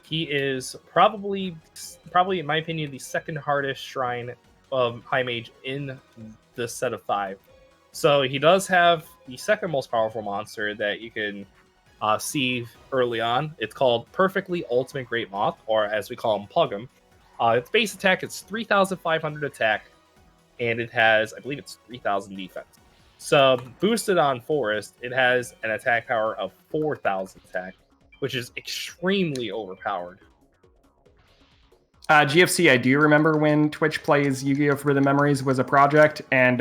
He is probably in my opinion the second hardest shrine of High Mage in this set of 5. So he does have the second most powerful monster that you can see early on. It's called Perfectly Ultimate Great Moth, or as we call him, Pug'em. Its base attack is 3,500 attack, and it has, I believe it's 3,000 defense. So boosted on Forest, it has an attack power of 4,000 attack, which is extremely overpowered. GFC, I do remember when Twitch Plays Yu-Gi-Oh! Forbidden Memories was a project, and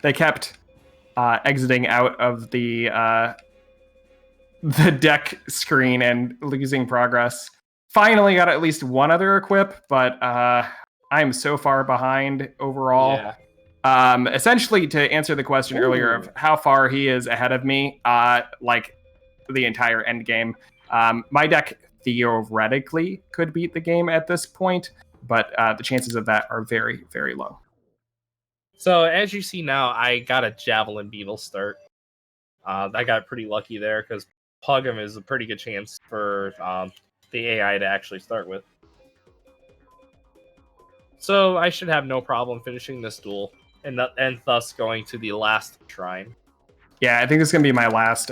they kept exiting out of the deck screen and losing progress. Finally got at least one other equip, but I'm so far behind overall. Yeah. Essentially, to answer the question earlier of how far he is ahead of me, like the entire end game, my deck theoretically could beat the game at this point, but the chances of that are very, very low. So as you see now, I got a Javelin Beetle start. I got pretty lucky there because Pug'em is a pretty good chance for the AI to actually start with. So I should have no problem finishing this duel and thus going to the last shrine. Yeah, I think this is going to be my last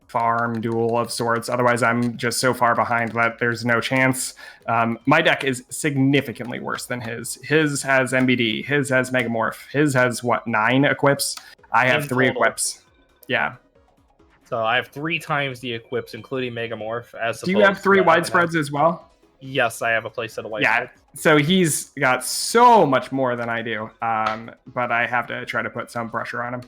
farm duel of sorts. Otherwise, I'm just so far behind that there's no chance. My deck is significantly worse than his. His has MBD. His has Megamorph. His has, 9 equips? I have 3 equips. Yeah. So I have 3 times the equips, including Megamorph. Do you have 3 widespreads as well? Yes, I have a playset of widespread. Yeah, so he's got so much more than I do, but I have to try to put some pressure on him.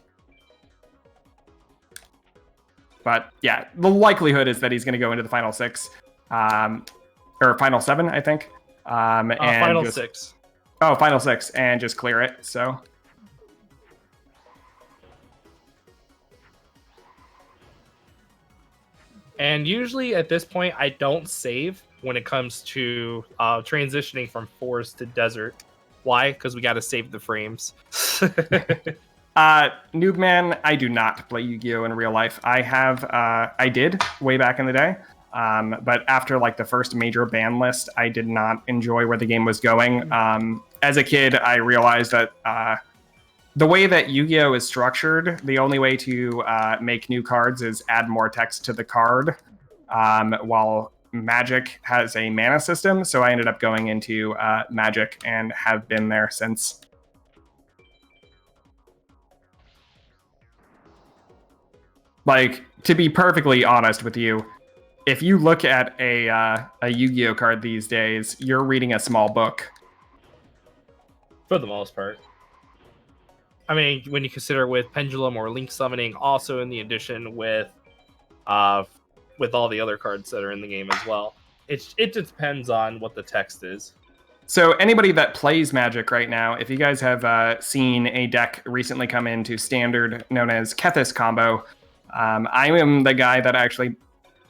But yeah, the likelihood is that he's going to go into the final 6, or final 7, I think. And final 6. Oh, final 6, and just clear it. So. And usually at this point, I don't save when it comes to transitioning from forest to desert. Why? Because we got to save the frames. Noobman, I do not play Yu-Gi-Oh! In real life. I did way back in the day. But after like the first major ban list, I did not enjoy where the game was going. As a kid, I realized that the way that Yu-Gi-Oh! Is structured, the only way to make new cards is add more text to the card, while Magic has a mana system. So I ended up going into Magic and have been there since. Like, to be perfectly honest with you, if you look at a Yu-Gi-Oh! Card these days, you're reading a small book. For the most part. I mean, when you consider with Pendulum or Link Summoning, also in the addition with all the other cards that are in the game as well. It depends on what the text is. So anybody that plays Magic right now, if you guys have seen a deck recently come into Standard known as Kethis Combo, I am the guy that actually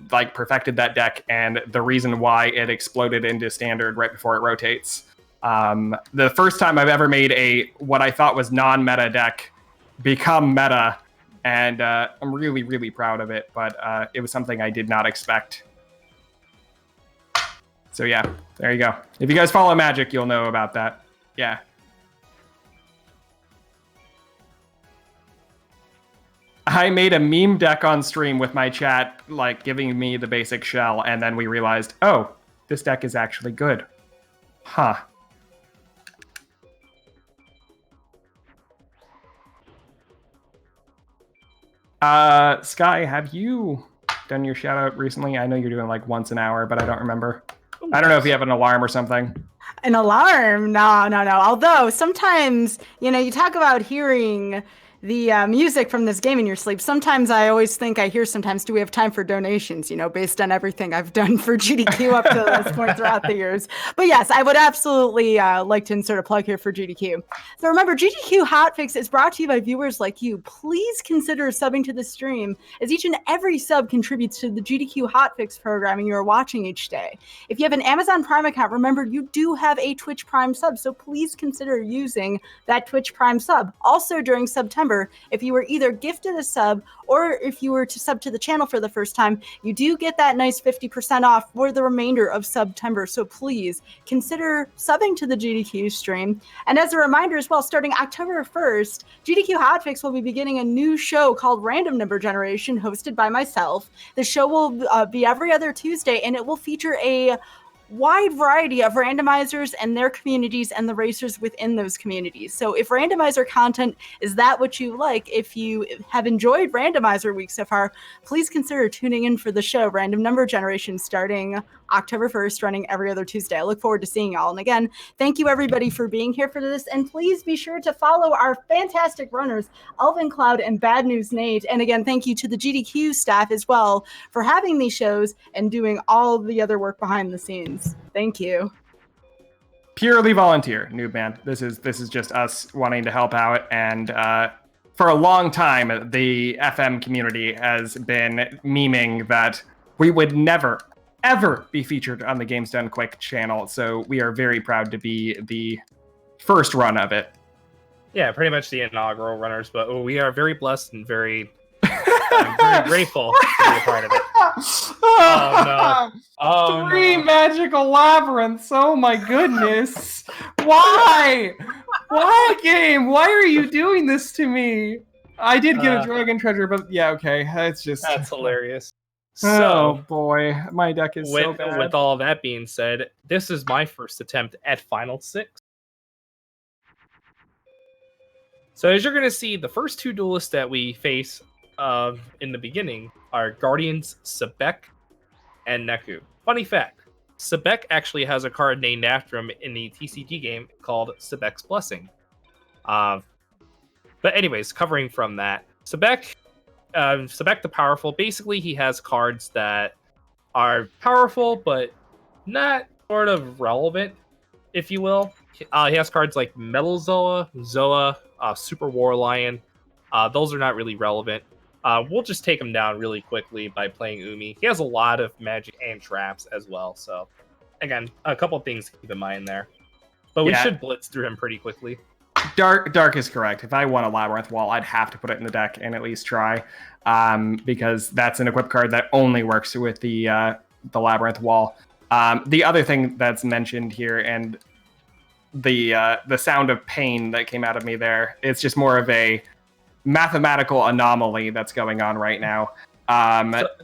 perfected that deck, and the reason why it exploded into Standard right before it rotates. The first time I've ever made what I thought was non-meta deck become meta, and I'm really, really proud of it, but it was something I did not expect. So yeah, there you go. If you guys follow Magic, you'll know about that. Yeah. I made a meme deck on stream with my chat, like giving me the basic shell, and then we realized, oh, this deck is actually good. Huh. Sky, have you done your shout out recently? I know you're doing like once an hour, but I don't remember. Ooh, I don't know if you have an alarm or something. An alarm? No. Although sometimes, you talk about hearing the music from this game in your sleep. Sometimes I always think I hear sometimes, do we have time for donations, based on everything I've done for GDQ up to this point throughout the years. But yes, I would absolutely like to insert a plug here for GDQ. So remember, GDQ HOTFIX is brought to you by viewers like you. Please consider subbing to the stream, as each and every sub contributes to the GDQ HOTFIX programming you are watching each day. If you have an Amazon Prime account, remember you do have a Twitch Prime sub, so please consider using that Twitch Prime sub. Also during September, if you were either gifted a sub or if you were to sub to the channel for the first time, you do get that nice 50% off for the remainder of September. So please consider subbing to the GDQ stream. And as a reminder as well, starting October 1st, GDQ HOTFIX will be beginning a new show called Random Number Generation, hosted by myself. The show will be every other Tuesday, and it will feature a wide variety of randomizers and their communities and the racers within those communities. So if randomizer content is that what you like, if you have enjoyed Randomizer Week so far, please consider tuning in for the show Random Number Generation starting October 1st, running every other Tuesday. I look forward to seeing y'all. And again, thank you everybody for being here for this. And please be sure to follow our fantastic runners, Elvin Cloud and Bad News Nate. And again, thank you to the GDQ staff as well for having these shows and doing all the other work behind the scenes. Thank you. Purely volunteer, Noob Man. This is just us wanting to help out, and for a long time, the FM community has been memeing that we would never, ever be featured on the Games Done Quick channel. So we are very proud to be the first run of it. Yeah, pretty much the inaugural runners, but we are very blessed and very very grateful to be a part of it. Oh no. Oh, Three no. magical labyrinths. Oh my goodness. Why? Why, game? Why are you doing this to me? I did get a dragon treasure, but yeah, okay. It's just That's hilarious. Oh So, boy, my deck is so bad. with all that being said, this is my first attempt at Final 6. So as you're going to see, the first two duelists that we face in the beginning are Guardians Sebek and Neku. Funny fact, Sebek actually has a card named after him in the TCG game called Sebek's Blessing. But anyways, covering from that, Sebek the Powerful, basically he has cards that are powerful but not sort of relevant, if you will. He has cards like Metal Zoa, Super War Lion. Those are not really relevant. We'll just take him down really quickly by playing Umi. He has a lot of magic and traps as well. So, again, a couple things to keep in mind there. But we should blitz through him pretty quickly. Dark is correct. If I want a Labyrinth Wall, I'd have to put it in the deck and at least try, because that's an equip card that only works with the Labyrinth Wall. The other thing that's mentioned here, and the sound of pain that came out of me there, it's just more of a mathematical anomaly that's going on right now.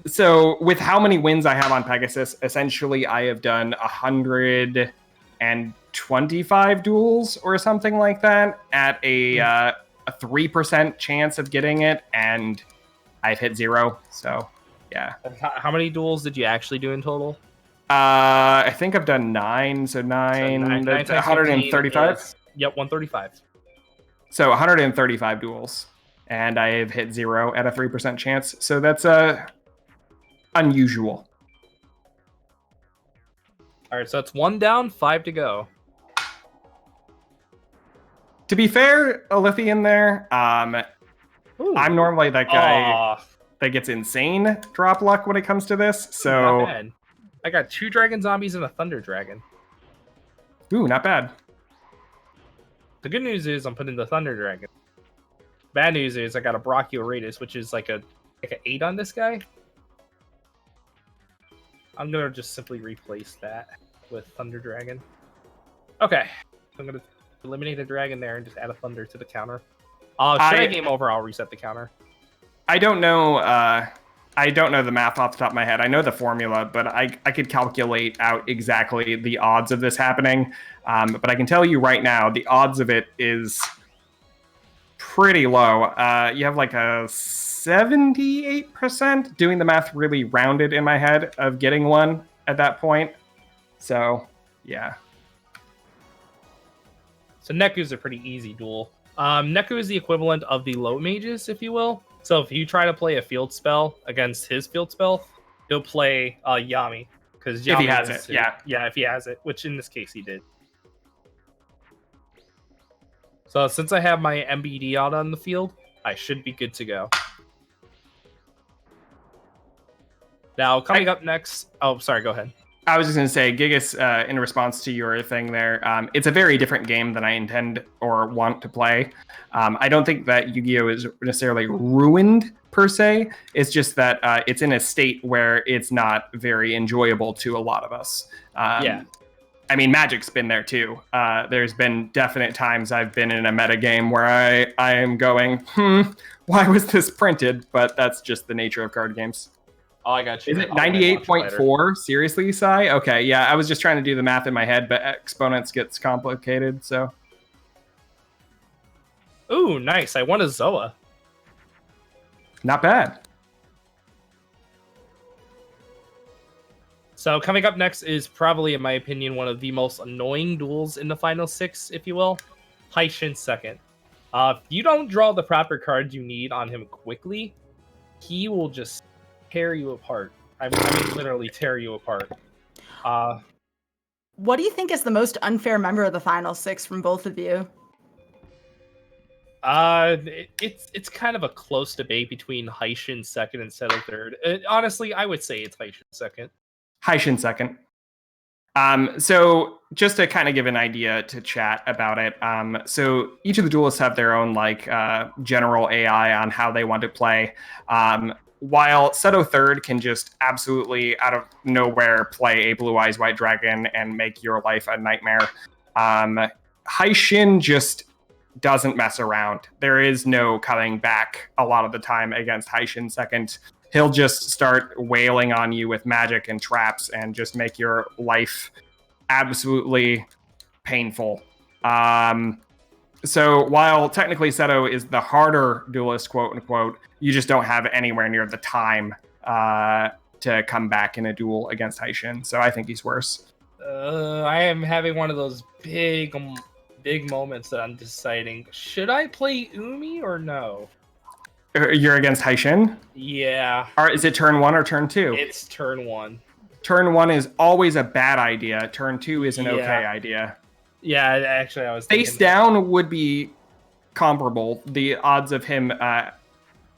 So with how many wins I have on Pegasus, essentially I have done 125 duels or something like that at a 3% chance of getting it, and I've hit 0. So yeah. How many duels did you actually do in total? I think I've done 9. So 9 times 135. Yep, 135. So 135 duels, and I have hit 0 at a 3% chance. So that's unusual. All right, so that's 1 down, 5 to go. To be fair, Olithian there, Ooh. I'm normally that guy that gets insane drop luck when it comes to this. So not bad. I got 2 Dragon Zombies and a Thunder Dragon. Ooh, not bad. The good news is I'm putting the Thunder Dragon. Bad news is I got a Brachioratus, which is like an 8 on this guy. I'm gonna just simply replace that. with Thunder Dragon. Okay, I'm gonna eliminate the dragon there and just add a Thunder to the counter. Should I game over? I'll reset the counter. I don't know. I don't know the math off the top of my head. I know the formula, but I could calculate out exactly the odds of this happening. But I can tell you right now, the odds of it is pretty low. You have like a 78%, doing the math really rounded in my head, of getting one at that point. So, yeah. So Neku's a pretty easy duel. Neku is the equivalent of the low mages, if you will. So if you try to play a field spell against his field spell, he'll play Yami. Because if he has it, yeah. Yeah, if he has it, which in this case he did. So since I have my MBD out on the field, I should be good to go. Now, coming up next... Oh, sorry, go ahead. I was just going to say, Gigas, in response to your thing there, it's a very different game than I intend or want to play. I don't think that Yu-Gi-Oh! Is necessarily ruined, per se. It's just that it's in a state where it's not very enjoyable to a lot of us. Yeah. I mean, Magic's been there, too. There's been definite times I've been in a meta game where I am going, why was this printed? But that's just the nature of card games. Oh, I got you. Is it 98.4? Seriously, Sai? Okay, yeah, I was just trying to do the math in my head, but exponents gets complicated, so. Ooh, nice. I won a Zoa. Not bad. So coming up next is probably, in my opinion, one of the most annoying duels in the final 6, if you will. Haishin second. If you don't draw the proper cards you need on him quickly, he will just tear you apart. I mean literally tear you apart. What do you think is the most unfair member of the final 6 from both of you? It's kind of a close debate between Haishin second and Seto third. Honestly, I would say it's Haishin second. Haishin second. So just to kind of give an idea to chat about it, so each of the duelists have their own general AI on how they want to play. While Seto third can just absolutely out of nowhere play a Blue Eyes White Dragon and make your life a nightmare, Haishin just doesn't mess around. There is no coming back a lot of the time against Haishin second. He'll just start wailing on you with magic and traps and just make your life absolutely painful. So while technically Seto is the harder duelist, quote unquote, you just don't have anywhere near the time to come back in a duel against Haishin. So I think he's worse. I am having one of those big moments that I'm deciding, should I play Umi or no? You're against Haishin? Yeah. Is it turn 1 or turn 2? It's turn 1. Turn 1 is always a bad idea. Turn 2 is an okay idea. Yeah, actually, I was face down would be comparable. The odds of him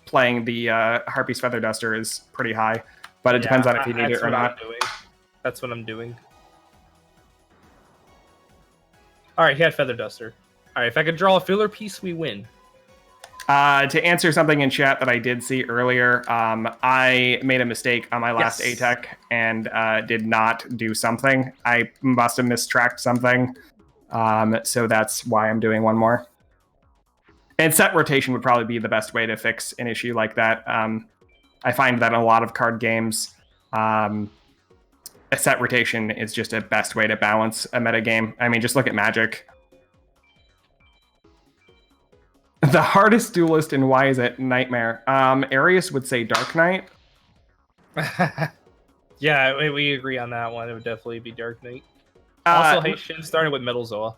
playing the Harpy's Feather Duster is pretty high, but it depends on if you need it or not. That's what I'm doing. All right, he had Feather Duster. All right, if I could draw a filler piece, we win. To answer something in chat that I did see earlier, I made a mistake on my last ATEC and did not do something. I must have mistracked something. So that's why I'm doing one more. And set rotation would probably be the best way to fix an issue like that. I find that in a lot of card games, a set rotation is just a best way to balance a meta game. I mean, just look at Magic. The hardest duelist, and why is it Nightmare? Arius would say Dark Knight. Yeah, we agree on that one. It would definitely be Dark Knight. Also, Haishin started with Metal Zoa.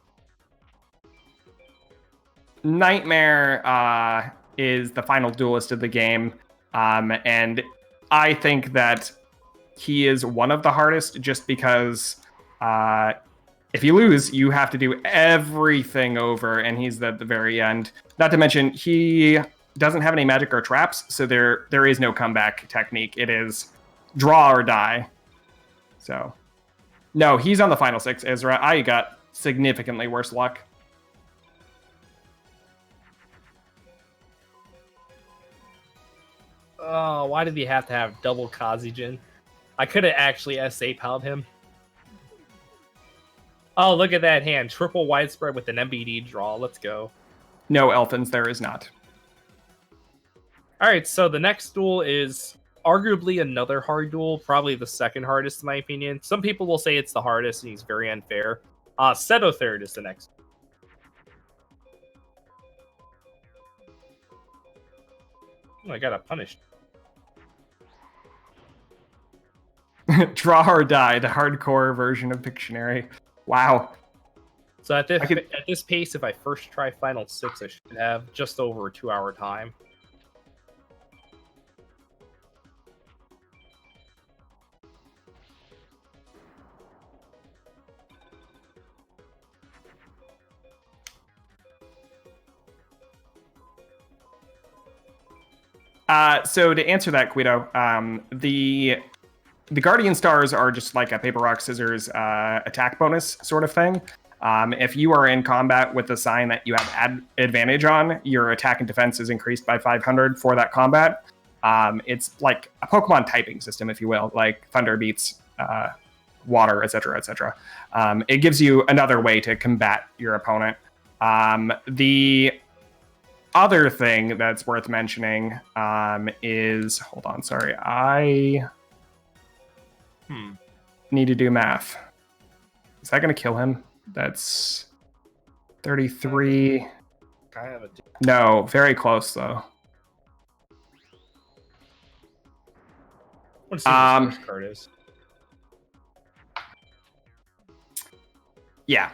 Nightmare is the final duelist of the game, and I think that he is one of the hardest just because if you lose, you have to do everything over, and he's at the very end. Not to mention, he doesn't have any magic or traps, so there is no comeback technique. It is draw or die. So, no, he's on the final 6, Ezra. I got significantly worse luck. Oh, why did he have to have double Kazijin? I could have actually SA-PAL'd him. Oh, look at that hand. Triple widespread with an MBD draw. Let's go. No, Elfins, there is not. All right, so the next duel is arguably another hard duel, probably the second hardest in my opinion. Some people will say it's the hardest, and he's very unfair. Seto third is the next. Oh, I got a punished. Draw or die, the hardcore version of Pictionary. Wow. So at this pace, if I first try Final 6, I should have just over a 2-hour time. So to answer that, Guido, the Guardian Stars are just like a paper, rock, scissors attack bonus sort of thing. If you are in combat with a sign that you have advantage on, your attack and defense is increased by 500 for that combat. It's like a Pokemon typing system, if you will, like Thunder beats Water, etc., etc. It gives you another way to combat your opponent. The other thing that's worth mentioning is, hold on, sorry, I need to do math. Is that going to kill him? That's 33. No, very close though. Let's see what the first card is. Yeah.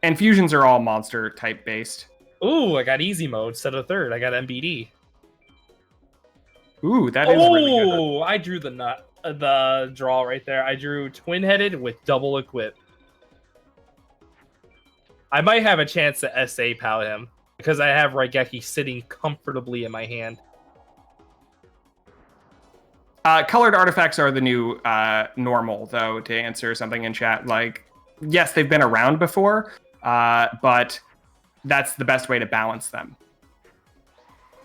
And fusions are all monster type based. Ooh, I got easy mode, Seto third. I got MBD. Ooh, that is really good. Oh, I drew the draw right there. I drew twin-headed with double equip. I might have a chance to SA POW him because I have Raigeki sitting comfortably in my hand. Colored artifacts are the new normal, though, to answer something in chat. Like, yes, they've been around before, but that's the best way to balance them.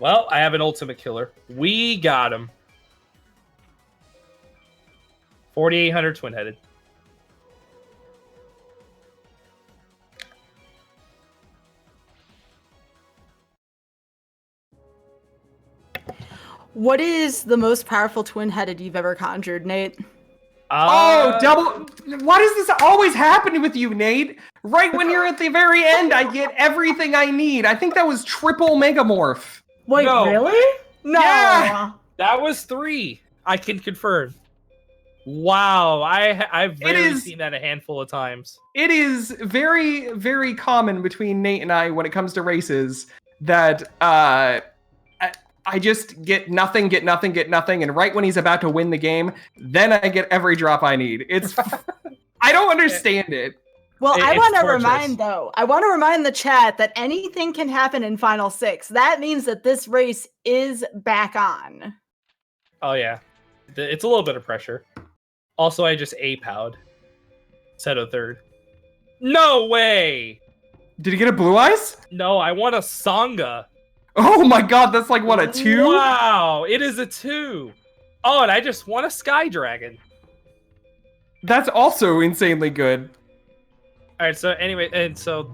Well, I have an ultimate killer. We got him. 4,800 twin-headed. What is the most powerful twin-headed you've ever conjured, Nate? Double. Why does this always happen with you, Nate? Right when you're at the very end, I get everything I need. I think that was triple Megamorph. Wait, No. really? No. Yeah. That was 3. I can confirm. Wow, I've rarely seen that a handful of times. It is very, very common between Nate and I when it comes to races that I just get nothing, and right when he's about to win the game, then I get every drop I need. It's I don't understand it. Well, I want to remind the chat that anything can happen in Final 6. That means that this race is back on. Oh yeah, it's a little bit of pressure. Also, I just A-POW'd. Seto third. No way! Did he get a blue eyes? No, I want a Sanga. Oh my god, that's like, what, a 2? Wow, it is a 2. Oh, and I just want a Sky Dragon. That's also insanely good. All right, so anyway, and so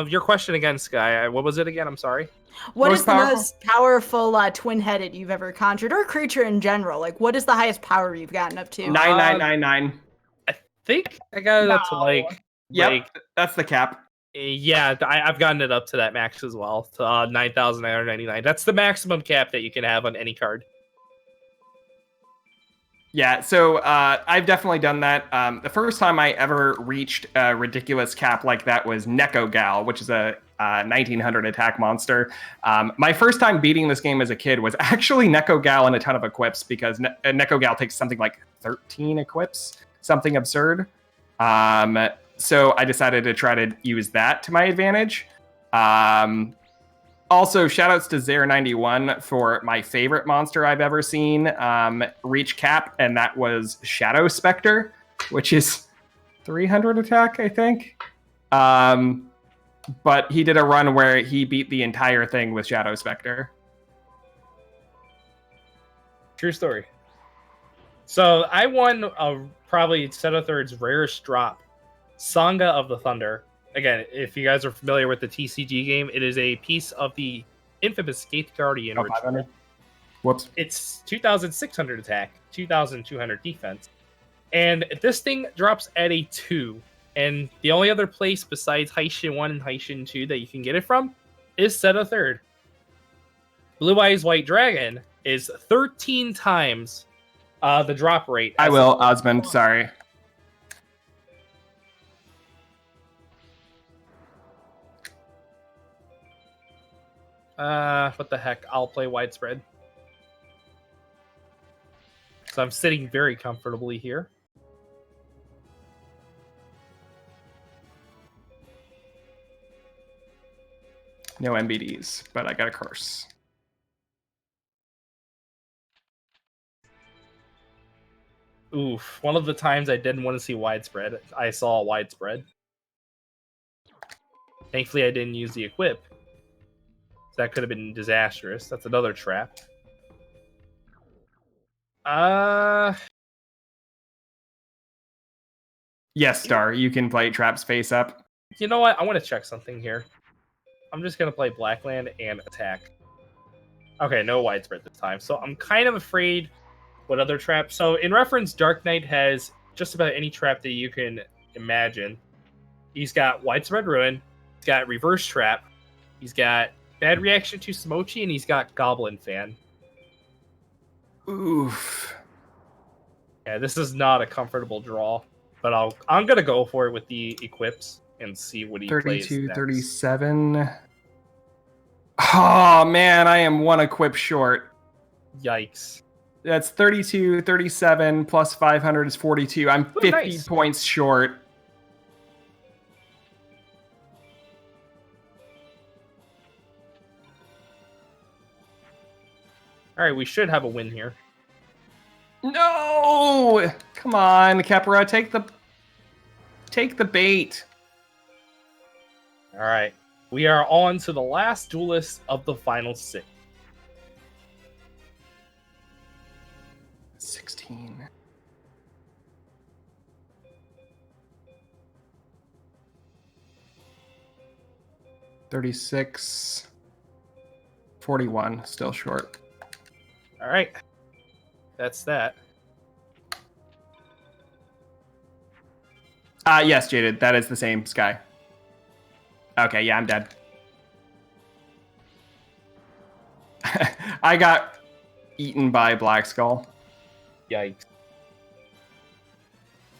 your question again, Sky, what was it again? I'm sorry. What is the most powerful twin-headed you've ever conjured, or creature in general? Like, what is the highest power you've gotten up to? 9999. I think I got it up to That's the cap. Yeah, I've gotten it up to that max as well, to 9,999. That's the maximum cap that you can have on any card. Yeah, so I've definitely done that. The first time I ever reached a ridiculous cap like that was Neko Gal, which is a 1900 attack monster. My first time beating this game as a kid was actually Neko Gal and a ton of equips, because Neko Gal takes something like 13 equips, something absurd. So I decided to try to use that to my advantage. Also, shoutouts to Zare91 for my favorite monster I've ever seen reach cap, and that was Shadow Spectre, which is 300 attack, I think. But he did a run where he beat the entire thing with Shadow Spectre. True story. So I won probably Set of Third's rarest drop, Sanga of the Thunder. Again, if you guys are familiar with the TCG game, it is a piece of the infamous Gate Guardian Oh, ritual. 500. Whoops. It's 2,600 attack, 2,200 defense, and this thing drops at a 2. And the only other place besides Heishin 1 and Heishin 2 that you can get it from is Set of Third. Blue Eyes White Dragon is 13 times the drop rate. I will, Osmond. Sorry. What the heck? I'll play widespread. So I'm sitting very comfortably here. No MBDs, but I got a curse. Oof. One of the times I didn't want to see widespread, I saw widespread. Thankfully, I didn't use the equip. That could have been disastrous. That's another trap. Yes, Star. You can play traps face up. You know what? I want to check something here. I'm just going to play Blackland and attack. Okay, no widespread this time. So I'm kind of afraid what other traps. So in reference, Dark Knight has just about any trap that you can imagine. He's got widespread ruin. He's got reverse trap. He's got bad reaction to Smochi, and he's got Goblin Fan. Oof. Yeah, this is not a comfortable draw, but I'm gonna go for it with the equips and see what he 32, plays next. 37. Oh man, I am one equip short. Yikes. That's 32, 37 plus 500 is 42. I'm 50 nice. points short. All right, we should have a win here. No! Come on, Caprera, take the bait. All right, we are on to the last duelist of the final 6. 16. $36. 41, still short. All right, that's that. Yes, Jaded, that is the same Sky. Okay, yeah, I'm dead. I got eaten by Black Skull. Yikes.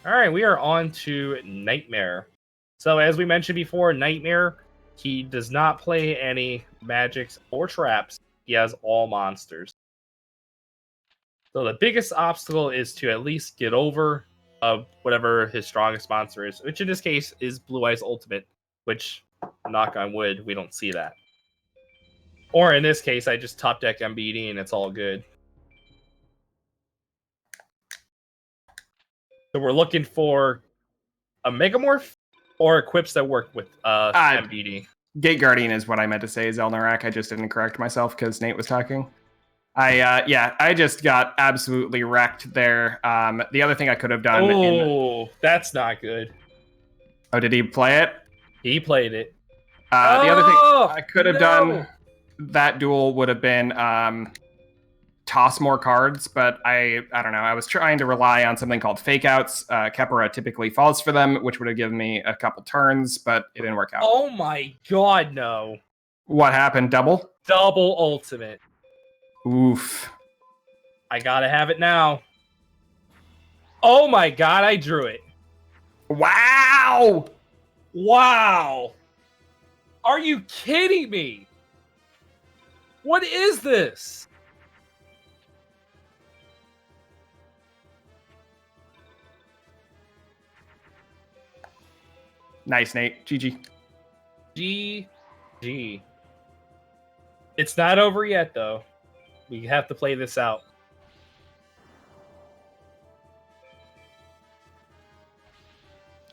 All right, we are on to Nightmare. So as we mentioned before, Nightmare, he does not play any magics or traps. He has all monsters. So the biggest obstacle is to at least get over whatever his strongest monster is, which in this case is Blue Eyes Ultimate, which, knock on wood, we don't see that. Or in this case, I just top deck MBD and it's all good. So we're looking for a Megamorph or equips that work with MBD. Gate Guardian is what I meant to say, Zelnarak. I just didn't correct myself because Nate was talking. I just got absolutely wrecked there. The other thing I could have done. Oh, that's not good. Oh, did he play it? He played it. The other thing I could have done that duel would have been toss more cards, but I don't know. I was trying to rely on something called fake outs. Caprera typically falls for them, which would have given me a couple turns, but it didn't work out. Oh my god, no. What happened? Double ultimate. Oof. I gotta have it now. Oh my god, I drew it. Wow! Wow! Are you kidding me? What is this? Nice, Nate. GG. GG. It's not over yet, though. We have to play this out.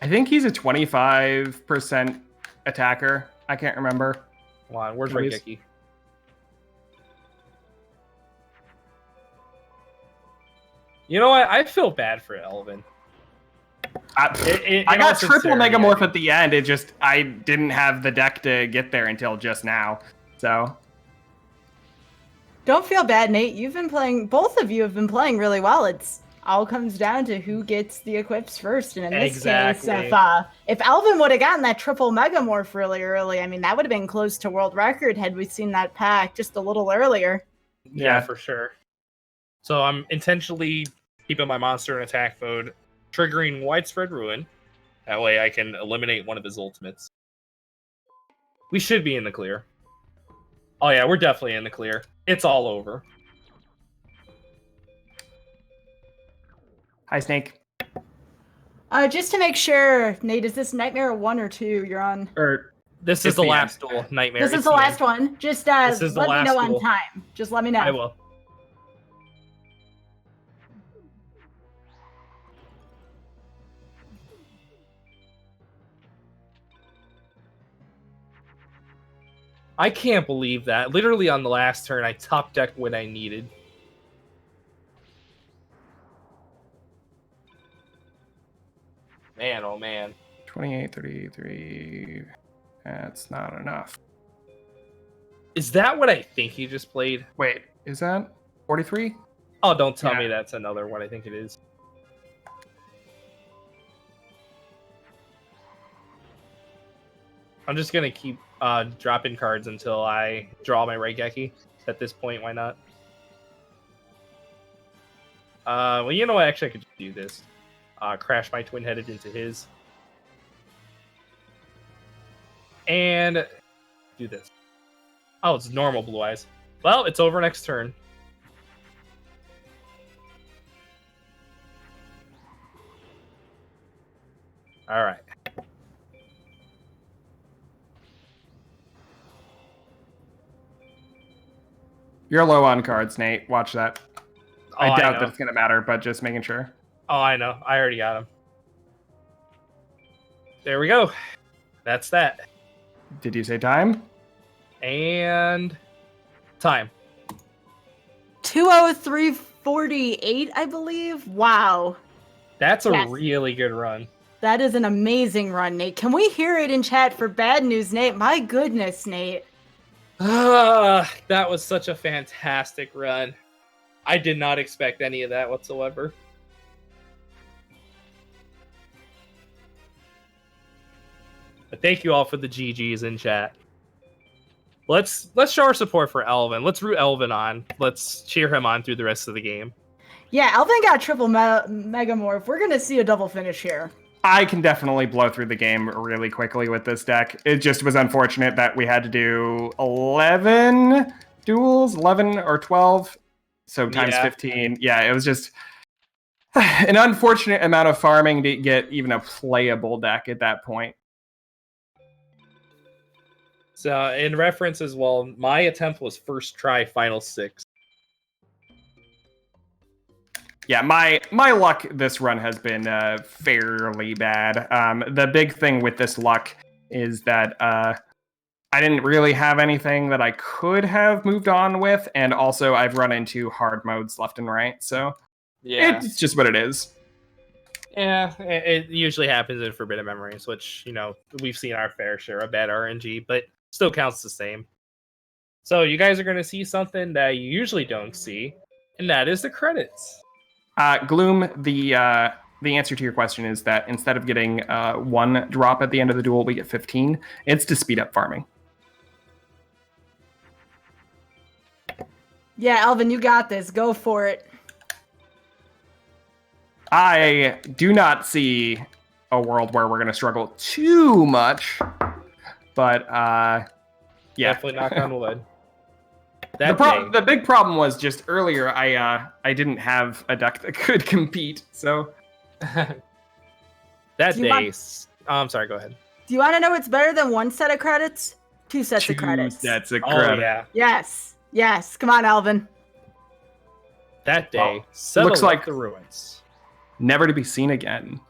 I think he's a 25% attacker. I can't remember. Come on, where's Please. Raigeki? You know what? I feel bad for Elvin. I got triple Megamorph at the end. I didn't have the deck to get there until just now. So Don't feel bad, Nate. Both of you have been playing really well. It's all comes down to who gets the equips first. And in this case, if Elvin would have gotten that triple Megamorph really early, I mean, that would have been close to world record had we seen that pack just a little earlier. Yeah, for sure. So I'm intentionally keeping my monster in attack mode, triggering Widespread Ruin. That way I can eliminate one of his ultimates. We should be in the clear. Oh yeah, we're definitely in the clear. It's all over. Hi, Snake. Just to make sure, Nate, is this Nightmare 1 or 2 you're on? This is the last duel, Nightmare. This is the last one. Just let me know on time. Just let me know. I will. I can't believe that. Literally on the last turn, I top decked what I needed. Man, oh man. 28, 33. That's not enough. Is that what I think he just played? Wait, is that 43? Oh, don't tell me that's another one. I think it is. I'm just going to keep dropping cards until I draw my Raigeki. At this point, why not? Well, you know what? Actually, I could just do this. Crash my twin-headed into his. And do this. Oh, it's normal Blue Eyes. Well, it's over next turn. All right. You're low on cards, Nate. Watch that. Oh, I doubt that it's going to matter, but just making sure. Oh, I know. I already got him. There we go. That's that. Did you say time? And time. 2:03:48, I believe. Wow. That's a really good run. That is an amazing run, Nate. Can we hear it in chat for bad news, Nate? My goodness, Nate. That was such a fantastic run. I did not expect any of that whatsoever. But thank you all for the GGs in chat. Let's show our support for Elvin. Let's root Elvin on. Let's cheer him on through the rest of the game. Yeah, Elvin got triple Megamorph. We're going to see a double finish here. I can definitely blow through the game really quickly with this deck. It just was unfortunate that we had to do 11 duels, 11 or 12, so times 15. Yeah, it was just an unfortunate amount of farming to get even a playable deck at that point. So, in reference as well, my attempt was first try final 6. Yeah, my luck this run has been fairly bad. The big thing with this luck is that I didn't really have anything that I could have moved on with, and also I've run into hard modes left and right, so it's just what it is. Yeah, it usually happens in Forbidden Memories, which, you know, we've seen our fair share of bad RNG, but still counts the same. So you guys are going to see something that you usually don't see, and that is the credits. Gloom, the answer to your question is that instead of getting 1 drop at the end of the duel, we get 15. It's to speed up farming. Yeah, Elvin, you got this. Go for it. I do not see a world where we're going to struggle too much, but yeah. Definitely knock on wood. The big problem was just earlier I didn't have a deck that could compete, so I'm sorry, go ahead. Do you want to know what's better than 1 set of credits? 2 sets of credits. 2 sets of credits. Oh, yeah. Yes. Come on, Elvin. That day, looks like the ruins. Never to be seen again.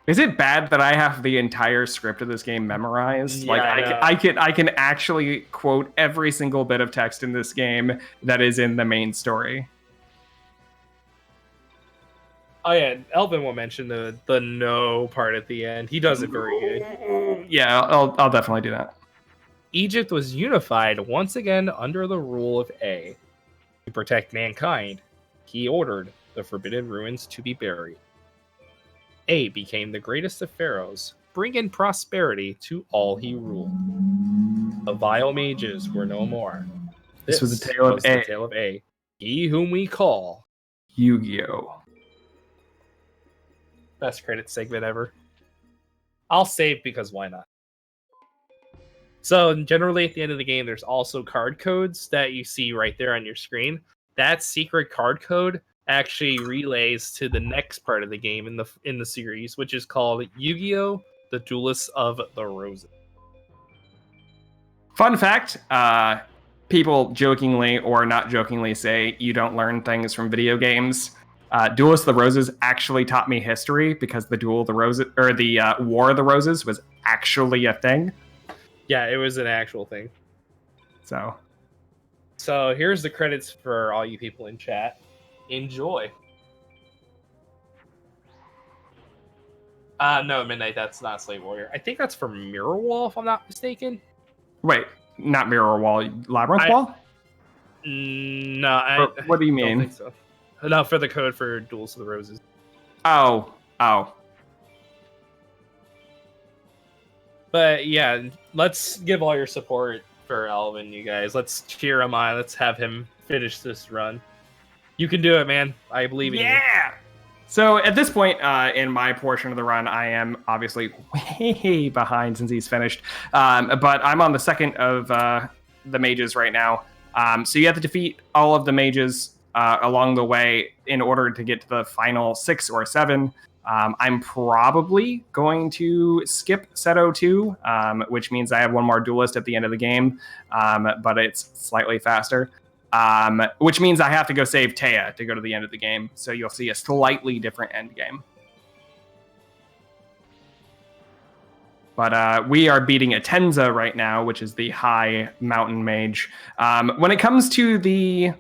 Is it bad that I have the entire script of this game memorized? Yeah, I can actually quote every single bit of text in this game that is in the main story. Oh yeah, Elvin will mention the no part at the end. He does it very good. Yeah, I'll definitely do that. Egypt was unified once again under the rule of A. To protect mankind, he ordered the forbidden ruins to be buried. A became the greatest of pharaohs, bringing prosperity to all he ruled. The vile mages were no more. This was the tale of the tale of A, he whom we call Yu-Gi-Oh! Best credit segment ever. I'll save because why not? So generally at the end of the game, there's also card codes that you see right there on your screen. That secret card code actually relays to the next part of the game in the series, which is called Yu-Gi-Oh! The Duelists of the Roses. Fun fact, people jokingly or not jokingly say you don't learn things from video games. Duelist of the Roses actually taught me history because the Duel of the Roses, or the War of the Roses, was actually a thing. Yeah, it was an actual thing. So here's the credits for all you people in chat. Enjoy. No, Midnight, that's not Slave Warrior. I think that's from Mirror Wall, if I'm not mistaken. wait, not Mirror Wall, Labyrinth Wall? No, what do you mean? Don't think so. No, for the code for Duels of the Roses. Oh. But yeah, let's give all your support for Elvin, you guys. Let's cheer him on. Let's have him finish this run. You can do it, man. I believe in you. Yeah! So at this point in my portion of the run, I am obviously way behind since he's finished. But I'm on the second of the mages right now. So you have to defeat all of the mages along the way in order to get to the final 6 or 7. I'm probably going to skip Seto 2, which means I have one more duelist at the end of the game, but it's slightly faster. Which means I have to go save Taya to go to the end of the game, so you'll see a slightly different end game. But we are beating Atenza right now, which is the high mountain mage. When it comes to the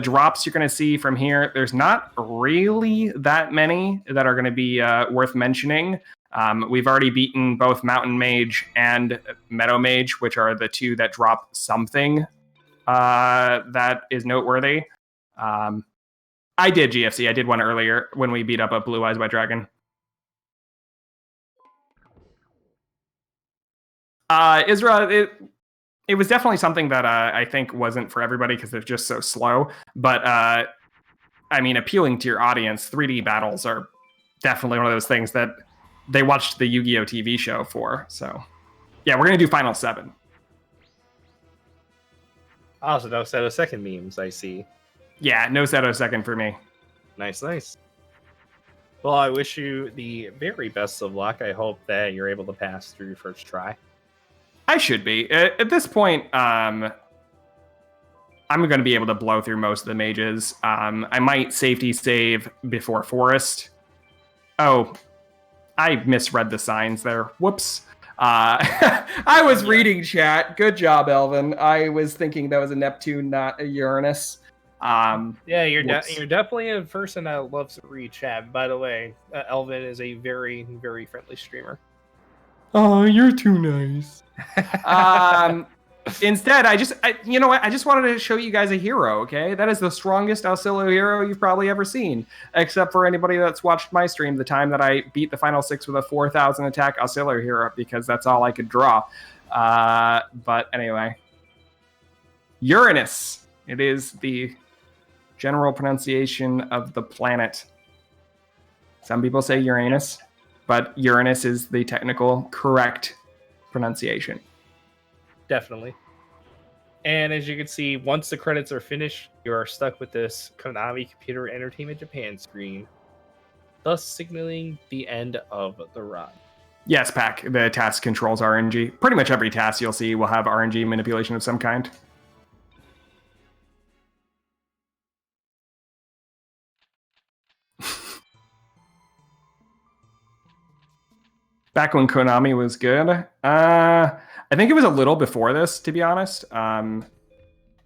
drops you're going to see from here, there's not really that many that are going to be worth mentioning. We've already beaten both Mountain Mage and Meadow Mage, which are the two that drop something that is noteworthy. I did GFC. I did one earlier when we beat up a Blue Eyes White Dragon. Isra, it was definitely something that I think wasn't for everybody because it's just so slow. But, I mean, appealing to your audience, 3D battles are definitely one of those things that they watched the Yu-Gi-Oh! TV show for. So, yeah, we're going to do Final 7. Also, no Seto second memes, I see. Yeah, no Seto second for me. Nice. Well, I wish you the very best of luck. I hope that you're able to pass through your first try. I should be. At this point, I'm going to be able to blow through most of the mages. I might safety save before Forest. Oh, I misread the signs there. Whoops. I was reading chat. Good job, Elvin. I was thinking that was a Neptune, not a Uranus. Yeah, you're definitely a person that loves to read chat. By the way, Elvin is a very, very friendly streamer. Oh, you're too nice. Instead, you know what? I just wanted to show you guys a hero, okay? That is the strongest Auxilio hero you've probably ever seen. Except for anybody that's watched my stream the time that I beat the final 6 with a 4,000 attack Auxilio hero, because that's all I could draw. But anyway. Uranus. It is the general pronunciation of the planet. Some people say Uranus, but Uranus is the technical correct pronunciation. Definitely. And as you can see, once the credits are finished, you are stuck with this Konami Computer Entertainment Japan screen, thus signaling the end of the run. Yes, Pac. The task controls RNG. Pretty much every task you'll see will have RNG manipulation of some kind. Back when Konami was good. I think it was a little before this, to be honest. The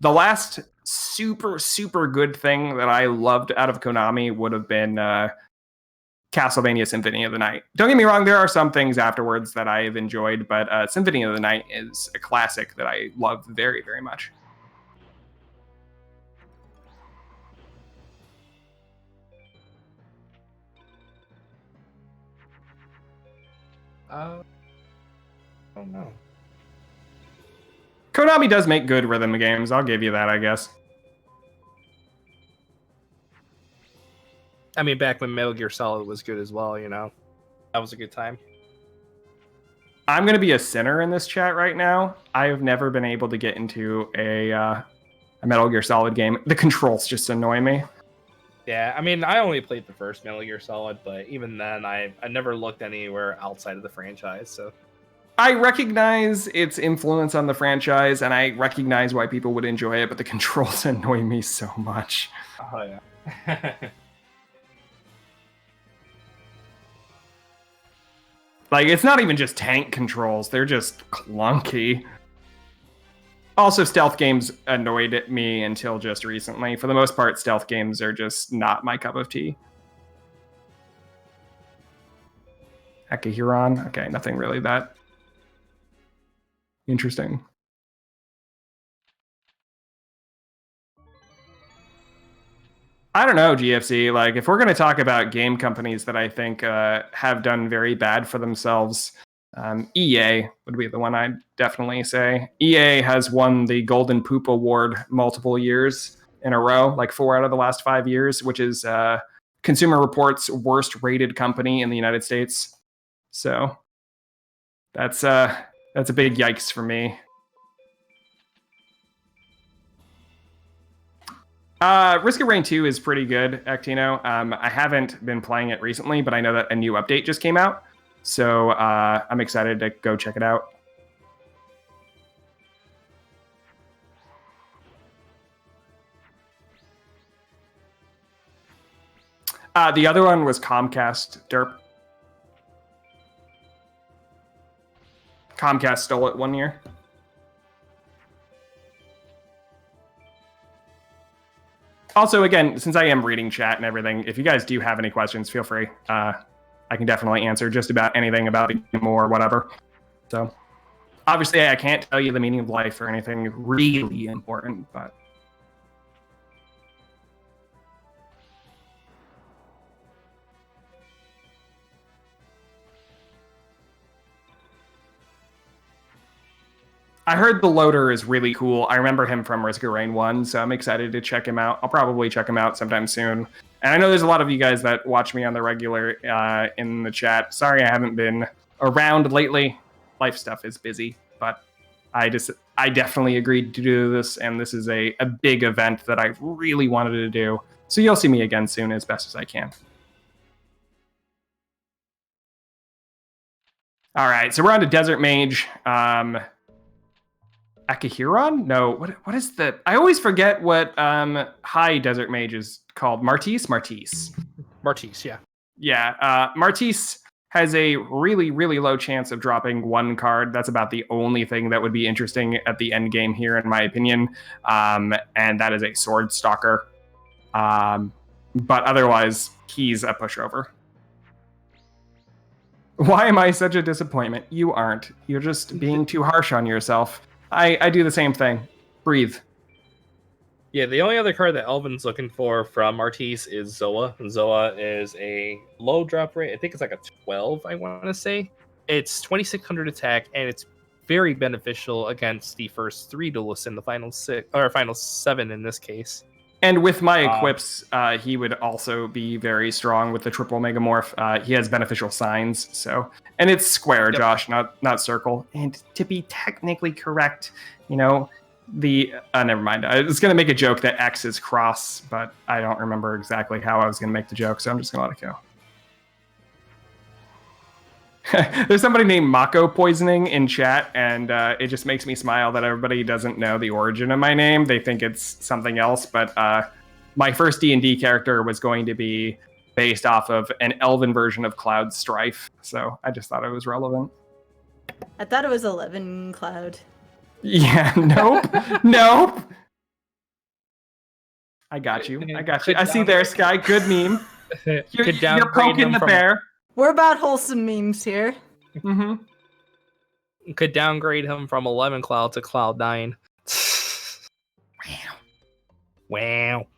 last super, super good thing that I loved out of Konami would have been Castlevania Symphony of the Night. Don't get me wrong, there are some things afterwards that I have enjoyed, but Symphony of the Night is a classic that I love very, very much. I don't know. Konami does make good rhythm games. I'll give you that, I guess. I mean, back when Metal Gear Solid was good as well, you know, that was a good time. I'm going to be a sinner in this chat right now. I have never been able to get into a Metal Gear Solid game. The controls just annoy me. Yeah, I mean, I only played the first Metal Gear Solid, but even then, I never looked anywhere outside of the franchise. So I recognize its influence on the franchise, and I recognize why people would enjoy it, but the controls annoy me so much. oh yeah. Like, it's not even just tank controls, they're just clunky. Also, stealth games annoyed me until just recently. For the most part, stealth games are just not my cup of tea. Akahiron? Okay, nothing really that interesting. I don't know, GFC. Like, if we're going to talk about game companies that I think have done very bad for themselves, EA would be the one I'd definitely say. EA has won the Golden Poop Award multiple years in a row, like 4 out of the last 5 years, which is Consumer Reports' worst rated company in the United States. So that's a big yikes for me. Risk of Rain 2 is pretty good, Actino. I haven't been playing it recently, but I know that a new update just came out. So I'm excited to go check it out. The other one was Comcast Derp. Comcast stole it 1 year. Also, again, since I am reading chat and everything, if you guys do have any questions, feel free. I can definitely answer just about anything about the game or whatever. So, obviously, I can't tell you the meaning of life or anything really important, but... I heard the loader is really cool. I remember him from Risk of Rain 1, so I'm excited to check him out. I'll probably check him out sometime soon. And I know there's a lot of you guys that watch me on the regular in the chat. Sorry I haven't been around lately. Life stuff is busy, but I definitely agreed to do this, and this is a big event that I really wanted to do. So you'll see me again soon as best as I can. All right, so we're on to Desert Mage. Akahiron? No, what is the... I always forget what High Desert Mage is called. Martise, yeah. Yeah, Martise has a really, really low chance of dropping 1 card. That's about the only thing that would be interesting at the end game here, in my opinion. And that is a Sword Stalker. But otherwise, he's a pushover. Why am I such a disappointment? You aren't. You're just being too harsh on yourself. I do the same thing. Breathe. Yeah, the only other card that Elvin's looking for from Martise is Zoa. Zoa is a low drop rate. I think it's like a 12, I want to say. It's 2600 attack, and it's very beneficial against the first 3 duelists in the final 6, or final 7 in this case. And with my equips, he would also be very strong with the triple megamorph. He has beneficial signs, so... And it's square, yep. Josh, not circle. And to be technically correct, you know, never mind. I was going to make a joke that X is cross, but I don't remember exactly how I was going to make the joke, so I'm just going to let it go. There's somebody named Mako Poisoning in chat, and it just makes me smile that everybody doesn't know the origin of my name. They think it's something else, but my first D&D character was going to be based off of an elven version of Cloud Strife, so I just thought it was relevant. I thought it was 11 Cloud. Yeah, nope. Nope. I got you. I see there, Sky. Good meme. Could You're downgrade poking him the from bear. We're about wholesome memes here. Mm-hmm. could downgrade him from 11 Cloud to Cloud 9. Wow.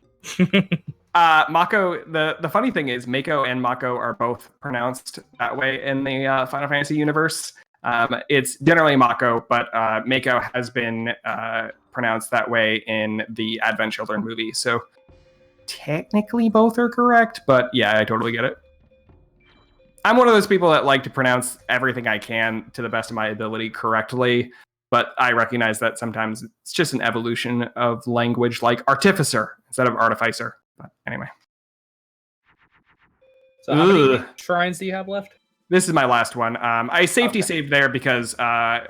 Mako, the funny thing is Mako and Mako are both pronounced that way in the Final Fantasy universe. It's generally Mako, but Mako has been pronounced that way in the Advent Children movie. So technically both are correct, but yeah, I totally get it. I'm one of those people that like to pronounce everything I can to the best of my ability correctly, but I recognize that sometimes it's just an evolution of language, like artificer instead of artificer. But anyway. So how many shrines do you have left? This is my last one. I safety saved there because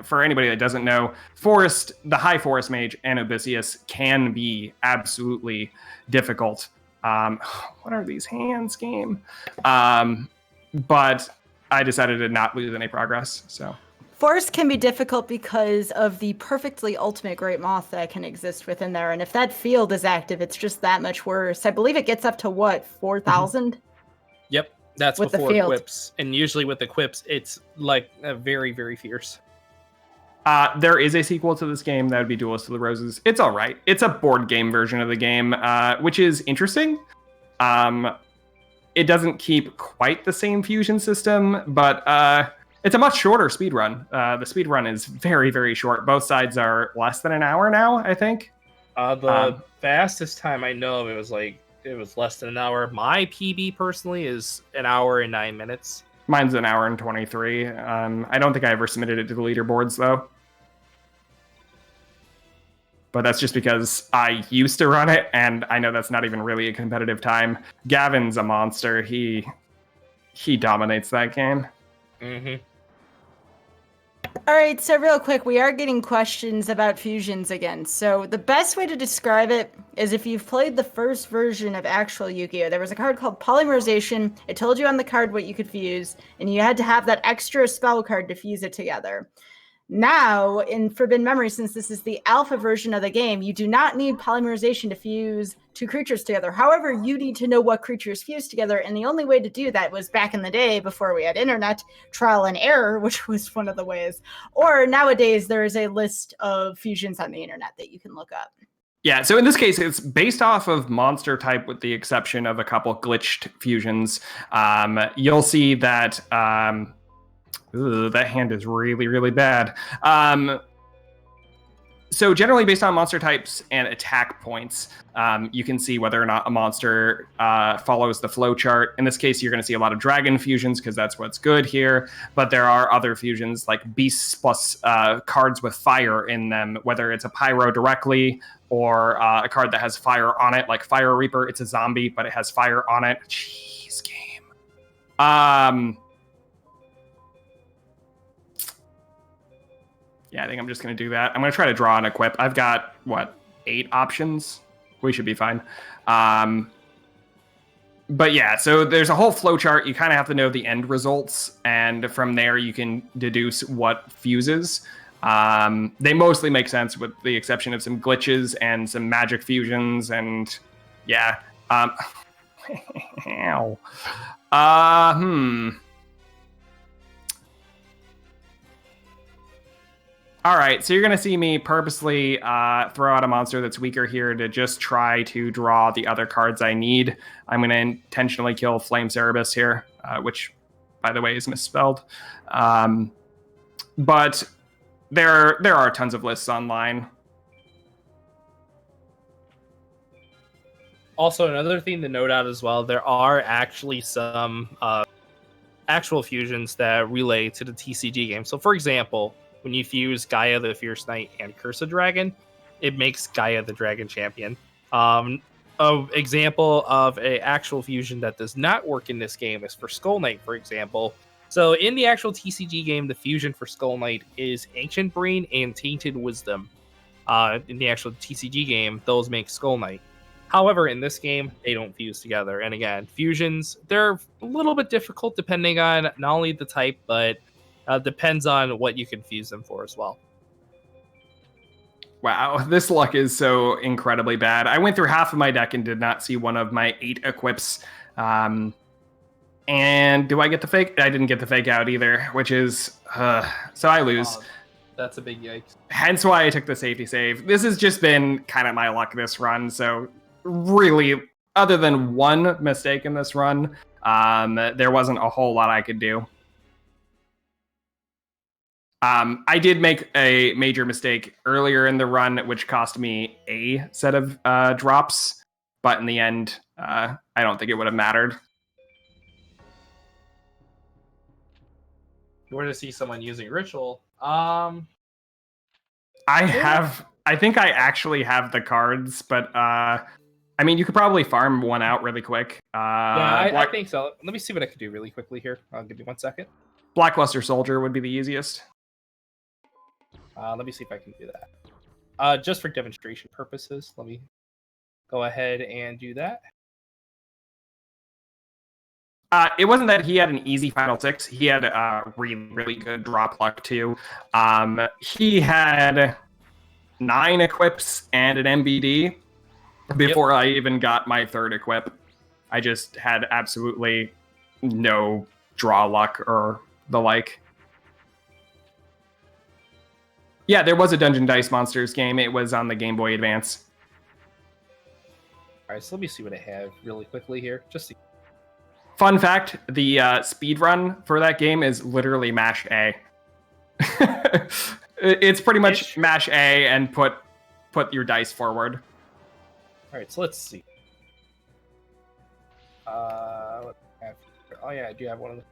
for anybody that doesn't know, the High Forest Mage and Odysseus can be absolutely difficult. What are these hands, game? But I decided to not lose any progress. So Forest can be difficult because of the perfectly ultimate Great Moth that can exist within there. And if that field is active, it's just that much worse. I believe it gets up to what, 4,000? Yep, that's With the before field. equips. And usually with equips, it's like very, very fierce. there is a sequel to this game that would be Duelist of the Roses. It's all right. It's a board game version of the game, which is interesting. It doesn't keep quite the same fusion system, but it's a much shorter speedrun. The speedrun is very, very short. Both sides are less than an hour now, I think. The fastest time I know of, it was less than an hour. My PB personally is an hour and 9 minutes. Mine's an hour and 23. I don't think I ever submitted it to the leaderboards, though. But that's just because I used to run it, and I know that's not even really a competitive time. Gavin's a monster. He dominates that game. Mm-hmm. All right, so real quick, we are getting questions about fusions again. So the best way to describe it is if you've played the first version of actual Yu-Gi-Oh! There was a card called Polymerization. It told you on the card what you could fuse, and you had to have that extra spell card to fuse it together. Now, in Forbidden Memory, since this is the alpha version of the game, you do not need polymerization to fuse two creatures together. However, you need to know what creatures fuse together, and the only way to do that was back in the day, before we had internet, trial and error, which was one of the ways. Or nowadays, there is a list of fusions on the internet that you can look up. Yeah, so in this case, it's based off of monster type with the exception of a couple glitched fusions. You'll see that... that hand is really, really bad. So generally based on monster types and attack points, you can see whether or not a monster follows the flow chart. In this case, you're going to see a lot of dragon fusions because that's what's good here. But there are other fusions like beasts plus cards with fire in them, whether it's a pyro directly or a card that has fire on it, like Fire Reaper. It's a zombie, but it has fire on it. Jeez, game. Yeah, I think I'm just going to do that. I'm going to try to draw an equip. I've got, 8 options? We should be fine. But yeah, so there's a whole flowchart. You kind of have to know the end results, and from there you can deduce what fuses. They mostly make sense with the exception of some glitches and some magic fusions, and yeah. All right, so you're going to see me purposely throw out a monster that's weaker here to just try to draw the other cards I need. I'm going to intentionally kill Flame Cerebus here, which, by the way, is misspelled. But there are tons of lists online. Also, another thing to note out as well, there are actually some actual fusions that relay to the TCG game. So, for example, when you fuse Gaia the Fierce Knight and Curse of Dragon, it makes Gaia the Dragon Champion. An example of an actual fusion that does not work in this game is for Skull Knight, for example. So in the actual TCG game, the fusion for Skull Knight is Ancient Brain and Tainted Wisdom. In the actual TCG game, those make Skull Knight. However, in this game, they don't fuse together. And again, fusions, they're a little bit difficult depending on not only the type, but depends on what you can fuse them for as well. Wow, this luck is so incredibly bad. I went through half of my deck and did not see one of my 8 equips. And do I get the fake? I didn't get the fake out either, which is... so I lose. Oh, that's a big yikes. Hence why I took the safety save. This has just been kind of my luck this run, so really, other than one mistake in this run, there wasn't a whole lot I could do. I did make a major mistake earlier in the run, which cost me a set of drops, but in the end, I don't think it would have mattered. You were to see someone using ritual. I think I actually have the cards, but I mean, you could probably farm one out really quick. Yeah, I think so. Let me see what I can do really quickly here. Give me 1 second. Blackluster Soldier would be the easiest. Let me see if I can do that. Just for demonstration purposes, let me go ahead and do that. It wasn't that he had an easy final 6. He had really, really good drop luck too. He had 9 equips and an MBD before I even got my 3rd equip. I just had absolutely no draw luck or the like. Yeah, there was a Dungeon Dice Monsters game. It was on the Game Boy Advance. All right, so let me see what I have really quickly here. Just to... Fun fact, the speed run for that game is literally mash A. It's pretty much mash A and put your dice forward. All right, so let's see. What do I have here? Oh yeah, I do have one of them.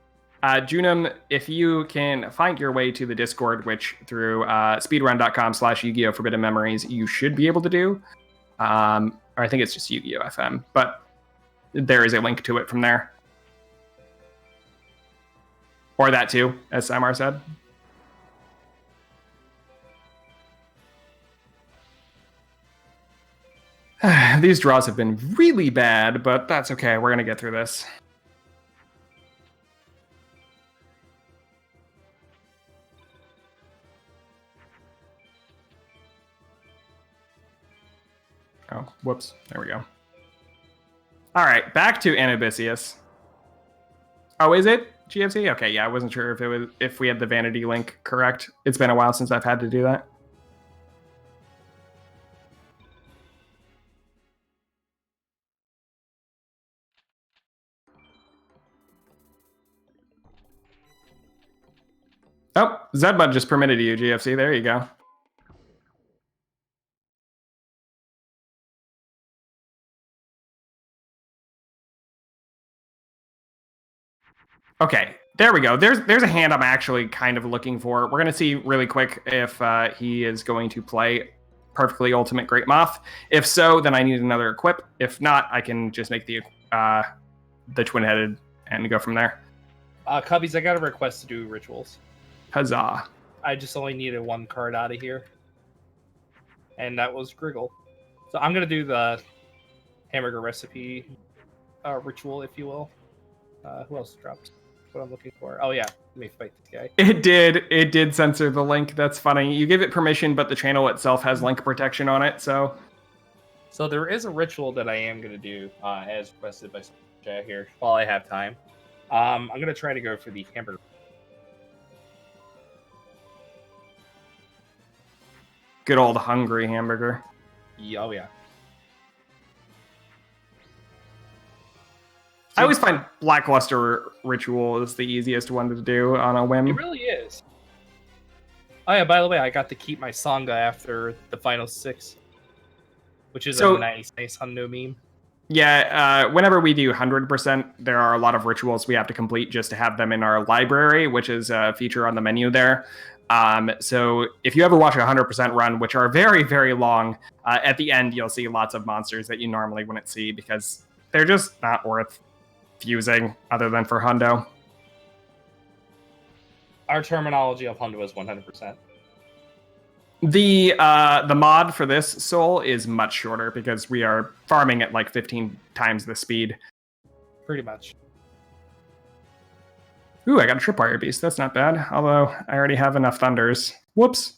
Junum, if you can find your way to the Discord, which through speedrun.com/Yu-Gi-Oh! Forbidden Memories, you should be able to do. Or I think it's just Yu-Gi-Oh! FM, but there is a link to it from there. Or that too, as Samar said. These draws have been really bad, but that's okay. We're going to get through this. Oh, whoops. There we go. All right, back to Anubisius. Oh, is it GFC? Okay, yeah, I wasn't sure if we had the vanity link correct. It's been a while since I've had to do that. Oh, Zedbud just permitted you, GFC. There you go. Okay, there we go. There's a hand I'm actually kind of looking for. We're going to see really quick if he is going to play Perfectly Ultimate Great Moth. If so, then I need another equip. If not, I can just make the twin-headed and go from there. Cubbies, I got a request to do rituals. Huzzah. I just only needed 1 card out of here. And that was Griggle. So I'm going to do the hamburger recipe ritual, if you will. Who else dropped? What I'm looking for. Oh yeah, let me fight this guy. It did censor the link. That's funny. You give it permission, but the channel itself has link protection on it, so there is a ritual that I am going to do as requested by chat here while I have time. I'm going to try to go for the hamburger. Good old hungry hamburger. Yeah, oh yeah. I always find Blackluster Ritual is the easiest one to do on a whim. It really is. Oh yeah, by the way, I got to keep my Sanga after the final 6. Which is a nice Hundo meme. Yeah, whenever we do 100%, there are a lot of rituals we have to complete just to have them in our library, which is a feature on the menu there. So if you ever watch a 100% run, which are very, very long, at the end you'll see lots of monsters that you normally wouldn't see because they're just not worth fusing other than for Hundo. Our terminology of Hundo is 100%. The mod for this soul is much shorter because we are farming at like 15 times the speed. Pretty much. Ooh, I got a Tripwire Beast. That's not bad. Although I already have enough Thunders. Whoops.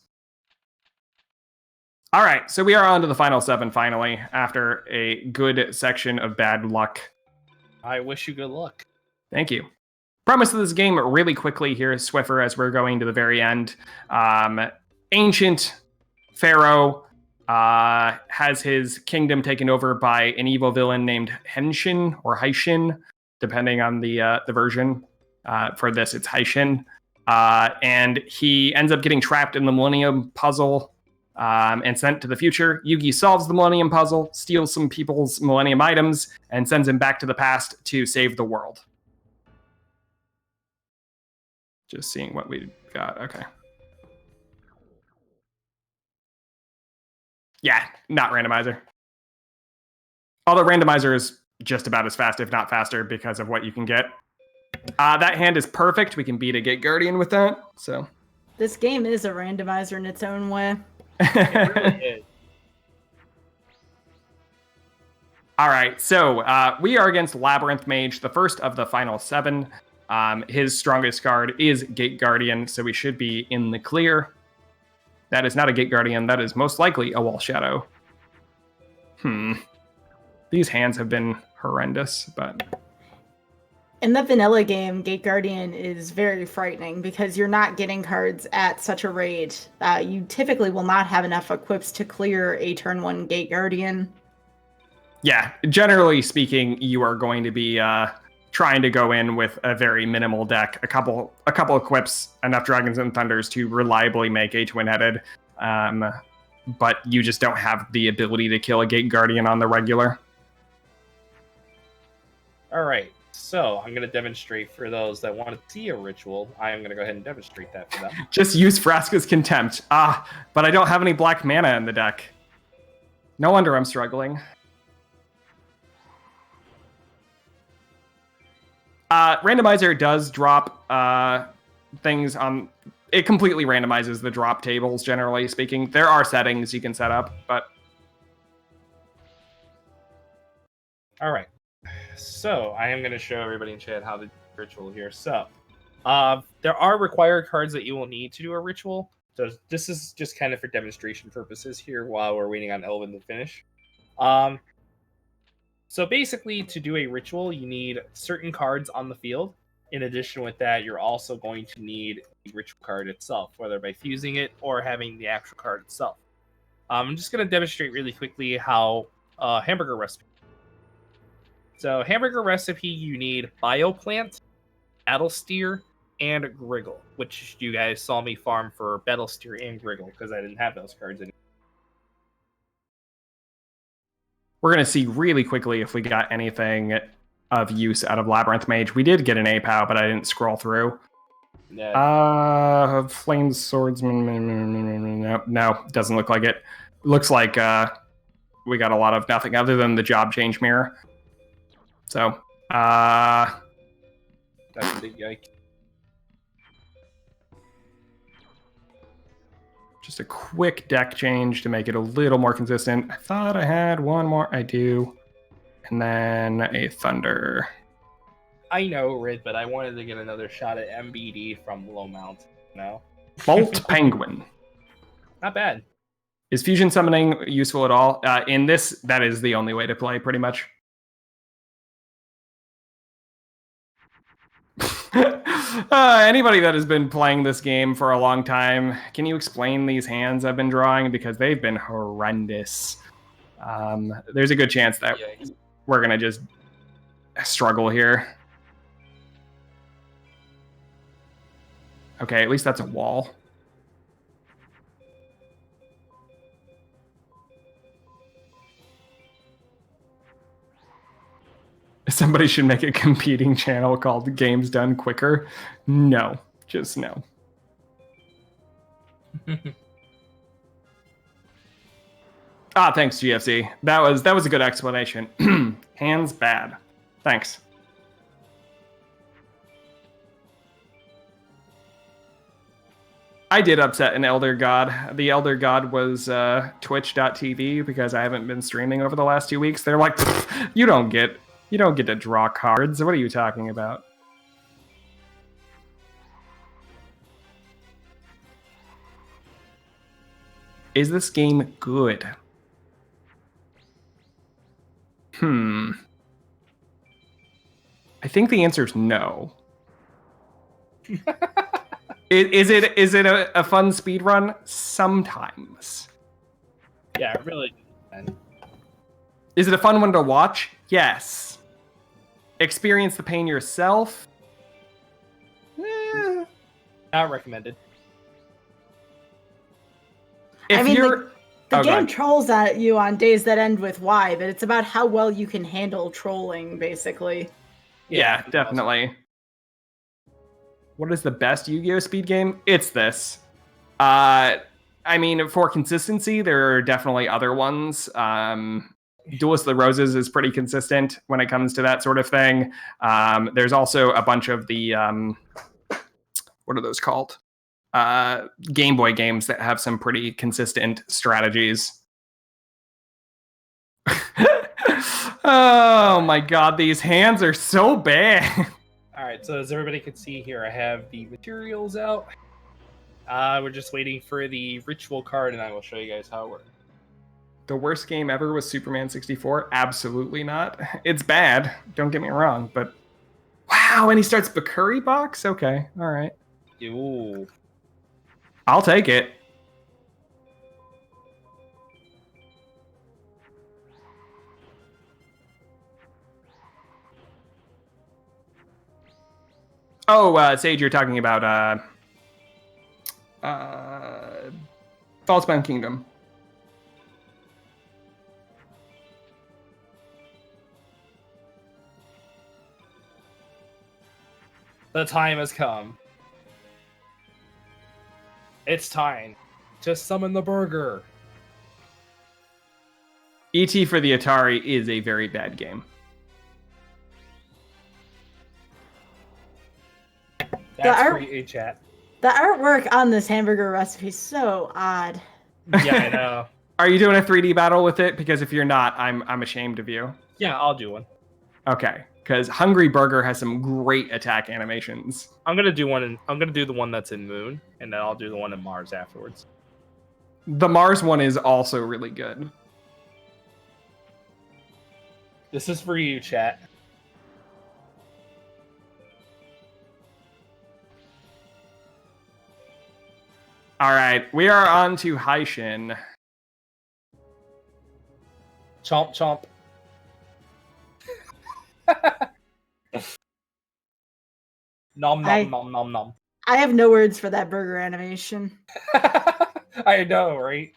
All right, so we are on to the final 7 finally, after a good section of bad luck. I wish you good luck. Thank you. Premise of this game really quickly here, Swiffer, as we're going to the very end. Ancient Pharaoh has his kingdom taken over by an evil villain named Henshin or Haishin, depending on the version. For this, it's Haishin. And he ends up getting trapped in the Millennium Puzzle and sent to the future. Yugi solves the Millennium Puzzle, steals some people's Millennium items, and sends him back to the past to save the world. Just seeing what we got. Okay. Yeah, not Randomizer. Although Randomizer is just about as fast, if not faster, because of what you can get. That hand is perfect. We can beat a Gate Guardian with that. So This game is a randomizer in its own way. It really is. All right, so we are against Labyrinth Mage, the first of the final 7. His strongest card is Gate Guardian, so we should be in the clear. That is not a Gate Guardian. That is most likely a Wall Shadow. These hands have been horrendous, but... In the vanilla game, Gate Guardian is very frightening because you're not getting cards at such a rate. You typically will not have enough equips to clear a turn 1 Gate Guardian. Yeah, generally speaking, you are going to be trying to go in with a very minimal deck, a couple equips, enough Dragons and Thunders to reliably make a twin-headed, but you just don't have the ability to kill a Gate Guardian on the regular. All right, so I'm going to demonstrate for those that want to see a ritual. I am going to go ahead and demonstrate that for them. Just use Vraska's Contempt. But I don't have any black mana in the deck. No wonder I'm struggling. Randomizer does drop things on... It completely randomizes the drop tables, generally speaking. There are settings you can set up, but... All right. So I am going to show everybody in chat how to do a ritual here. So there are required cards that you will need to do a ritual. So this is just kind of for demonstration purposes here while we're waiting on Elvin to finish. So basically, to do a ritual, you need certain cards on the field. In addition with that, you're also going to need the ritual card itself, whether by fusing it or having the actual card itself. I'm just going to demonstrate really quickly how hamburger recipe. So hamburger recipe, you need Bioplant, Battlesteer, and Griggle, which you guys saw me farm for Battlesteer and Griggle because I didn't have those cards anymore. We're going to see really quickly if we got anything of use out of Labyrinth Mage. We did get an APOW, but I didn't scroll through. Yeah. Flame Swordsman. No, doesn't look like it. Looks like we got a lot of nothing other than the job change mirror. So, That's a big yike. just a quick deck change to make it a little more consistent. I thought I had one more. I do. And then a Thunder. I know, Rid, but I wanted to get another shot at MBD from low mount. No. Bolt Penguin. Not bad. Is fusion summoning useful at all? In this, that is the only way to play, pretty much. Anybody that has been playing this game for a long time, can you explain these hands I've been drawing? Because they've been horrendous. There's a good chance that we're going to just struggle here. Okay, at least that's a wall. Somebody should make a competing channel called Games Done Quicker. No, just no. Thanks, GFC. That was a good explanation. Hands bad. Thanks. I did upset an Elder God. The Elder God was Twitch.tv because I haven't been streaming over the last 2 weeks. They're like, you don't get to draw cards. What are you talking about? Is this game good? I think the answer is no. Is it a fun speed run? Sometimes. Yeah, really. Is it a fun one to watch? Yes. Experience the pain yourself? Not recommended. If I mean, you're... the Oh, game God. trolls at you on days that end with Y, but it's about how well you can handle trolling, basically. Yeah, definitely. What is the best Yu-Gi-Oh! Speed game? It's this. I mean, for consistency, there are definitely other ones. Duelist of the Roses is pretty consistent when it comes to that sort of thing. There's also a bunch of the... what are those called? Game Boy games that have some pretty consistent strategies. Oh my god, these hands are so bad. Alright, so as everybody can see here, I have the materials out. We're just waiting for the ritual card, and I will show you guys how it works. The worst game ever was Superman 64? Absolutely not. It's bad, don't get me wrong, but... Wow, and he starts Bakuri box? Okay, alright. Ooh. I'll take it. Oh, Sage, you're talking about Falsebound Kingdom. The time has come. It's time to summon the burger. E.T. for the Atari is a very bad game. That's for you, chat. The artwork on this hamburger recipe is so odd. Yeah, I know. Are you doing a 3D battle with it? Because if you're not, I'm ashamed of you. Yeah, I'll do one. Okay, because Hungry Burger has some great attack animations. I'm gonna do the one that's in Moon, and then I'll do the one in Mars afterwards. The Mars one is also really good. This is for you, chat. All right, we are on to Haishin. Chomp chomp. Nom nom nom nom nom. I have no words for that burger animation. I know, right?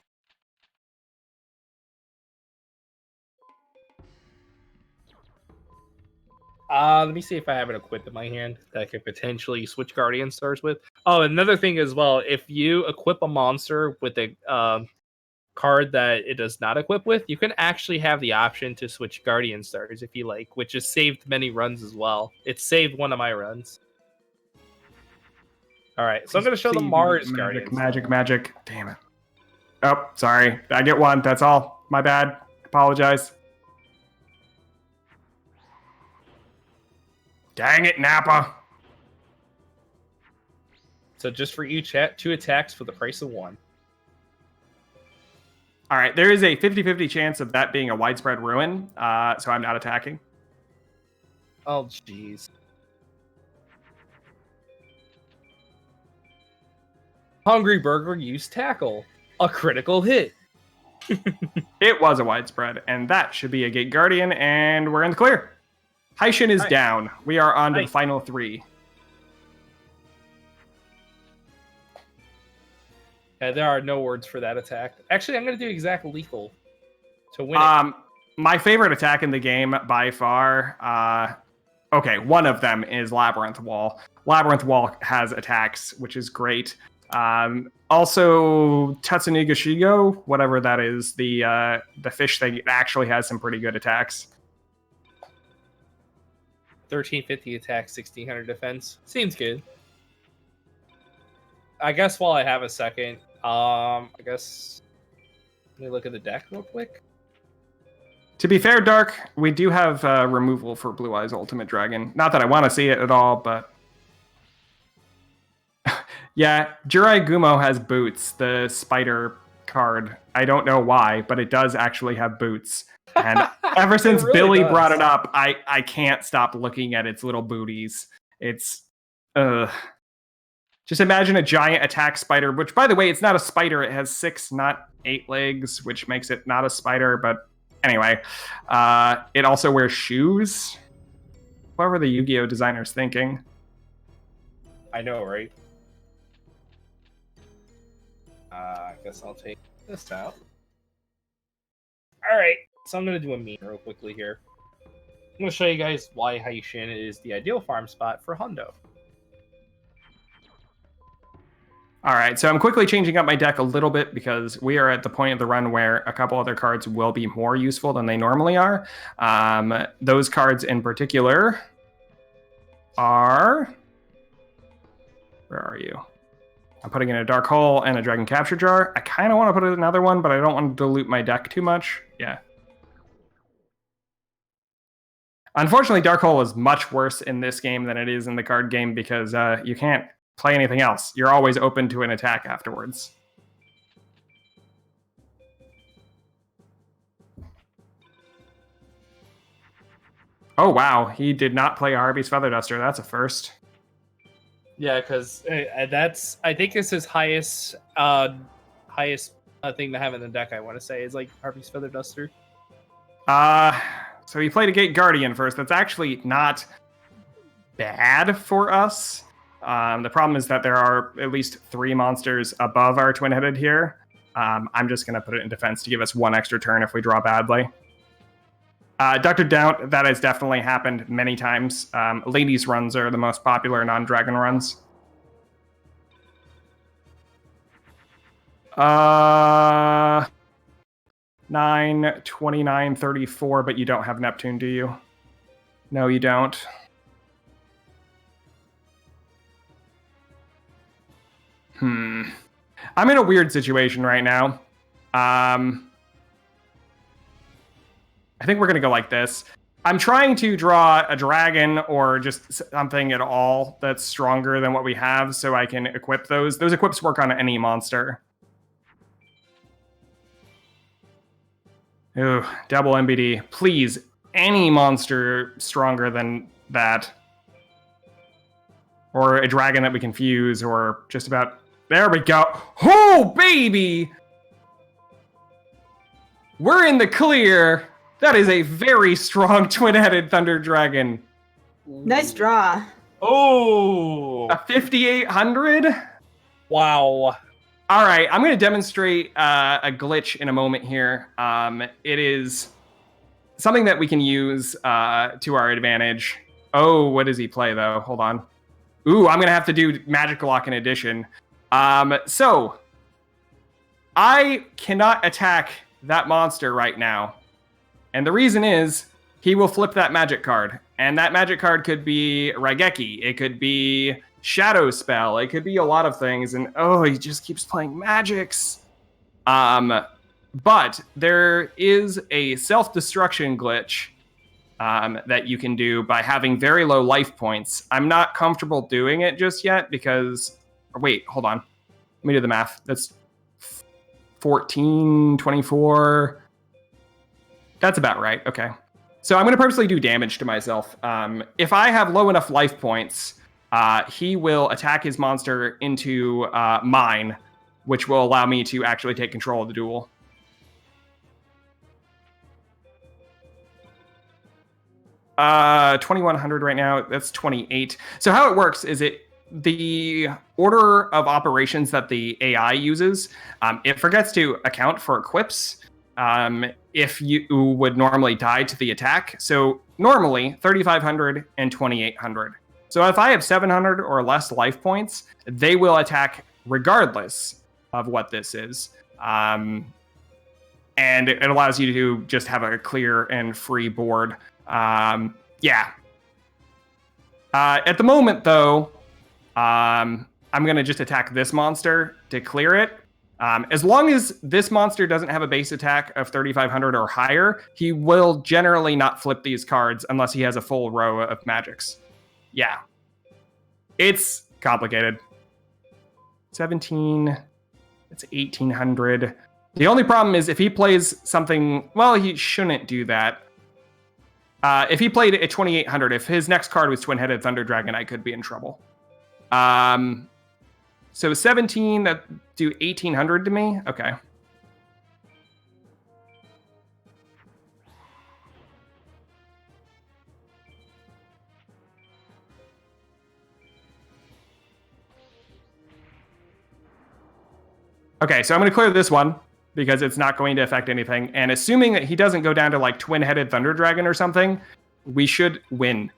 Let me see if I have an equip in my hand that I could potentially switch Guardian Stars with. Oh, another thing as well, if you equip a monster with a card that it does not equip with, you can actually have the option to switch Guardian Stars if you like, which has saved many runs as well. It saved one of my runs. Alright, so I'm going to show the Mars Guardian. Magic. Damn it. Oh, sorry. I get one. That's all. My bad. Apologize. Dang it, Nappa. So just for you, chat, 2 attacks for the price of 1. All right, there is a 50-50 chance of that being a widespread ruin, so I'm not attacking. Oh, jeez. Hungry Burger used Tackle. A critical hit. It was a widespread, and that should be a Gate Guardian, and we're in the clear. Haishin is down. We are on to the final 3. Yeah, there are no words for that attack. Actually, I'm going to do exact lethal to win it. My favorite attack in the game by far, okay, one of them is Labyrinth Wall. Labyrinth Wall has attacks, which is great. Also, Tatsunega Shigo, whatever that is, the fish thing, actually has some pretty good attacks. 1350 attack, 1600 defense. Seems good. I guess while I have a second, let me look at the deck real quick. To be fair, Dark, we do have removal for Blue Eyes Ultimate Dragon. Not that I want to see it at all, but... yeah, Jirai Gumo has Boots, the spider card. I don't know why, but it does actually have boots. And ever since really Billy does. brought it up, I can't stop looking at its little booties. It's just imagine a giant attack spider, which, by the way, it's not a spider. It has 6, not 8 legs, which makes it not a spider. But anyway, it also wears shoes. What were the Yu-Gi-Oh designers thinking? I know, right? I guess I'll take this out. All right, so I'm gonna do a meme real quickly here. I'm gonna show you guys why Haishin is the ideal farm spot for Hundo. All right, so I'm quickly changing up my deck a little bit because we are at the point of the run where a couple other cards will be more useful than they normally are. Those cards in particular are... Where are you? I'm putting in a Dark Hole and a Dragon Capture Jar. I kind of want to put in another one, but I don't want to dilute my deck too much. Yeah. Unfortunately, Dark Hole is much worse in this game than it is in the card game because you can't play anything else. You're always open to an attack afterwards. Oh, wow. He did not play Harvey's Feather Duster. That's a first. Yeah, because that's, I think it's his highest thing to have in the deck. I want to say is like Harvey's Feather Duster. So he played a Gate Guardian first. That's actually not bad for us. The problem is that there are at least 3 monsters above our twin-headed here. I'm just going to put it in defense to give us 1 extra turn if we draw badly. Dr. Doubt, that has definitely happened many times. Ladies runs are the most popular non-dragon runs. 9, 29, 34, but you don't have Neptune, do you? No, you don't. I'm in a weird situation right now. I think we're going to go like this. I'm trying to draw a dragon or just something at all that's stronger than what we have so I can equip those. Those equips work on any monster. Ooh, double MBD. Please, any monster stronger than that. Or a dragon that we can fuse, or just about... There we go. Oh, baby! We're in the clear. That is a very strong twin-headed Thunder Dragon. Nice draw. Oh! A 5800? Wow. All right, I'm going to demonstrate a glitch in a moment here. It is something that we can use to our advantage. Oh, what does he play, though? Hold on. Ooh, I'm going to have to do Magic Lock in addition. So, I cannot attack that monster right now. And the reason is, he will flip that magic card. And that magic card could be Raigeki. It could be Shadow Spell. It could be a lot of things. And oh, he just keeps playing magics. But there is a self-destruction glitch that you can do by having very low life points. I'm not comfortable doing it just yet because... Wait, hold on. Let me do the math. That's 14, 24... That's about right. Okay. So I'm going to purposely do damage to myself. If I have low enough life points, he will attack his monster into mine, which will allow me to actually take control of the duel. Uh, 2100 right now. That's 28. So how it works is the order of operations that the AI uses, it forgets to account for equips. If you would normally die to the attack. So normally 3,500 and 2,800. So if I have 700 or less life points, they will attack regardless of what this is. And it allows you to just have a clear and free board. Yeah. At the moment, though, I'm going to just attack this monster to clear it. As long as this monster doesn't have a base attack of 3,500 or higher, he will generally not flip these cards unless he has a full row of magics. Yeah. It's complicated. 17. It's 1,800. The only problem is if he plays something, well, he shouldn't do that. If he played a 2800, if his next card was Twin-Headed Thunder Dragon, I could be in trouble. So 17, that do 1800 to me? Okay. Okay, so I'm going to clear this one because it's not going to affect anything. And assuming that he doesn't go down to like Twin-Headed Thunder Dragon or something, we should win.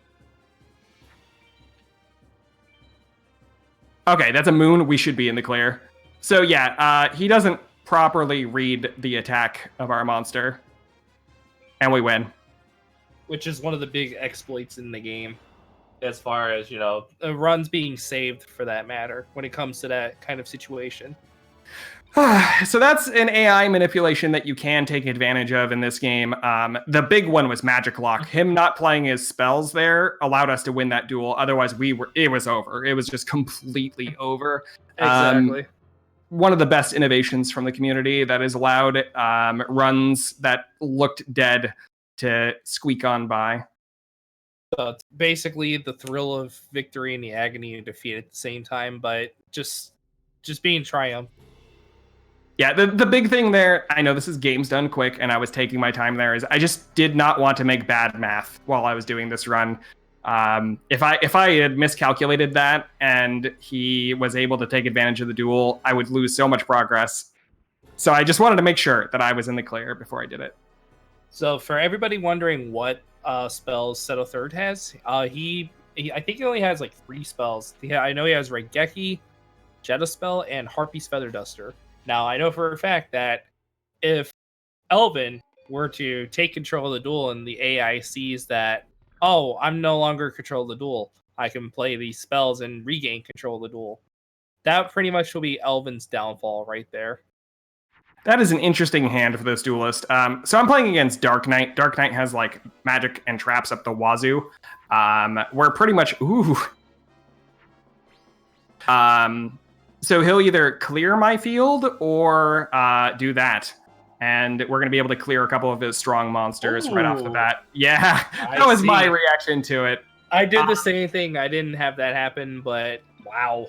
Okay, that's a moon. We should be in the clear. So yeah, he doesn't properly read the attack of our monster. And we win. Which is one of the big exploits in the game. As far as, runs being saved for that matter, when it comes to that kind of situation. So that's an AI manipulation that you can take advantage of in this game. The big one was Magic Lock. Him not playing his spells there allowed us to win that duel. Otherwise, it was over. It was just completely over. Exactly. One of the best innovations from the community that has allowed runs that looked dead to squeak on by. So it's basically the thrill of victory and the agony of defeat at the same time, but just being triumph. Yeah, the big thing there, I know this is games done quick, and I was taking my time there, is I just did not want to make bad math while I was doing this run. If I had miscalculated that and he was able to take advantage of the duel, I would lose so much progress. So I just wanted to make sure that I was in the clear before I did it. So for everybody wondering what spells Seto Third has, he I think he only has like 3 spells. I know he has Raigeki, Jetta Spell, and Harpy's Feather Duster. Now, I know for a fact that if Elvin were to take control of the duel and the AI sees that, oh, I'm no longer in control of the duel, I can play these spells and regain control of the duel. That pretty much will be Elvin's downfall right there. That is an interesting hand for this duelist. So I'm playing against Dark Knight. Dark Knight has like magic and traps up the wazoo. We're pretty much... Ooh. So he'll either clear my field or do that. And we're going to be able to clear a couple of his strong monsters right off the bat. Yeah, that was my reaction to it. I did the same thing. I didn't have that happen, but wow.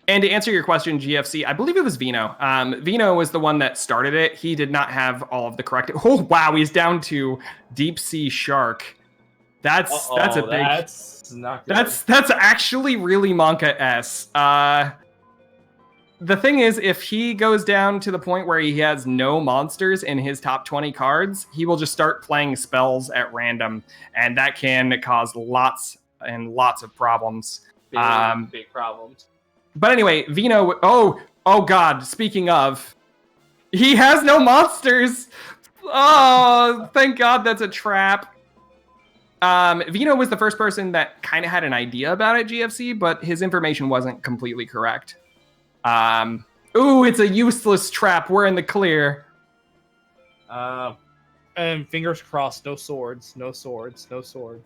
And to answer your question, GFC, I believe it was Vino. Vino was the one that started it. He did not have all of the correct... Oh, wow, he's down to Deep Sea Shark. That's a big... That's not good. That's actually really Monka-S. The thing is, if he goes down to the point where he has no monsters in his top 20 cards, he will just start playing spells at random, and that can cause lots and lots of problems. Big problems. But anyway, Vino... Oh God, speaking of... He has no monsters! Oh, thank God that's a trap. Vino was the first person that kind of had an idea about it, GFC, but his information wasn't completely correct. Ooh, it's a useless trap. We're in the clear. And fingers crossed, no swords, no swords, no swords.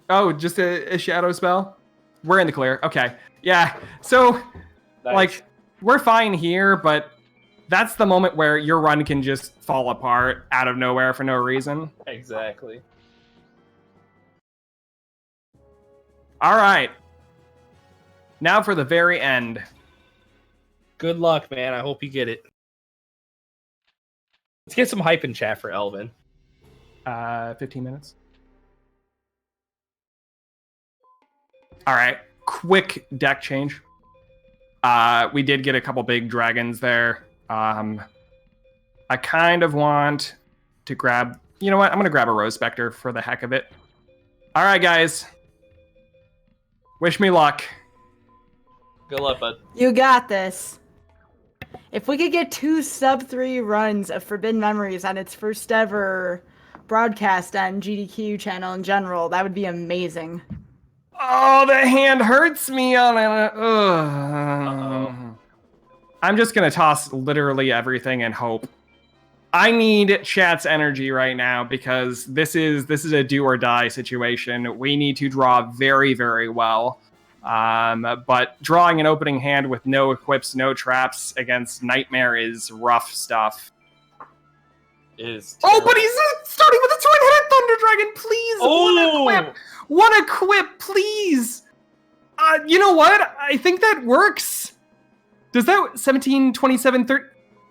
Oh, just a shadow spell? We're in the clear. Okay. Yeah. So, Nice. like, we're fine here, but that's the moment where your run can just fall apart out of nowhere for no reason. Exactly. All right. Now for the very end. Good luck, man. I hope you get it. Let's get some hype in chat for Elvin. 15 minutes. All right. Quick deck change. We did get a couple big dragons there. I kind of want to grab... You know what? I'm going to grab a Rose Spectre for the heck of it. All right, guys. Wish me luck. Good luck, bud. You got this. If we could get 2 sub-3 runs of Forbidden Memories on its first ever broadcast on GDQ channel in general, that would be amazing. Oh, the hand hurts me on it. Ugh. I'm just going to toss literally everything and hope. I need chat's energy right now because this is a do or die situation. We need to draw very, very well. But drawing an opening hand with no equips, no traps against Nightmare is rough stuff. Oh, but he's starting with a twin-headed Thunder Dragon. Please, Oh! one equip, please. You know what? I think that works. Does that 17, 27, 30?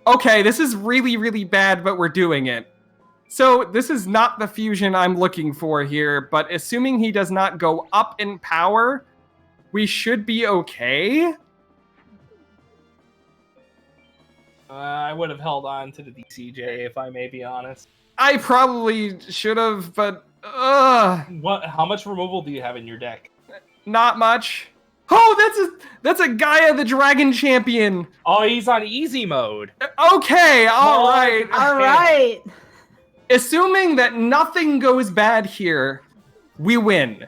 Okay, this is really, really bad, but we're doing it. So this is not the fusion I'm looking for here, but assuming he does not go up in power, we should be okay. I would have held on to the DCJ if I may be honest. I probably should have, but What? How much removal do you have in your deck? not much. Oh, that's a Gaia the Dragon champion. Oh, he's on easy mode. Okay, all right. All right. Assuming that nothing goes bad here, we win.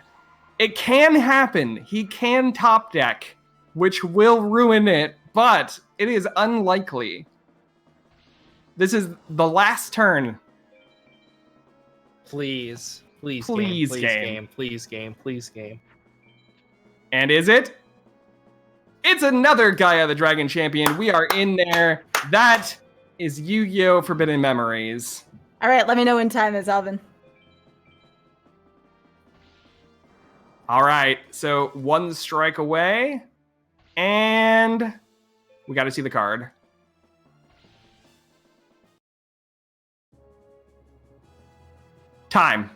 It can happen. He can top deck, which will ruin it, but it is unlikely. This is the last turn. Please Please, game. Please game. And is it? It's another Gaia the Dragon champion. We are in there. That is Yu-Gi-Oh! Forbidden Memories. All right, let me know when time is, Alvin. All right, so one strike away. And we got to see the card. Time.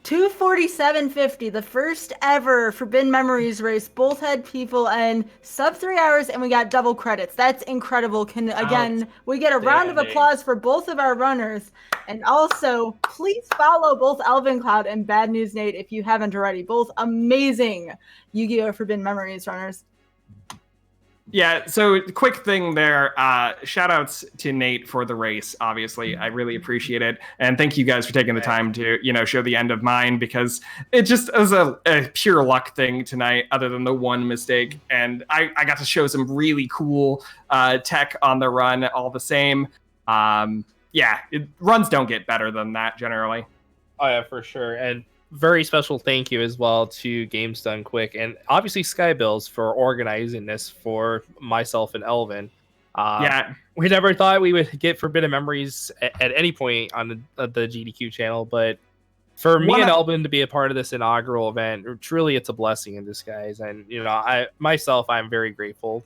2:47:50, the first ever Forbidden Memories race. Both had people in sub 3 hours, and we got double credits. That's incredible. We get a round of applause for both of our runners. And also, please follow both Elvin Cloud and Bad News Nate if you haven't already. Both amazing Yu-Gi-Oh! Forbidden Memories runners. Yeah, so quick thing there. Shout outs to Nate for the race, obviously. I really appreciate it. And thank you guys for taking the time to, show the end of mine, because it just was a pure luck thing tonight, other than the one mistake. And I got to show some really cool tech on the run all the same. Runs don't get better than that generally. Oh yeah, for sure. And very special thank you as well to Games Done Quick and obviously Skybills for organizing this for myself and Elvin. We never thought we would get Forbidden Memories at any point on the GDQ channel, but for me and Elvin to be a part of this inaugural event, truly it's a blessing in disguise. And I'm very grateful.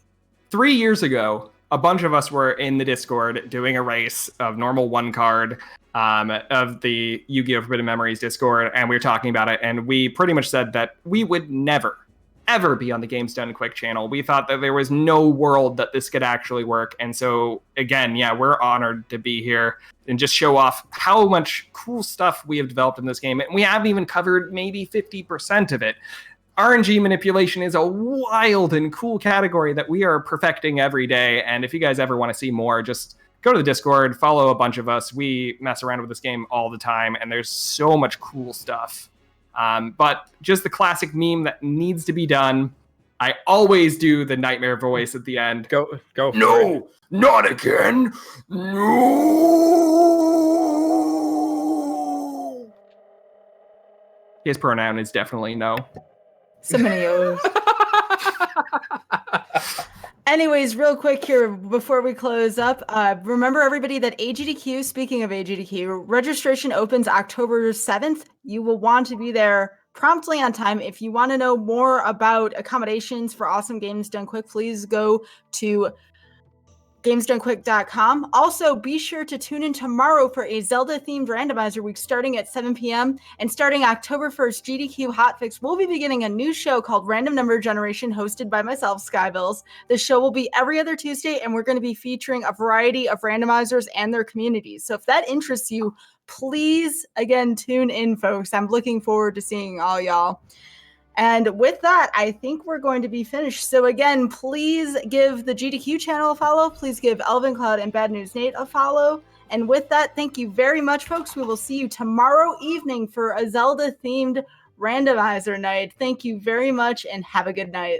3 years ago, a bunch of us were in the Discord doing a race of normal one card of the Yu-Gi-Oh! Forbidden Memories Discord, and we were talking about it, and we pretty much said that we would never, ever be on the Games Done Quick channel. We thought that there was no world that this could actually work, and so, again, we're honored to be here and just show off how much cool stuff we have developed in this game, and we haven't even covered maybe 50% of it. RNG manipulation is a wild and cool category that we are perfecting every day, and if you guys ever want to see more, just go to the Discord, follow a bunch of us. We mess around with this game all the time, and there's so much cool stuff. But just the classic meme that needs to be done. I always do the Nightmare voice at the end. Go for it. No, not again. No. His pronoun is definitely no. So many O's. Anyways, real quick here before we close up, remember everybody that AGDQ, speaking of AGDQ, registration opens October 7th. You will want to be there promptly on time. If you want to know more about accommodations for awesome Games Done Quick, please go to GamesDoneQuick.com. Also, be sure to tune in tomorrow for a Zelda-themed randomizer week starting at 7 p.m. And starting October 1st, GDQ HOTFIX will be beginning a new show called Random Number Generation, hosted by myself, Skybills. The show will be every other Tuesday, and we're going to be featuring a variety of randomizers and their communities. So if that interests you, please, again, tune in, folks. I'm looking forward to seeing all y'all. And with that, I think we're going to be finished. So again, please give the GDQ channel a follow. Please give Elvin Cloud and Bad News Nate a follow. And with that, thank you very much, folks. We will see you tomorrow evening for a Zelda-themed randomizer night. Thank you very much, and have a good night.